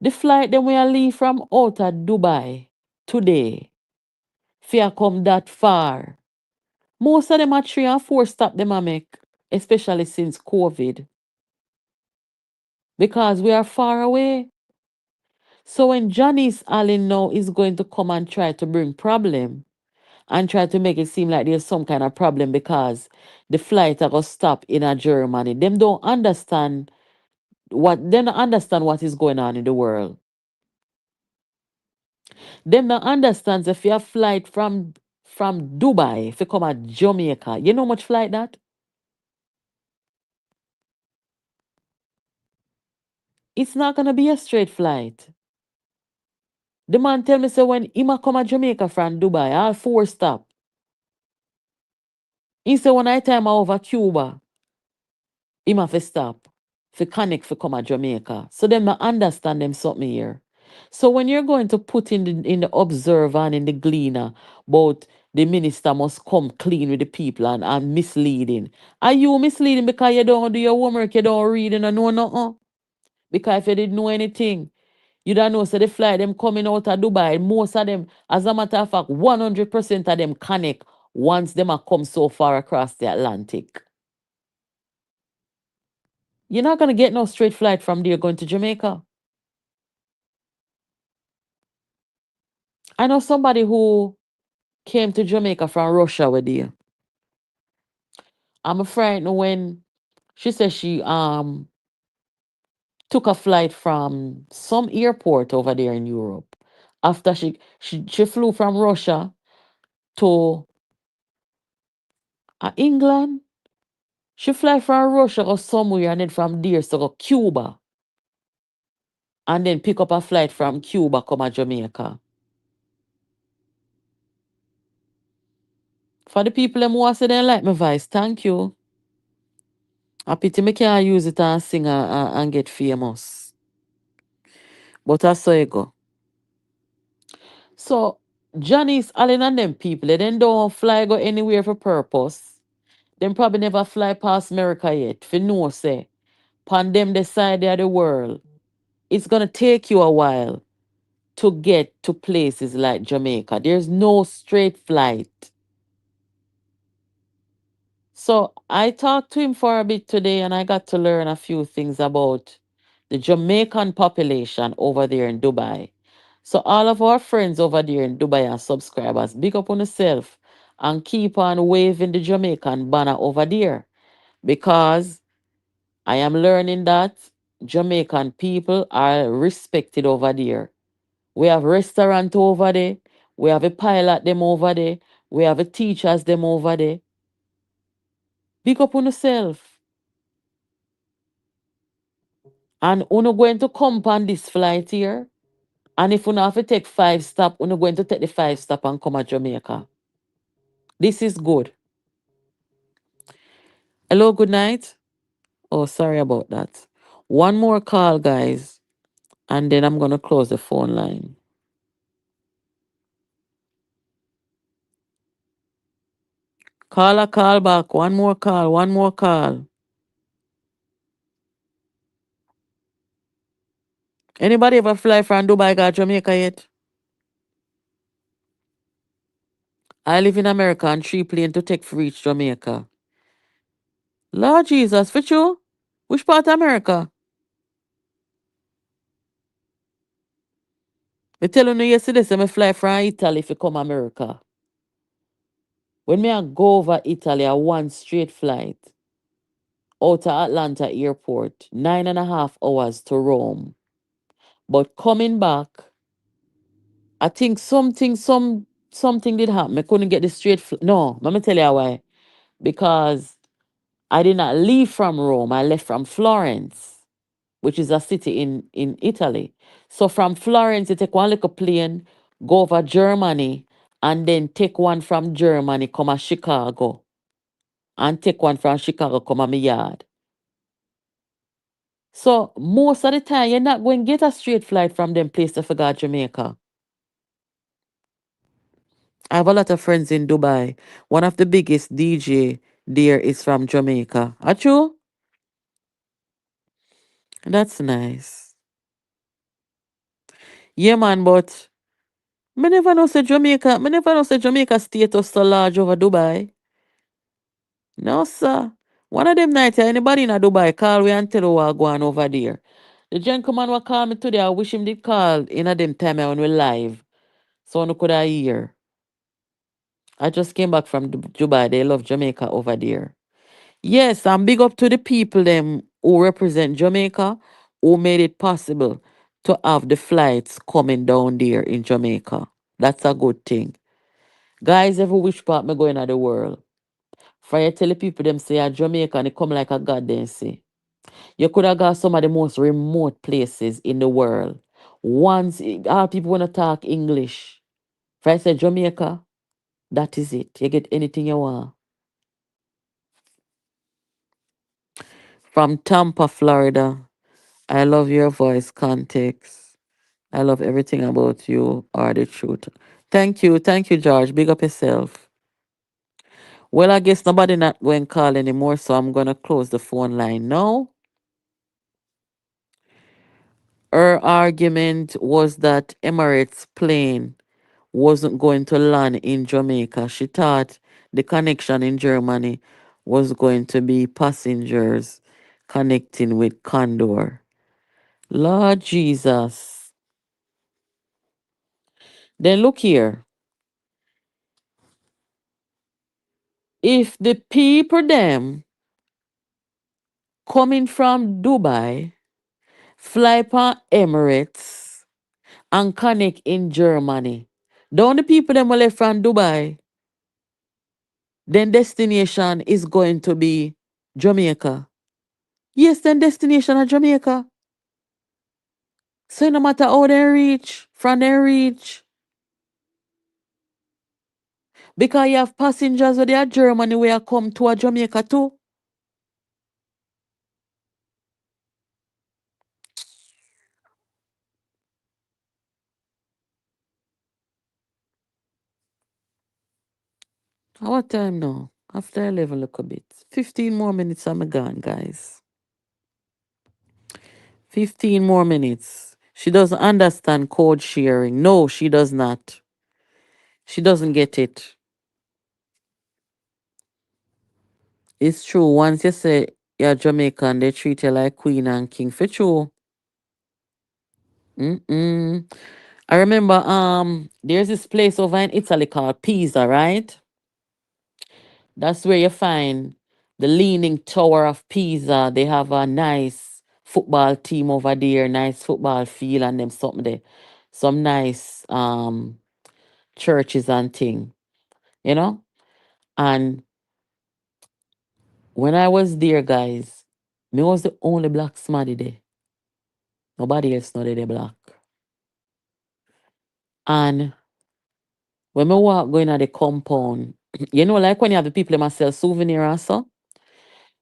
the flight them we are leave from out of Dubai today, fear come that far. Most of them are 3 and 4 stop them a make, especially since COVID, because we are far away. So when Janice Allen now is going to come and try to bring problem and try to make it seem like there's some kind of problem because the flight are gonna stop in a Germany, them don't understand they don't understand what is going on in the world. Them don't understand if you have flight from Dubai, if you come at Jamaica, you know how much flight that? It's not gonna be a straight flight. The man tell me say when he ma come at Jamaica from Dubai, all 4 stop. He say when I time over Cuba, him have to stop for connect for come at Jamaica. So them not understand them something here. So when you're going to put in the observer and in the gleaner about the minister must come clean with the people and misleading. Are you misleading because you don't do your homework, you don't read and know nothing? Because if you didn't know anything, you don't know, so the flight them coming out of Dubai, most of them, as a matter of fact, 100% of them connect once them are come so far across the Atlantic. You're not going to get no straight flight from there going to Jamaica. I know somebody who came to Jamaica from Russia with you. I'm frightened when she said she took a flight from some airport over there in Europe. After she flew from Russia to England. She fly from Russia or somewhere and then from there to go Cuba. And then pick up a flight from Cuba come to Jamaica. For the people them who say they like my voice, thank you. I pity me can't use it and sing and get famous. But I saw it go. So Janice Allen and them people, they then don't fly go anywhere for purpose. Them probably never fly past America yet. For no say. Pan them the side of the world. It's gonna take you a while to get to places like Jamaica. There's no straight flight. So I talked to him for a bit today and I got to learn a few things about the Jamaican population over there in Dubai. So all of our friends over there in Dubai and subscribers, big up on yourself and keep on waving the Jamaican banner over there because I am learning that Jamaican people are respected over there. We have restaurant over there. We have a pilot them over there. We have a teachers them over there. Big up on yourself. And uno going to come on this flight here. And if uno have to take 5 stop, uno going to take the 5 stop and come to Jamaica. This is good. Hello, good night. Oh, sorry about that. One more call, guys. And then I'm gonna close the phone line. Call a call back. One more call. One more call. Anybody ever fly from Dubai to Jamaica yet? I live in America and 3 plane to take for reach Jamaica. Lord Jesus, for you? Which part of America? Me tell you yesterday, say me fly from Italy if you come America. When me I go over Italy, I one straight flight out of Atlanta airport, 9.5 hours to Rome. But coming back, I think something did happen. I couldn't get the straight no, let me tell you why. Because I did not leave from Rome. I left from Florence, which is a city in Italy. So from Florence, you take one little plane, go over Germany, and then take one from Germany, come to Chicago, and take one from Chicago, come to my yard. So most of the time, you're not going to get a straight flight from them place to forget Jamaica. I have a lot of friends in Dubai. One of the biggest DJ there is from Jamaica. Are you? That's nice. Yeah, man, but me never know say Jamaica status so large over Dubai. No, sir. One of them nights, anybody in a Dubai call we and tell you what go on over there. The gentleman who call me today, I wish him did call in a them time when we live. So I could I hear. I just came back from Dubai. They love Jamaica over there. Yes, I'm big up to the people them who represent Jamaica who made it possible to have the flights coming down there in Jamaica. That's a good thing. Guys, every which part me going of the world. For you tell the people them say a Jamaica and it come like a god then say. You could have got some of the most remote places in the world. Once all people wanna talk English. If I say Jamaica, that is it. You get anything you want. From Tampa, Florida. I love your voice context. I love everything about you are the truth. Thank you, George. Big up yourself. Well, I guess nobody not going to call anymore, so I'm gonna close the phone line now. Her argument was that Emirates plane wasn't going to land in Jamaica. She thought the connection in Germany was going to be passengers connecting with Condor. Lord Jesus. Then look here. If the people them coming from Dubai fly pan Emirates and connect in Germany, don't the people them who left from Dubai, then destination is going to be Jamaica. Yes, then destination at Jamaica. So no matter how they reach, from they reach, because you have passengers where they are Germany where come to a Jamaica too. What time now? After 11 look a bit. 15 more minutes I'm gone, guys. 15 more minutes. She doesn't understand code sharing. No, she does not. She doesn't get it. It's true. Once you say you're Jamaican, they treat you like queen and king. For true. Mm-mm. I remember there's this place over in Italy called Pisa, right? That's where you find the Leaning Tower of Pisa. They have a nice football team over there, nice football field and them something there. Some nice churches and thing, you know? And when I was there, guys, me was the only black smarty there. Nobody else know they black. And when me walk going at the compound, you know, like when you have the people that sell souvenir and so,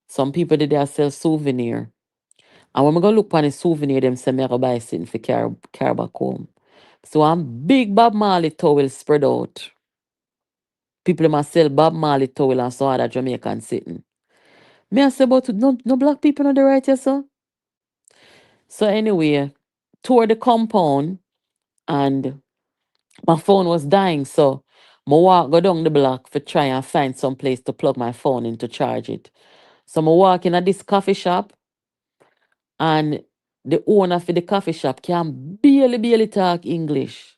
some people did they sell souvenir. And when I go look on the souvenir, them say me I go buy something for carry back home. So I'm big Bob Marley towel spread out. People must sell Bob Marley towel and so other Jamaican sitting. Me I say about no black people on the right here, so. So anyway, toward the compound and my phone was dying, so I walk go down the block for try and find some place to plug my phone in to charge it. So I walk in at this coffee shop and the owner for the coffee shop can barely talk English.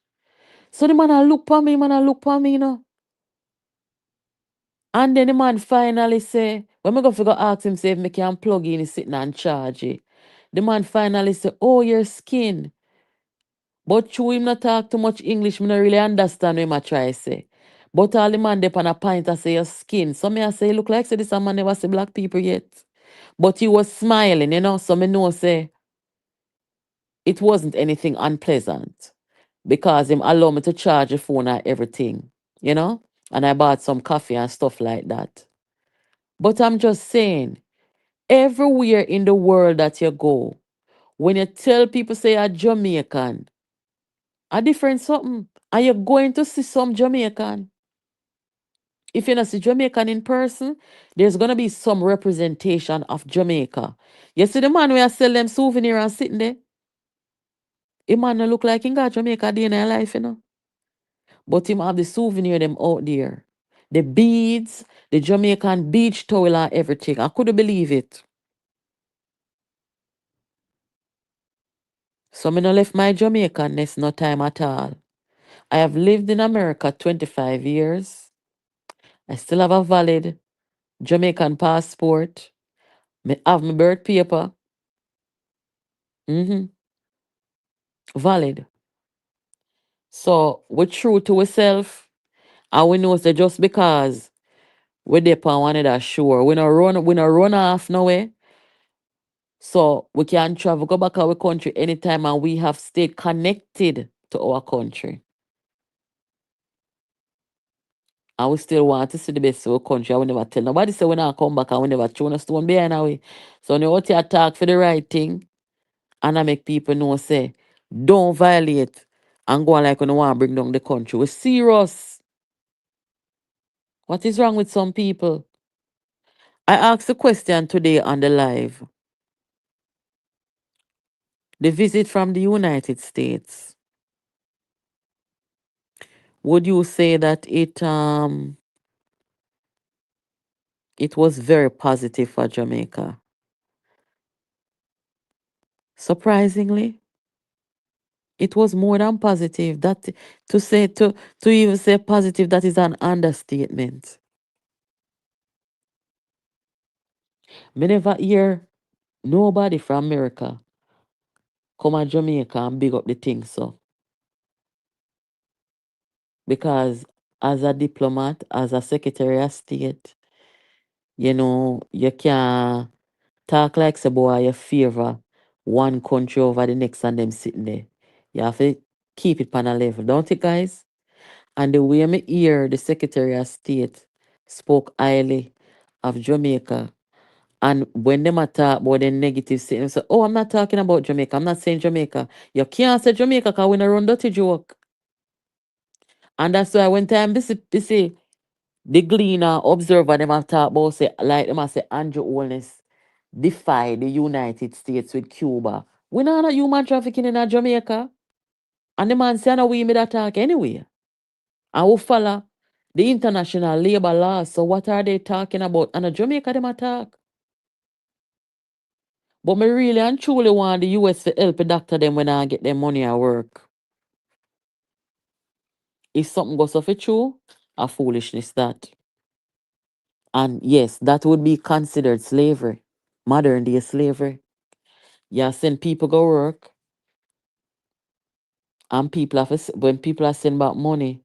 So the man a look for me, you know. And then the man finally say, when I go figure ask him say if me can plug in, he sitting and charge it. The man finally say, oh, your skin. But true him not talk too much English, me not really understand what him a try say. But all the man dep on a pint I say your skin. So me I say, look like say this a man never see black people yet. But he was smiling, you know, so me know say it wasn't anything unpleasant. Because him allow me to charge the phone and everything, you know? And I bought some coffee and stuff like that. But I'm just saying, everywhere in the world that you go, when you tell people say you're Jamaican, a different something. Are you going to see some Jamaican? If you not see Jamaican in person, there's gonna be some representation of Jamaica. You see the man where I sell them souvenir and sitting there, the man no look like he got Jamaica day in their life, you know. But him have the souvenir them out there. The beads, the Jamaican beach towel and everything. I couldn't believe it. So me no left my Jamaicanness no time at all. I have lived in America 25 years. I still have a valid Jamaican passport. Me have my birth paper. Mm-hmm. Valid. So we're true to ourselves. And we know that just because we're there on one another sure. We not run off nowhere. So we can travel, go back our country anytime and we have stayed connected to our country. And we still want to see the best of our country. I will never tell nobody say we not come back and we never throw a stone behind our way. So when you out here talk for the right thing and I make people know say, don't violate and go on like when you want to bring down the country. We're serious. What is wrong with some people? I asked a question today on the live. The visit from the United States. Would you say that it was very positive for Jamaica? Surprisingly, it was more than positive. That to even say positive, that is an understatement. Me never hear nobody from America come to Jamaica and big up the thing so. Because as a diplomat, as a secretary of state, you can't talk like say boy you favor one country over the next and them sitting there. You have to keep it on a level, don't you guys? And the way me hear the Secretary of State spoke highly of Jamaica. And when them a talk about the negative things, say, oh, I'm not talking about Jamaica. I'm not saying Jamaica. You can't say Jamaica because we not run dirty joke. And that's why when time this the gleaner observer them have talk about say like them a say Andrew Holness defy the United States with Cuba. We not have human trafficking in a Jamaica. And the man say no we made that talk anyway. And who follow the international labor laws. So what are they talking about? And a Jamaica them attack. But me really and truly want the US to help the doctor them when I get their money at work. If something goes off it true, a foolishness that. And yes, that would be considered slavery. Modern day slavery. You send people go work and people have when people are sending back money,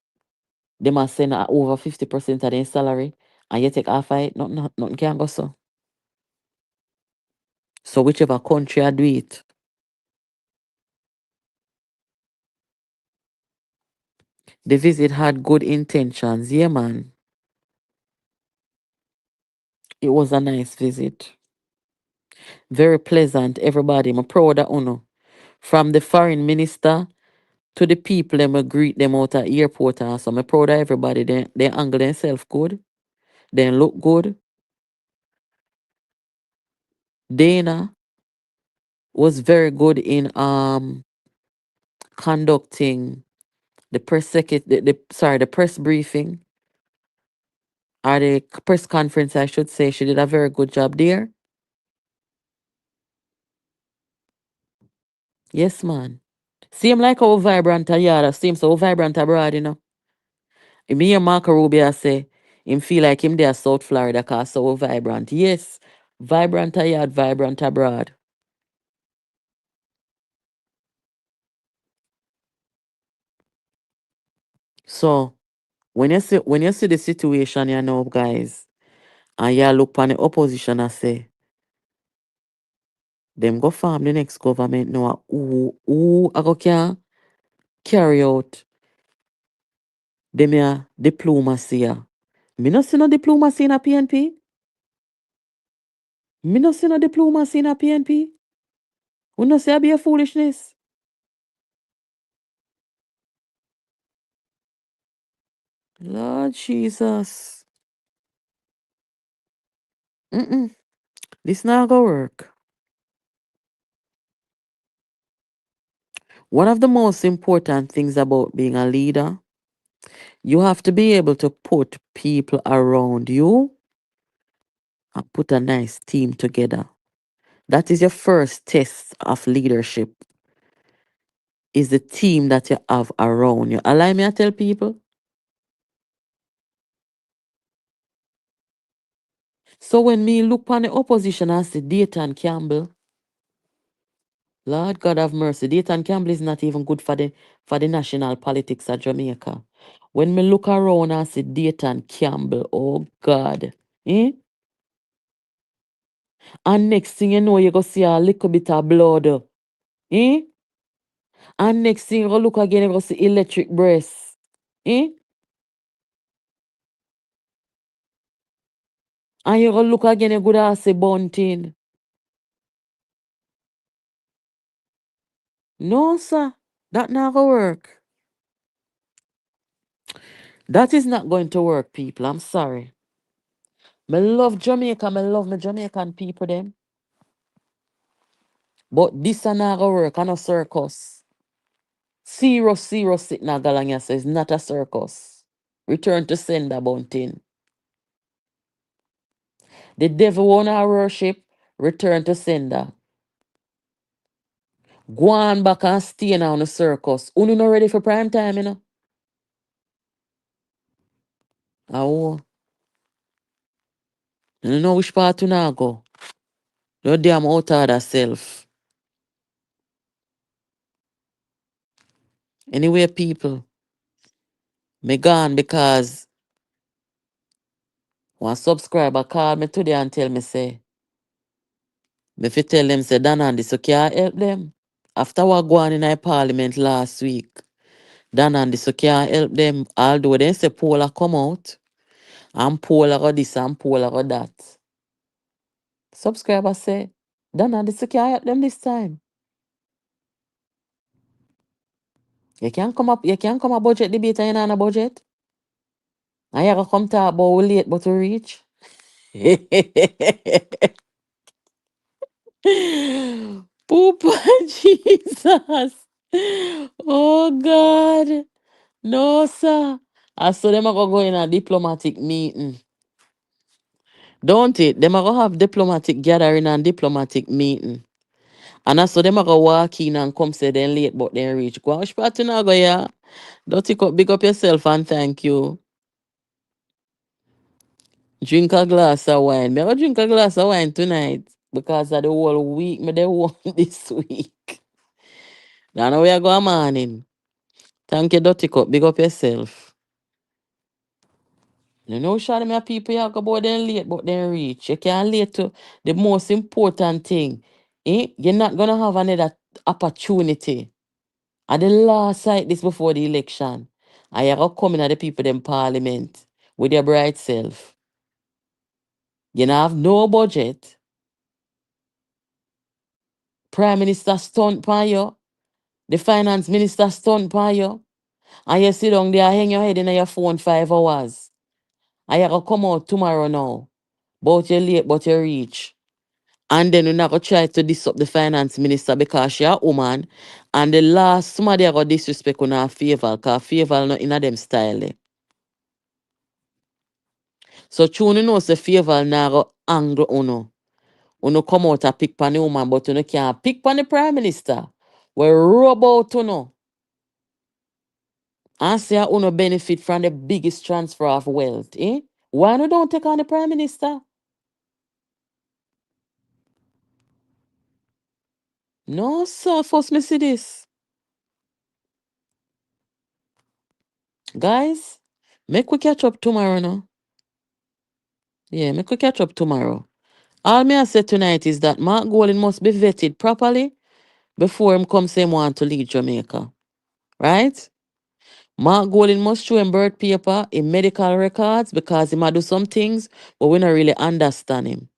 they must send over 50% of their salary and you take half of it, nothing can go so. So whichever country I do it, the visit had good intentions. Yeah, man. It was a nice visit. Very pleasant, everybody. I'm proud of Uno. From the foreign minister to the people, them greet them out at airport. And so I'm proud of everybody. They angle themselves good. They look good. Dana was very good in conducting the the press briefing or the press conference, I should say. She did a very good job there. Yes, man. Seem like how vibrant a yard, seems so vibrant abroad, Me and Marco Rubio say him feel like him there South Florida cause so vibrant. Yes, vibrant a yard, vibrant abroad. So when you see the situation, guys, and you look on the opposition and say, them go farm the next government know who I go can carry out them ya diplomacy. Me no see no diplomacy in a PNP. Me no see no diplomacy in a PNP. We no say I be a foolishness. Lord Jesus. Mm-mm. This not gonna work. One of the most important things about being a leader, you have to be able to put people around you and put a nice team together. That is your first test of leadership, is the team that you have around you. Allow me to tell people. So when me look on the opposition and see Dayton Campbell, Lord God have mercy, Dayton Campbell is not even good for the national politics of Jamaica. When me look around and see Dayton Campbell, oh God. Eh? And next thing you know, you go see a little bit of blood. Eh? And next thing you go look again, you go see electric breast. Eh? And you go look again, you go to see bunting. No, sir. That not gonna work. That is not going to work, people. I'm sorry. Me love Jamaica. Me love my Jamaican people, them. But this a not gonna work. And a circus. Zero sitting a galanya says not a circus. Return to sender bunting. The devil wanna worship. Return to sender. Go on back and stay now on the circus. Unu not ready for prime time, Oh, you know which part you now go. No damn out of self. Anyway, people, me gone because one subscriber called me today and tell me say, me fi tell them say Dan and this so can't help them. After what go on in a parliament last week, Dan and this so can't help them. Although they say Paula come out, and Paula got this and Paula got that. Subscriber say, Dan and this so can't help them this time. You can't come a budget debate and you not on a budget. And you gotta come talk about we late but to reach. Poop Jesus. Oh God. No, sir. I saw them are gonna go in a diplomatic meeting. Don't it? Them are gonna have diplomatic gathering and diplomatic meeting. And I saw them are gonna walk in and come say they late but they reach. Go out party now go yeah. Don't take up big up yourself and thank you. Drink a glass of wine. Me go drink a glass of wine tonight because of the whole week me they want this week. Now we are going morning. Thank you, Dirty Cup. Big up yourself. You know, Shawty, me people you go about them late, but then reach. You can't late to the most important thing. Eh? You're not gonna have another opportunity. At the last sight this before the election. And you gonna come in at the people in parliament with your bright self. You don't have no budget. Prime Minister stunt by you. The finance minister stunt by you. And you sit down there, hang your head in your phone 5 hours. And you gonna come out tomorrow now. But you late, but you reach. And then you're not gonna try to disrupt the finance minister because she a woman. And the last somebody I got disrespect on her favor, because favor not in a them style. So tune you know say favor now go angle uno. Uno come out a pick pan the woman, but you can't pick pan the prime minister. We rub out uno. And say uno benefit from the biggest transfer of wealth. Eh? Why no don't take on the prime minister? No, sir. First me see this. Guys, make we catch up tomorrow now. Yeah, make we catch up tomorrow. All me I say tonight is that Mark Golding must be vetted properly before him come say him want to leave Jamaica. Right? Mark Golding must show him birth paper, in medical records, because he might do some things, but we don't really understand him.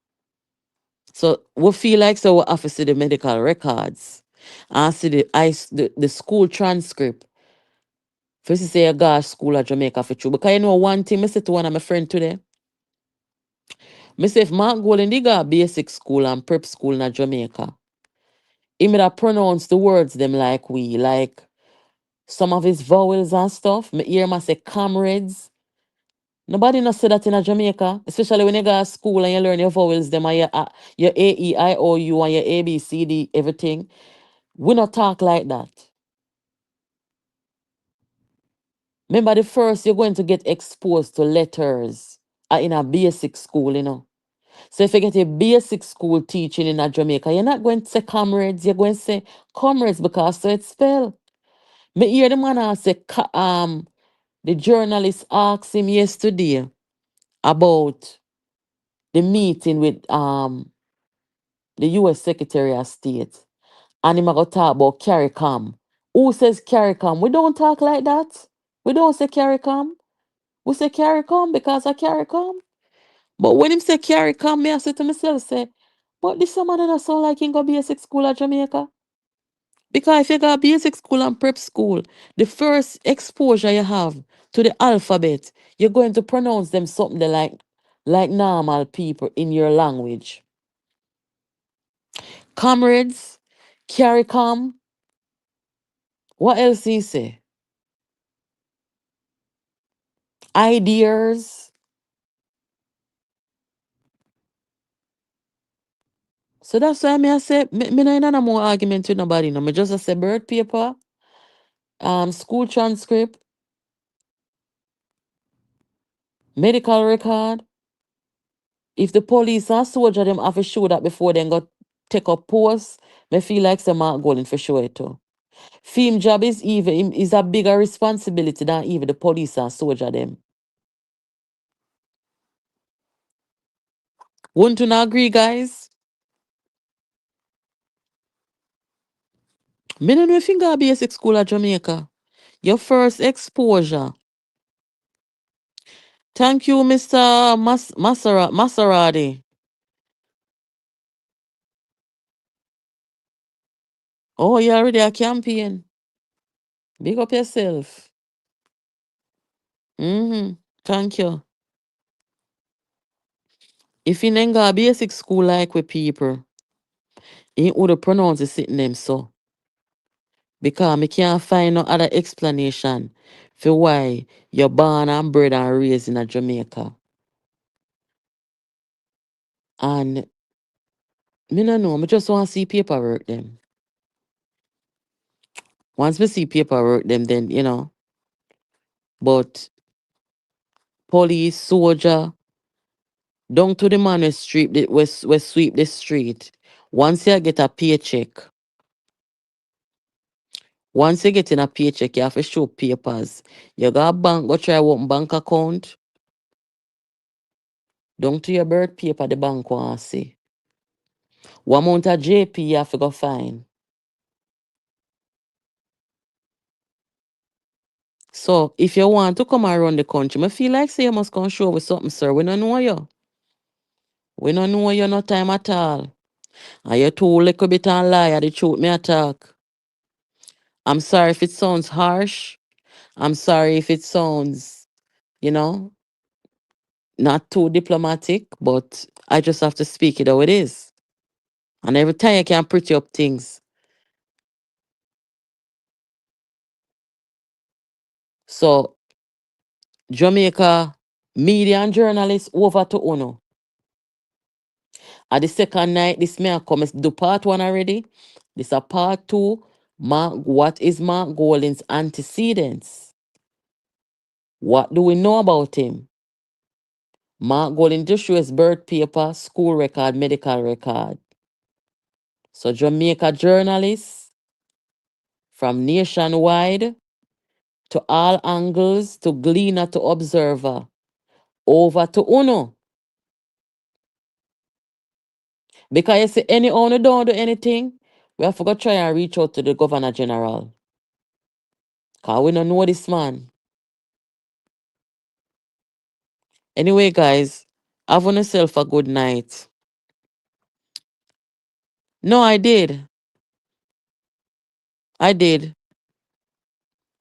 So we feel like so we have to see the medical records and see the school transcript. First say a gosh school at Jamaica for true. Because you know one thing I said to one of my friend today. Me say if Mark Golding did got basic school and prep school in Jamaica, he may have pronounce the words them like we, like some of his vowels and stuff. Me hear him a say comrades. Nobody not say that in a Jamaica, especially when you go to school and you learn your vowels, them and your A, E, I, O, U and your A, B, C, D, everything. We not talk like that. Remember the first you're going to get exposed to letters are in a basic school, you know. So if you get a basic school teaching in a Jamaica, you're not going to say comrades, you're going to say comrades because so it's spelled. Me hear the man say, the journalist asked him yesterday about the meeting with the US Secretary of State. And him a go talk about CARICOM. Who says CARICOM? We don't talk like that. We don't say CARICOM. We say CARICOM because I CARICOM. But when him say CARICOM, me I say to myself, say, but this man don't sound like he go basic school at Jamaica. Because if you got basic school and prep school, the first exposure you have to the alphabet, you're going to pronounce them something they like normal people in your language. Comrades, CARICOM, what else he say? Ideas. So that's why I say, me no in no more argument with nobody. No, me just a say birth paper, school transcript, medical record. If the police and soldier them have to show that before then got take up posts, me feel like some Mark Golden for sure too. Film job is even is a bigger responsibility than even the police and soldier them. Wouldn't you not agree, guys? Me no know if you got basic school at Jamaica. Your first exposure. Thank you, Mr. Maserati. Oh, you already a campaign. Big up yourself. Mm-hmm. Thank you. If you ain't got a basic school like with people, you would pronounce the sitting them so. Because I can't find no other explanation for why you're born and bred and raised in a Jamaica. And me no know, I just want to see paperwork them. Once we see paperwork them, then but police, soldier, down to the man we sweep the street. Once you get a paycheck, once you get in a paycheck, you have to show papers. You got a bank, go try open bank account. Down to your birth paper, the bank want to see. What amount of JP you have to go find. So if you want to come around the country, I feel like say you must come show with something, sir. We don't know you. We don't know you no time at all. And you too little bit and lie at the truth me attack. I'm sorry if it sounds harsh. I'm sorry if it sounds, you know, not too diplomatic, but I just have to speak it how it is. And every time you can pretty up things. So Jamaica media and journalists over to Uno. At the second night, this may have come do part one already. This a part two. What is Mark Golding's antecedents? What do we know about him? Mark Golding just show his birth paper, school record, medical record. So Jamaica journalists from nationwide to all angles to Gleaner to Observer over to Uno. Because you see, any owner don't do anything, we have to go try and reach out to the Governor General. Because we don't know this man. Anyway, guys, have on yourself a good night. No, I did. I did.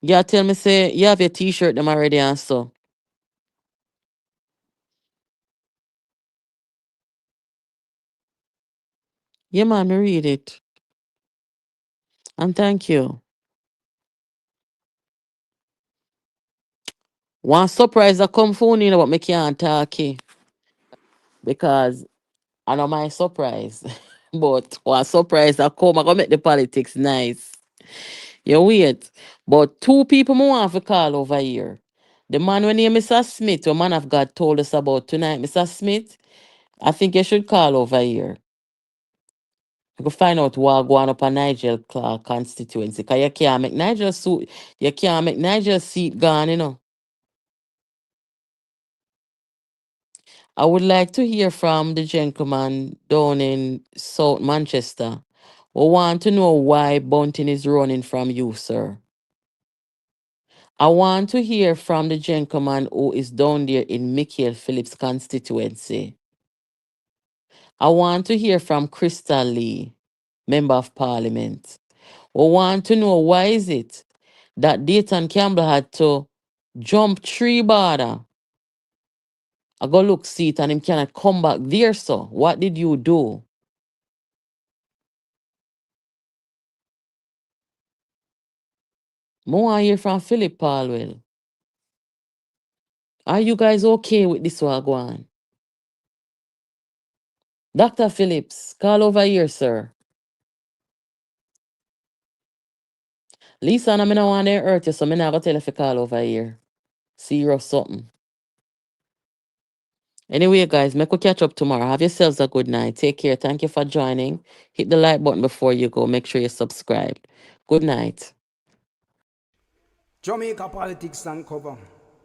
Yeah, tell me, say, you have your t-shirt them already and so. Yeah, man, me read it. And thank you. One surprise that come phone in but me can't talk because I know my surprise. But one surprise that come, I gonna make the politics nice. You wait. But two people me want to call over here. The man when name Mr. Smith, the man of God told us about tonight. Mr. Smith, I think you should call over here. You can find out what going up on Nigel Clark constituency. Cause you can't make Nigel seat gone, I would like to hear from the gentleman down in South Manchester. We want to know why Bunting is running from you, sir. I want to hear from the gentleman who is down there in Michael Phillips constituency. I want to hear from Crystal Lee, Member of Parliament. We want to know why is it that Dayton Campbell had to jump three border. I go look see it and him cannot come back there, so what did you do? More I hear from Philip Palwell. Are you guys okay with this one going? Dr. Phillips, call over here, sir. Lisa, and I don't want to hurt you, so I'm not going to tell you if you call over here. Serious something. Anyway, guys, make we catch up tomorrow. Have yourselves a good night. Take care. Thank you for joining. Hit the like button before you go. Make sure you're subscribed. Good night. Jamaica politics and cover.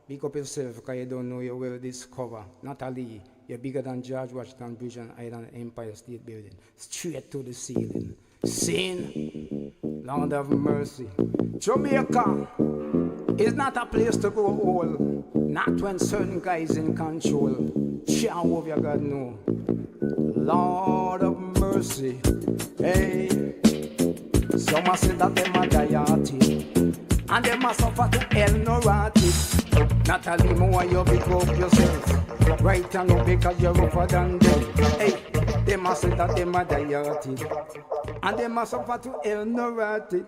Pick up yourself because you don't know you will discover. Natalie, you're bigger than George Washington Bridge and Island Empire State Building. Straight to the ceiling. Sin, Lord of mercy. Jamaica is not a place to go all. Not when certain guys in control. Jehovah God no. Lord of mercy. Hey, some say that them are diety. And they must suffer to hell no rotted. Natalie, more you pick up yourself. Right and up because you're rougher than them. Hey, they must say that they are dieted. And they must suffer to hell no rotted.